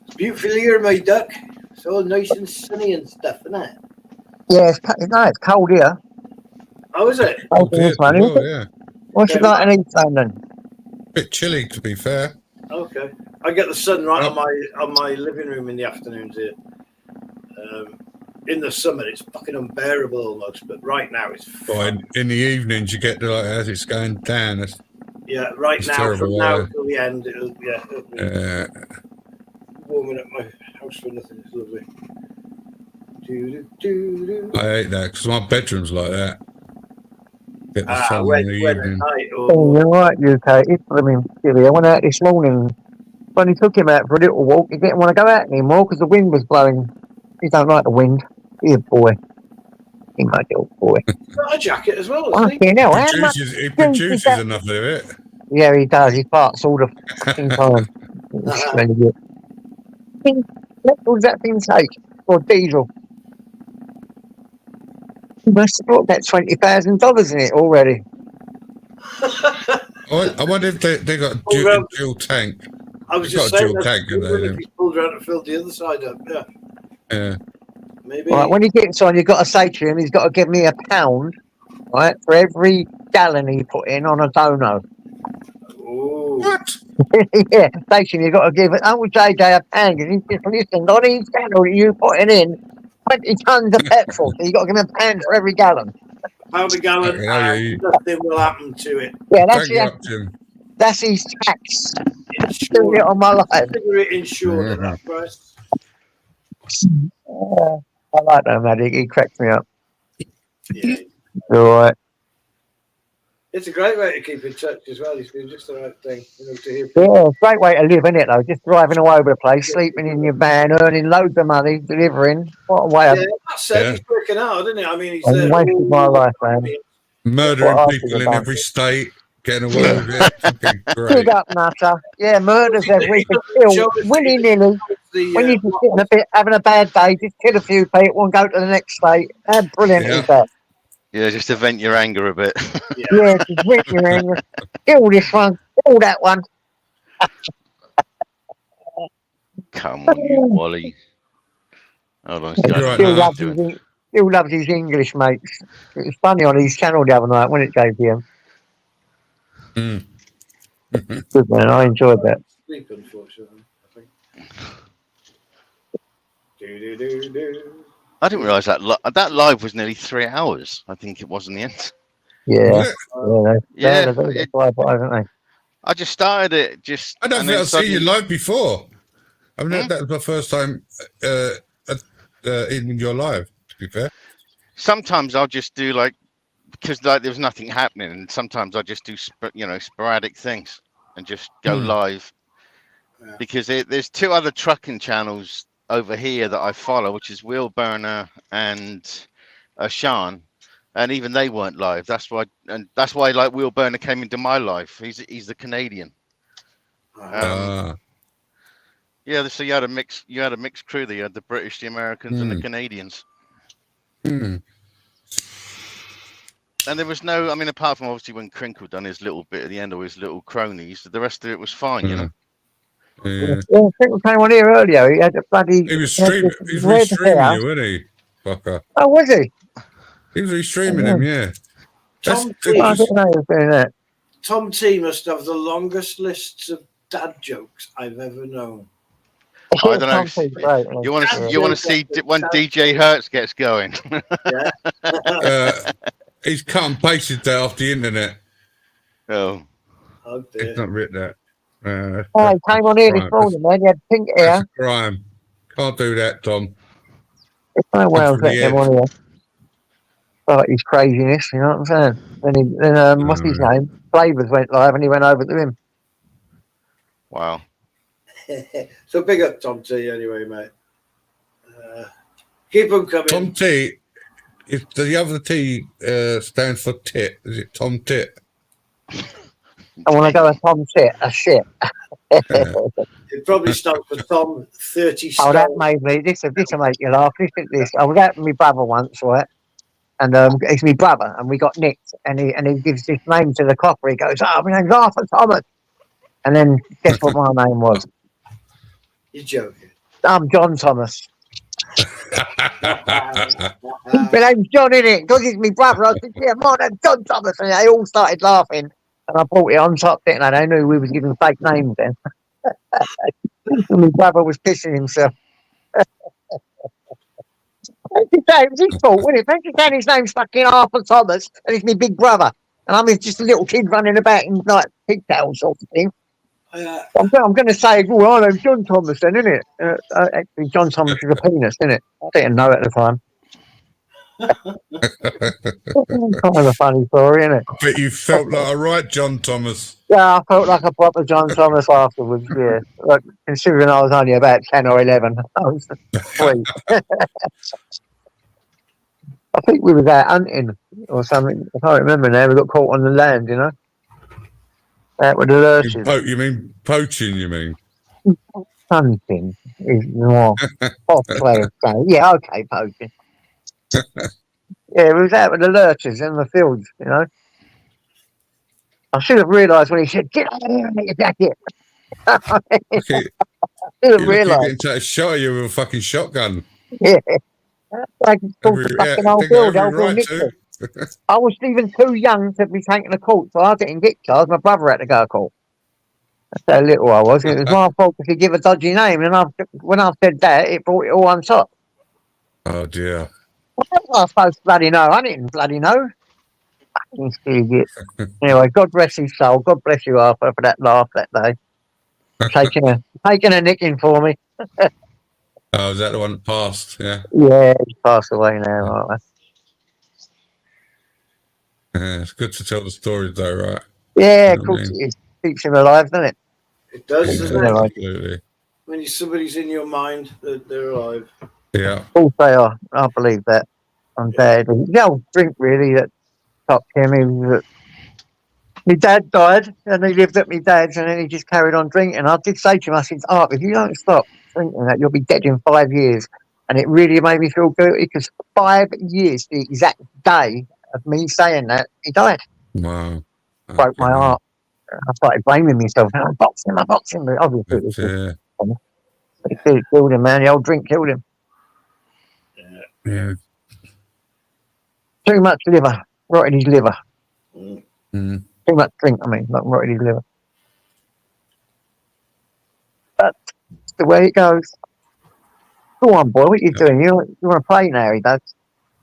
It's beautiful here, my duck. It's all nice and sunny and stuff, isn't it? Yeah, it's cold here. How is it? Cold in this one, isn't it? Yeah. What's it like in East London? Bit chilly, to be fair. Okay. I get the sun right on my living room in the afternoons here. In the summer, it's fucking unbearable almost, but right now it's fine. In the evenings, you get like as it's going down. Yeah, right it's now, terrible from now weather. till the end, it'll be warming up my house for nothing. It's lovely. I hate that because my bedroom's like that. Get the sun when in the at evening. night Oh, you're right, UK. It's blooming silly. I went out this morning. When he took him out for a little walk, he didn't want to go out anymore because the wind was blowing. He don't like the wind. He's a boy. He might be a boy. got a jacket as well, hasn't he? Fucking hell, how much He juice is produces that? enough of it. Yeah, he does. He farts all the fucking time. It's smelly good. What does that thing take? Or diesel? He must have got that $20,000 in it already. I wonder if they got a dual tank. I was They've just got a saying dual that tank, haven't they? if he's pulled around and filled the other side up, yeah. Yeah. Maybe. Right, when he gets on, you've got to say to him, he's got to give me £1, right, for every gallon he put in on a dono. What? Yeah, say to him, you've got to give Uncle JJ £1 because he's just listened on his channel that you putting in 20 tons of petrol, so you've got to give him £1 for every gallon. £1 a gallon, and nothing will happen to it. Yeah, that's his tax. Doing it on my life. Consider it insured at that price. I like that, man. He cracks me up. Yeah. All right. It's a great way to keep in touch as well. It's been just the right thing, to hear. Yeah, great way to live, isn't it, though? Just driving all over the place, sleeping in your van, earning loads of money, delivering. What a way Yeah, that's it. He's working out, isn't it? I mean, he's I've wasted my life, man. Murdering What I people should've in done. every state, getting away with it. Fucking great. Big up, nutter. Yeah, murders every kill willy-nilly. When you're just sitting having a bad day, just kill a few people and go to the next state. How brilliant is that? Yeah, just to vent your anger a bit. Yeah, just rip your anger. Kill this one, kill that one. Come on, you Wally. Hold on, Still loves his English mates. It was funny on his channel the other night, wasn't it, JPM? Good, man. I enjoyed that. Sleep, unfortunately, I think. I didn't realise that that live was nearly 3 hours. I think it was in the end. Yeah. Yeah. Haven't they? I just started it. I don't think I've seen you live before. I mean, that was my first time in your live, to be fair. Sometimes I'll just do because there was nothing happening, and sometimes I just do sporadic things and just go live. Yeah. Because there's 2 other trucking channels over here that I follow, which is Wheel Burner and Sean, and even they weren't live. That's why like Wheel Burner came into my life. He's the Canadian. Yeah, so you had a mixed crew there. You had the British, the Americans, and the Canadians. And there was no, I mean, apart from obviously when Crinkle done his little bit at the end, or his little cronies, the rest of it was fine, you know. Yeah, Crinkle came on here earlier. He had a bloody. He was streaming. He was restreaming you, wasn't he? Fucker. Oh, was he? He was restreaming him, yeah. Tom, I didn't know he was doing that. Tom T must have the longest lists of dad jokes I've ever known. I don't know. Something great. You want to Dad you want to joke see after when dad DJ Hertz gets going. He's cut and pasted that off the internet. Oh, Oh He's dear. not written that. Oh, he came on here this crime. morning, man. He had pink That's hair. a crime. Can't do that, Tom. It's no way I was Good for letting the him on here. Like his craziness, you know what I'm saying? Then what's his name? Flavors went live and he went over to him. wow. So big up Tom T anyway, mate. Keep them coming. Tom T. If the other T stands for tit, is it Tom Tit? I want to go a Tom shit, a shit. It probably stands for Tom 30 Oh, that stone. made me. This will make you laugh. Listen to this. I was out with my brother once, right? And it's my brother, and we got nicked. And he gives this name to the copper. He goes, "Oh, my name's Arthur Thomas." And then guess what my name was? You're joking. I'm John Thomas. My name's John, innit? Because he's my brother. I said, "Yeah, my name's John Thomas." And they all started laughing. And I brought it on top, didn't I? They knew we was giving fake names then. And my brother was pissing himself. It was his fault, wasn't it? Thank you, his name's fucking Arthur Thomas, and he's my big brother. And I'm just a little kid running about in like pigtails sort of thing. I'm going to say, well, my name's John Thomas then, isn't it? Actually, John Thomas is a penis, isn't it? I didn't know at the time. Kind of a funny story, isn't it? I bet you felt like a right John Thomas. Yeah, I felt like a proper John Thomas afterwards, yeah. Like, considering I was only about 10 or 11. I was sweet. I think we was out hunting or something. I can't remember now. We got caught on the land, you know. Out with the lurches. You mean poaching, you mean? Hunting is more off way of saying. Yeah, okay, poaching. Yeah, we was out with the lurchers in the fields, you know. I should have realised when he said, "Get out of here and get your jacket." I should have realised. Getting take a shot at you with a fucking shotgun. Yeah. I was even too young to be taken to court, so I didn't get charged. My brother had to go to court. That's how little I was. It was my fault if you give a dodgy name, and when I said that, it brought it all on top. Oh dear. What was I supposed to bloody know? I didn't bloody know. Fucking idiot. Anyway, God rest his soul. God bless you, Arthur, for that laugh that day. Taking a nicking for me. Oh, is that the one that passed? Yeah. Yeah, he's passed away now, right? Yeah, it's good to tell the stories though, right? Yeah, of course it is. Keeps him alive, doesn't it? It does, Yeah, doesn't it? absolutely. When somebody's in your mind, they're alive. Yeah. Of course they are. I believe that. I'm dead. The old drink really that stopped him. He was my dad died, and he lived at my dad's, and then he just carried on drinking. I did say to him, I said, "Art, if you don't stop drinking that, you'll be dead in 5 years." And it really made me feel guilty because 5 years, the exact day of me saying that, he died. Wow. Broke my heart. I started blaming myself. I'm boxing. But obviously, it killed him, man. The old drink killed him. Yeah. Too much liver, rotted his liver. Mm. Too much drink, I mean, not rotted his liver. But it's the way it goes. Go on, boy, what are you doing? You want to play now, he does.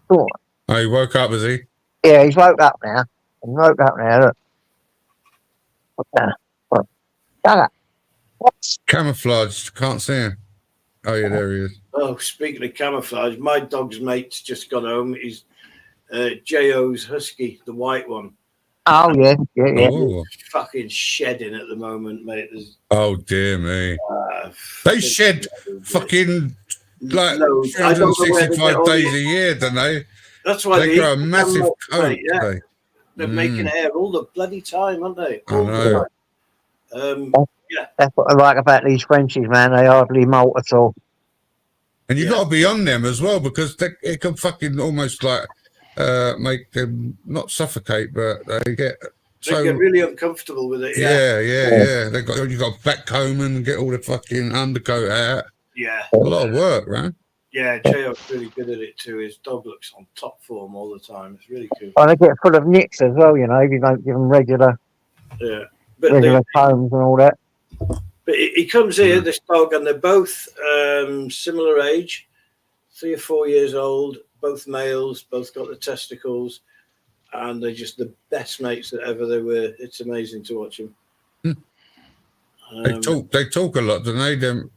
Go on. Oh, he woke up, is he? Yeah, he's woke up now. Look. What's that? What? Shut up. What? Camouflage. Can't see him. Oh, yeah, there he is. Oh, speaking of camouflage, my dog's mate's just got home. He's J.O.'s husky, the white one. Oh, yeah. Oh. Fucking shedding at the moment, mate. Oh, dear me. They shed fucking like 365 days a year, don't they? That's why they grow a massive coat. Mate, yeah. They're making hair all the bloody time, aren't they? All I know. That's what I like about these Frenchies, man. They hardly molt at all. And you've got to be on them as well because it can fucking almost like make them not suffocate, but they get really uncomfortable with it. Yeah. You've got to backcomb and get all the fucking undercoat out. Yeah. A lot of work, man. Yeah, J.O.'s really good at it too. His dog looks on top form all the time. It's really cool. Oh, they get full of nicks as well, you know, if you don't give them regular Yeah, but regular combs and all that. But he comes here, this dog, and they're both similar age, 3 or 4 years old, both males, both got the testicles, and they're just the best mates that ever they were. It's amazing to watch them. They talk a lot, don't they? Them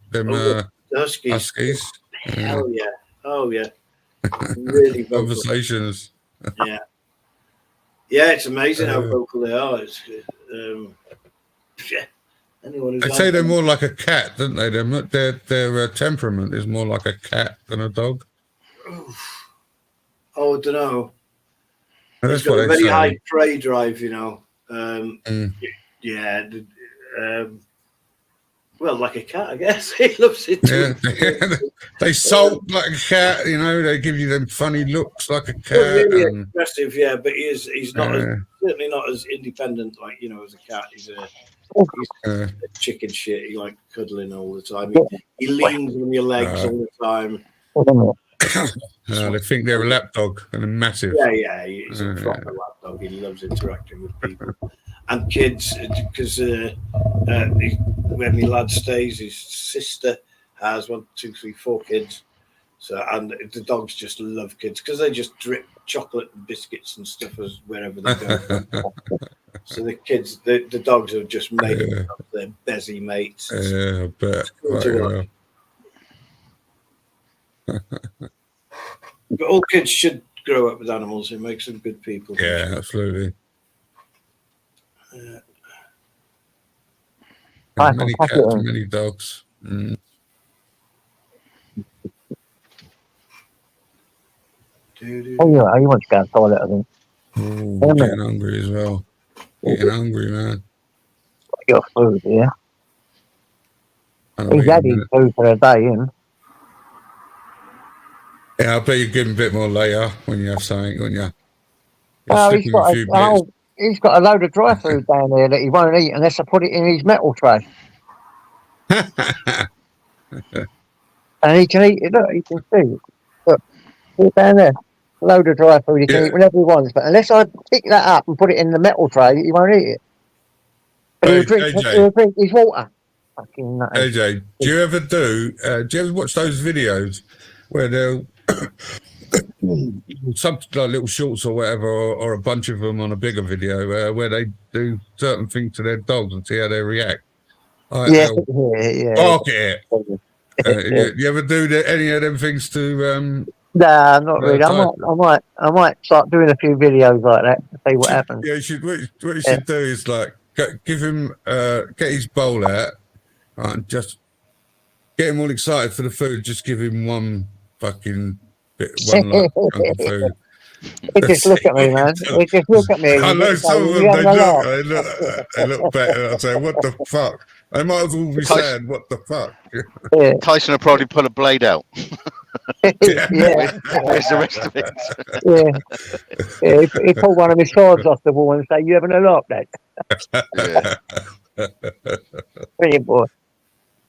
huskies. Hell yeah. Oh yeah. Really vocal. Conversations. Yeah. Yeah, it's amazing how vocal they are. It's yeah. Anyone who's They say they're more like a cat, don't they? Their temperament is more like a cat than a dog. Oh, I don't know. That's He's got what a they very say. high prey drive, you know. Yeah. Well, like a cat, I guess. He loves it too. Yeah. They sulk like a cat, you know. They give you them funny looks like a cat. Well, really aggressive, yeah, but he's not certainly not as independent like as a cat. He's a chicken shit. He like cuddling all the time. He leans on your legs all the time. They think they're a lapdog and they're massive. Yeah, he's a proper lapdog. He loves interacting with people and kids because where my lad stays, his sister has 1, 2, 3, 4 kids. So and the dogs just love kids because they just drip chocolate and biscuits and stuff as wherever they go. So the kids, the dogs have just made them their bezzy mates. Yeah, I bet. Right, but all kids should grow up with animals. It makes them good people. Yeah, absolutely. Many cats and many dogs. Oh yeah, he wants to go to the toilet, I think. Oh, getting hungry as well. Getting hungry, man. Got food, yeah. He's had his food for the day, isn't he? Yeah, I bet you give him a bit more later when you have something, wouldn't you? Oh, he's got a load of dry food down there that he won't eat unless I put it in his metal tray. And he can eat it. Look, he can see it. Look, it's down there. A load of dry food he can eat whenever he wants. But unless I pick that up and put it in the metal tray, he won't eat it. But he'll drink his water. Fucking nuts. AJ, do you ever watch those videos where they'll something like little shorts or whatever, or a bunch of them on a bigger video where they do certain things to their dogs and see how they react? Like yeah. Bark at it. You ever do any of them things to? Nah, not really. I might start doing a few videos like that to see what happens. Yeah, what you should do is like give him get his bowl out, right, and just get him all excited for the food. Just give him one fucking bit, one like chunk of food. They just look at me, man. They just look at me. I know some of them. They look back and I say, "What the fuck?" They might as well be saying, "What the fuck?" Yeah. Tyson will probably pull a blade out. Yeah. Where's the rest of it? Yeah. He pulled one of his swords off the wall and say, "You having a laugh, Dad?" Brilliant boy.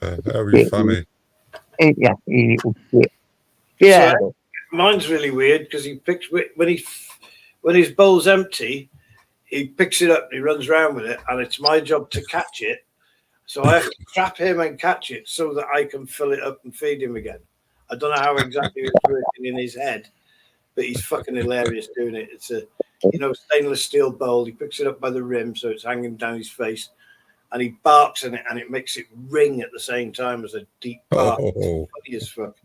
That'd be funny. Yeah. Yeah. So, mine's really weird because he picks when his bowl's empty, he picks it up and he runs around with it, and it's my job to catch it. So I have to trap him and catch it so that I can fill it up and feed him again. I don't know how exactly it's working in his head, but he's fucking hilarious doing it. It's a stainless steel bowl. He picks it up by the rim so it's hanging down his face, and he barks in it, and it makes it ring at the same time as a deep bark. Oh. Funny as fuck.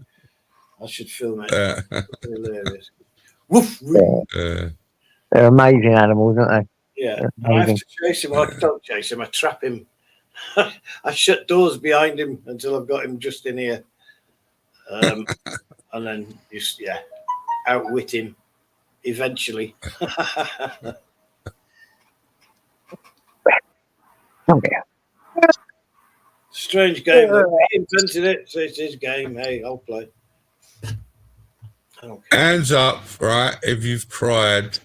I should film it. Hilarious. Woof. They're amazing animals, aren't they? Yeah. I have to chase him. I don't chase him. I trap him. I shut doors behind him until I've got him just in here. And then just, outwit him eventually. Strange game. He invented it, so it's his game. Hey, I'll play. Hands up, right, if you've cried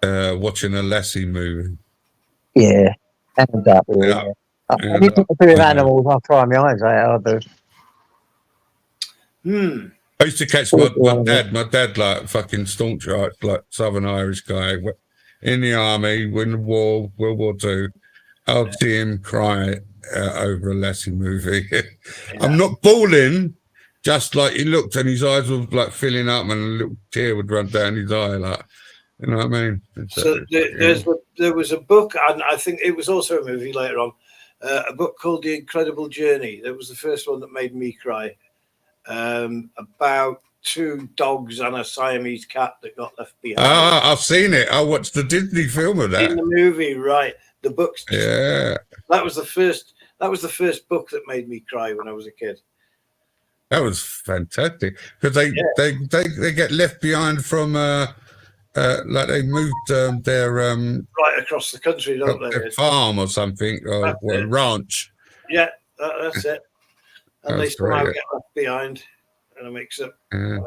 watching a Lassie movie. Yeah, hands up. Yeah. Anything to do with animals, I'll try my eyes out. I'll do. I used to catch my dad. My dad, like fucking staunch, like Southern Irish guy. in the army, when the war, World War II. I'll see him cry over a Lassie movie. I'm not bawling, just like he looked and his eyes were like filling up and a little tear would run down his eye, like, you know what I mean? So there was a book, and I think it was also a movie later on, a book called The Incredible Journey. That was the first one that made me cry, about two dogs and a Siamese cat that got left behind. I've seen it. I watched the Disney film of that. In the movie, right? The books. Yeah. That was the first book that made me cry when I was a kid. That was fantastic because they get left behind from like they moved their right across the country, don't they? Their farm or something or a ranch. Yeah, that's it. And they somehow get left behind in a mix-up, and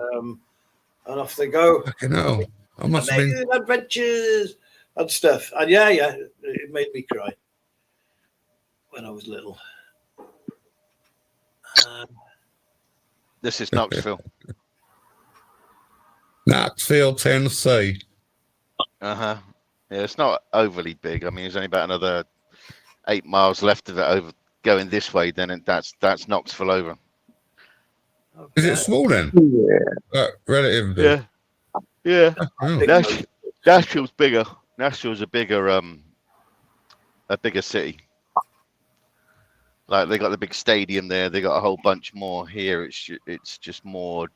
off they go. Fucking hell. I must have been adventures and stuff. And yeah, it made me cry when I was little. This is Knoxville. Knoxville, Tennessee. Yeah, it's not overly big. I mean, there's only about another 8 miles left of it over going this way. Then that's Knoxville over. Okay. Is it small then? Yeah. Relatively. Yeah. Oh. Nashville's bigger. Nashville's a bigger city. Like they got the big stadium there. They got a whole bunch more here. It's just more.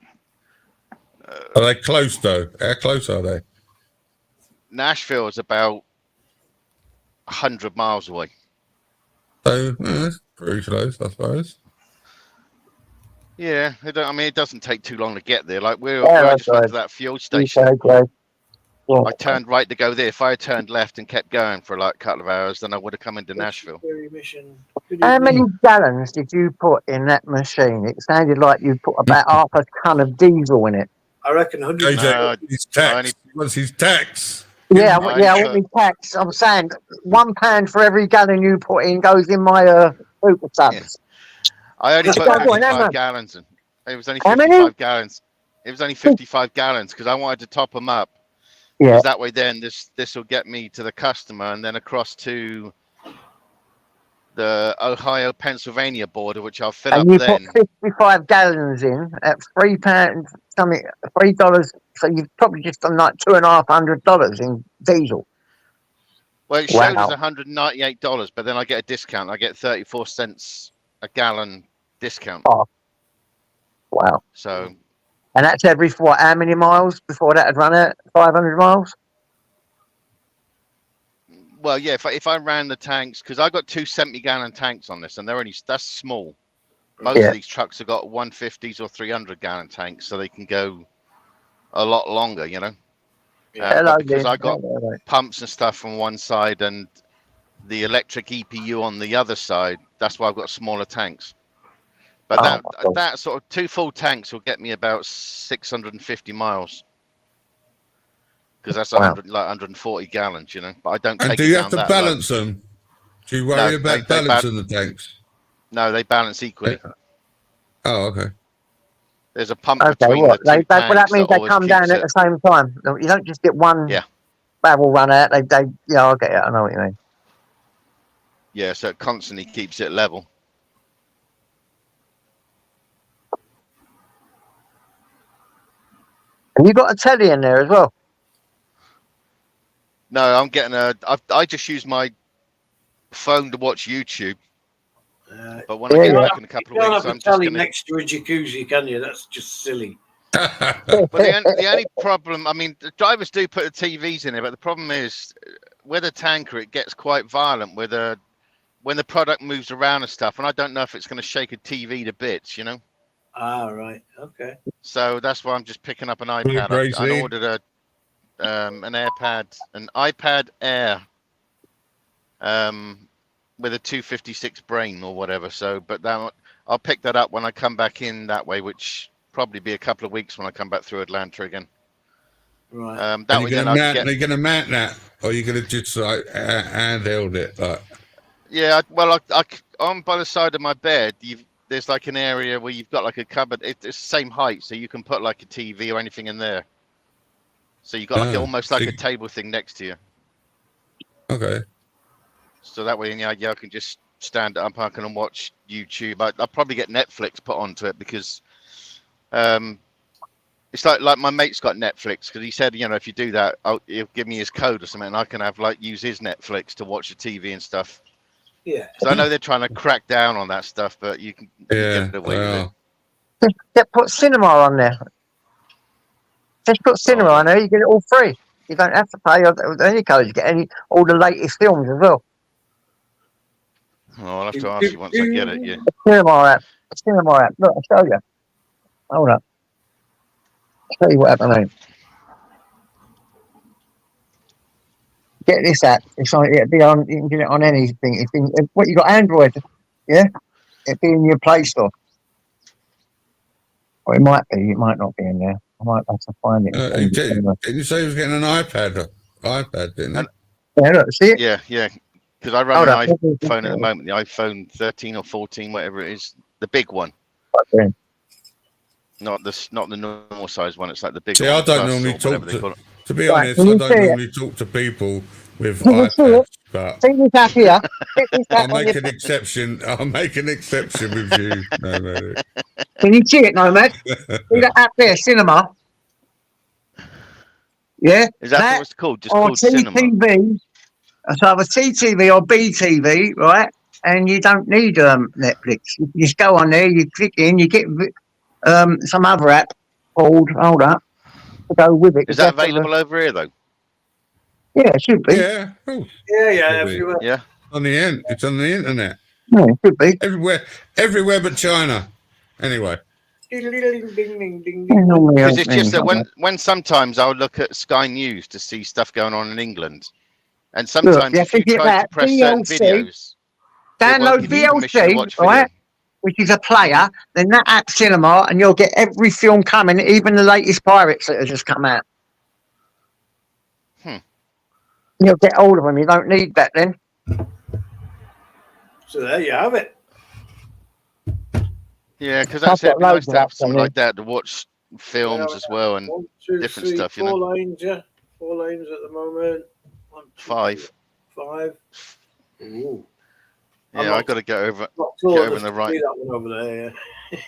Are they close though? How close are they? Nashville is about 100 miles away. So that's pretty close, I suppose. Yeah, it doesn't take too long to get there. Like I just went to that fuel station. Yeah. I turned right to go there. If I had turned left and kept going for like a couple of hours, then I would have come into Nashville. How many gallons did you put in that machine? It sounded like you put about half a ton of diesel in it. I reckon 100. His tax. What's his tax? Yeah, I want me tax. I'm saying £1 for every gallon you put in goes in my super subs. I only put 55 gallons in. It was only 55 gallons. It was only 55 gallons because I wanted to top them up. Yeah. Because that way, then this will get me to the customer and then across to the Ohio-Pennsylvania border, which I'll fill up then. You put 55 gallons in at £3 something, $3. So you've probably just done like $250 in diesel. Well, it shows us $198, but then I get a discount. I get 34 cents a gallon discount. Oh, wow! So, and that's every how many miles before that had run out? 500 miles. Well, yeah. If I ran the tanks, because I got two 70-gallon tanks on this, and that's small. Most of these trucks have got 150s or 300-gallon tanks, so they can go a lot longer. You know. Because I got pumps and stuff from one side and the electric EPU on the other side, that's why I've got smaller tanks. But that sort of 2 full tanks will get me about 650 miles. Because that's 140 gallons, you know. But I don't. And take do it you down have to that balance low. them? Do you worry about balancing the tanks? No, they balance equally. Oh, okay. There's a pump between the two tanks. Well, that means they come down at the same time. You don't just get one barrel run out. They I get it. I know what you mean. Yeah, so it constantly keeps it level. And you got a telly in there as well? No, I'm getting I just use my phone to watch YouTube. But when I get back in a couple of weeks, I'm just going next to a jacuzzi, can you? That's just silly. Well, the only problem, I mean, the drivers do put the TVs in there, but the problem is with a tanker, it gets quite violent when the product moves around and stuff, and I don't know if it's going to shake a TV to bits, you know. Ah, right, okay. So that's why I'm just picking up an iPad. I ordered an iPad Air, with a 256 brain or whatever. So, but I'll pick that up when I come back in that way, which probably be a couple of weeks when I come back through Atlanta again. Right. Are you going to mount that, or are you going to just like handheld it? Like? Yeah, well, I'm by the side of my bed. There's like an area where you've got like a cupboard. It's the same height, so you can put like a TV or anything in there. So you got like almost like a table thing next to you. Okay. So that way, I can just stand up, I can watch YouTube. I'll probably get Netflix put onto it because it's like my mate's got Netflix because he said, if you do that, he'll give me his code or something, and I can use his Netflix to watch the TV and stuff. Yeah. So I know they're trying to crack down on that stuff, but you can Yeah. get away with it. Just put cinema on there. Just put cinema on there. You get it all free. You don't have to pay any code. You get all the latest films as well. Oh, I'll have to ask you once I get it. Yeah. Cinema app. Cinema app. Look, I'll show you. Hold up. I'll show you what happened. Get this app. It's on. It'll be on. You can get it on anything. What you got? Android. Yeah. It'll be in your Play Store. Or it might be. It might not be in there. I might have to find it. Didn't you say he was getting an iPad? Didn't he? Yeah, look, see it? Yeah. Because I run an iPhone at the moment, the iPhone 13 or 14, whatever it is, the big one. Okay. Not the normal size one. It's like the big. See, one. I don't normally talk to be honest. Can I you don't see it? normally talk to people with Can you see iPads, it? but See this app here? Get this app I'll on make your- an exception. I'll make an exception with you. No, no. Can you see it, Nomad? See that app there, Cinema? Yeah? Is that what it's called? Just or called Cinema. CTV. So either CTV or BTV, right? And you don't need Netflix. You just go on there, you click in, you get some other app called, hold up, to go with it. Is that available over here though? Yeah, it should be. Yeah. Oh, Yeah, Probably. everywhere. Yeah. on the end. It's on the internet. Yeah, it should be. Everywhere but China. Anyway. Because it's just that when sometimes I'll look at Sky News to see stuff going on in England, and sometimes if you try to press certain videos, download VLC, right, which is a player, then that app Cinema, and you'll get every film coming, even the latest Pirates that have just come out. You'll get all of them. You don't need that then. So there you have it. Yeah, because that's I've it. got Nice loads to of have apps something on like that to watch films as well and 1, 2, different 3, stuff. 4 lanes, yeah. 4 lanes at the moment. 1, 2, 5. 5. Ooh. Yeah, I got to get over in the right. That one over there. Yeah.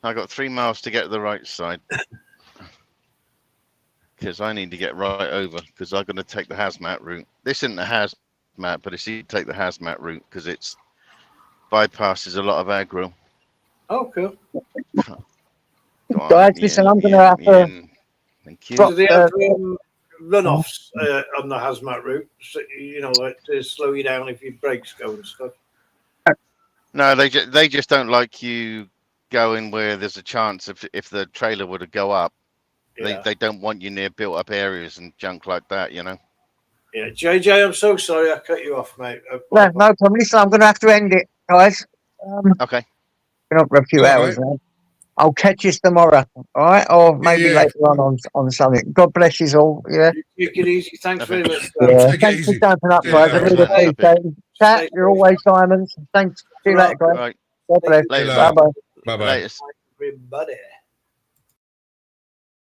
I got 3 miles to get to the right side because I need to get right over because I'm going to take the hazmat route. This isn't the hazmat, but it's you take the hazmat route because it's bypasses a lot of aggro. Oh, cool. Guys, listen, I'm going to have to. Thank you. Do they have runoffs on the hazmat route? So, like to slow you down if your brakes go and stuff. No, they just don't like you going where there's a chance if the trailer were to go up. Yeah. They don't want you near built up areas and junk like that, Yeah, JJ, I'm so sorry I cut you off, mate. No problem. Listen, I'm going to have to end it, guys. Okay. Been on for a few hours now. I'll catch you tomorrow, all right? Or maybe later on something. God bless you all. Yeah. You take it easy. Thanks very much. Yeah. Thanks for jumping up, guys. I really appreciate it. Chat, you're always diamonds. Thanks. See you later, guys. Right. God bless. Later. Bye bye. Bye bye. Everybody.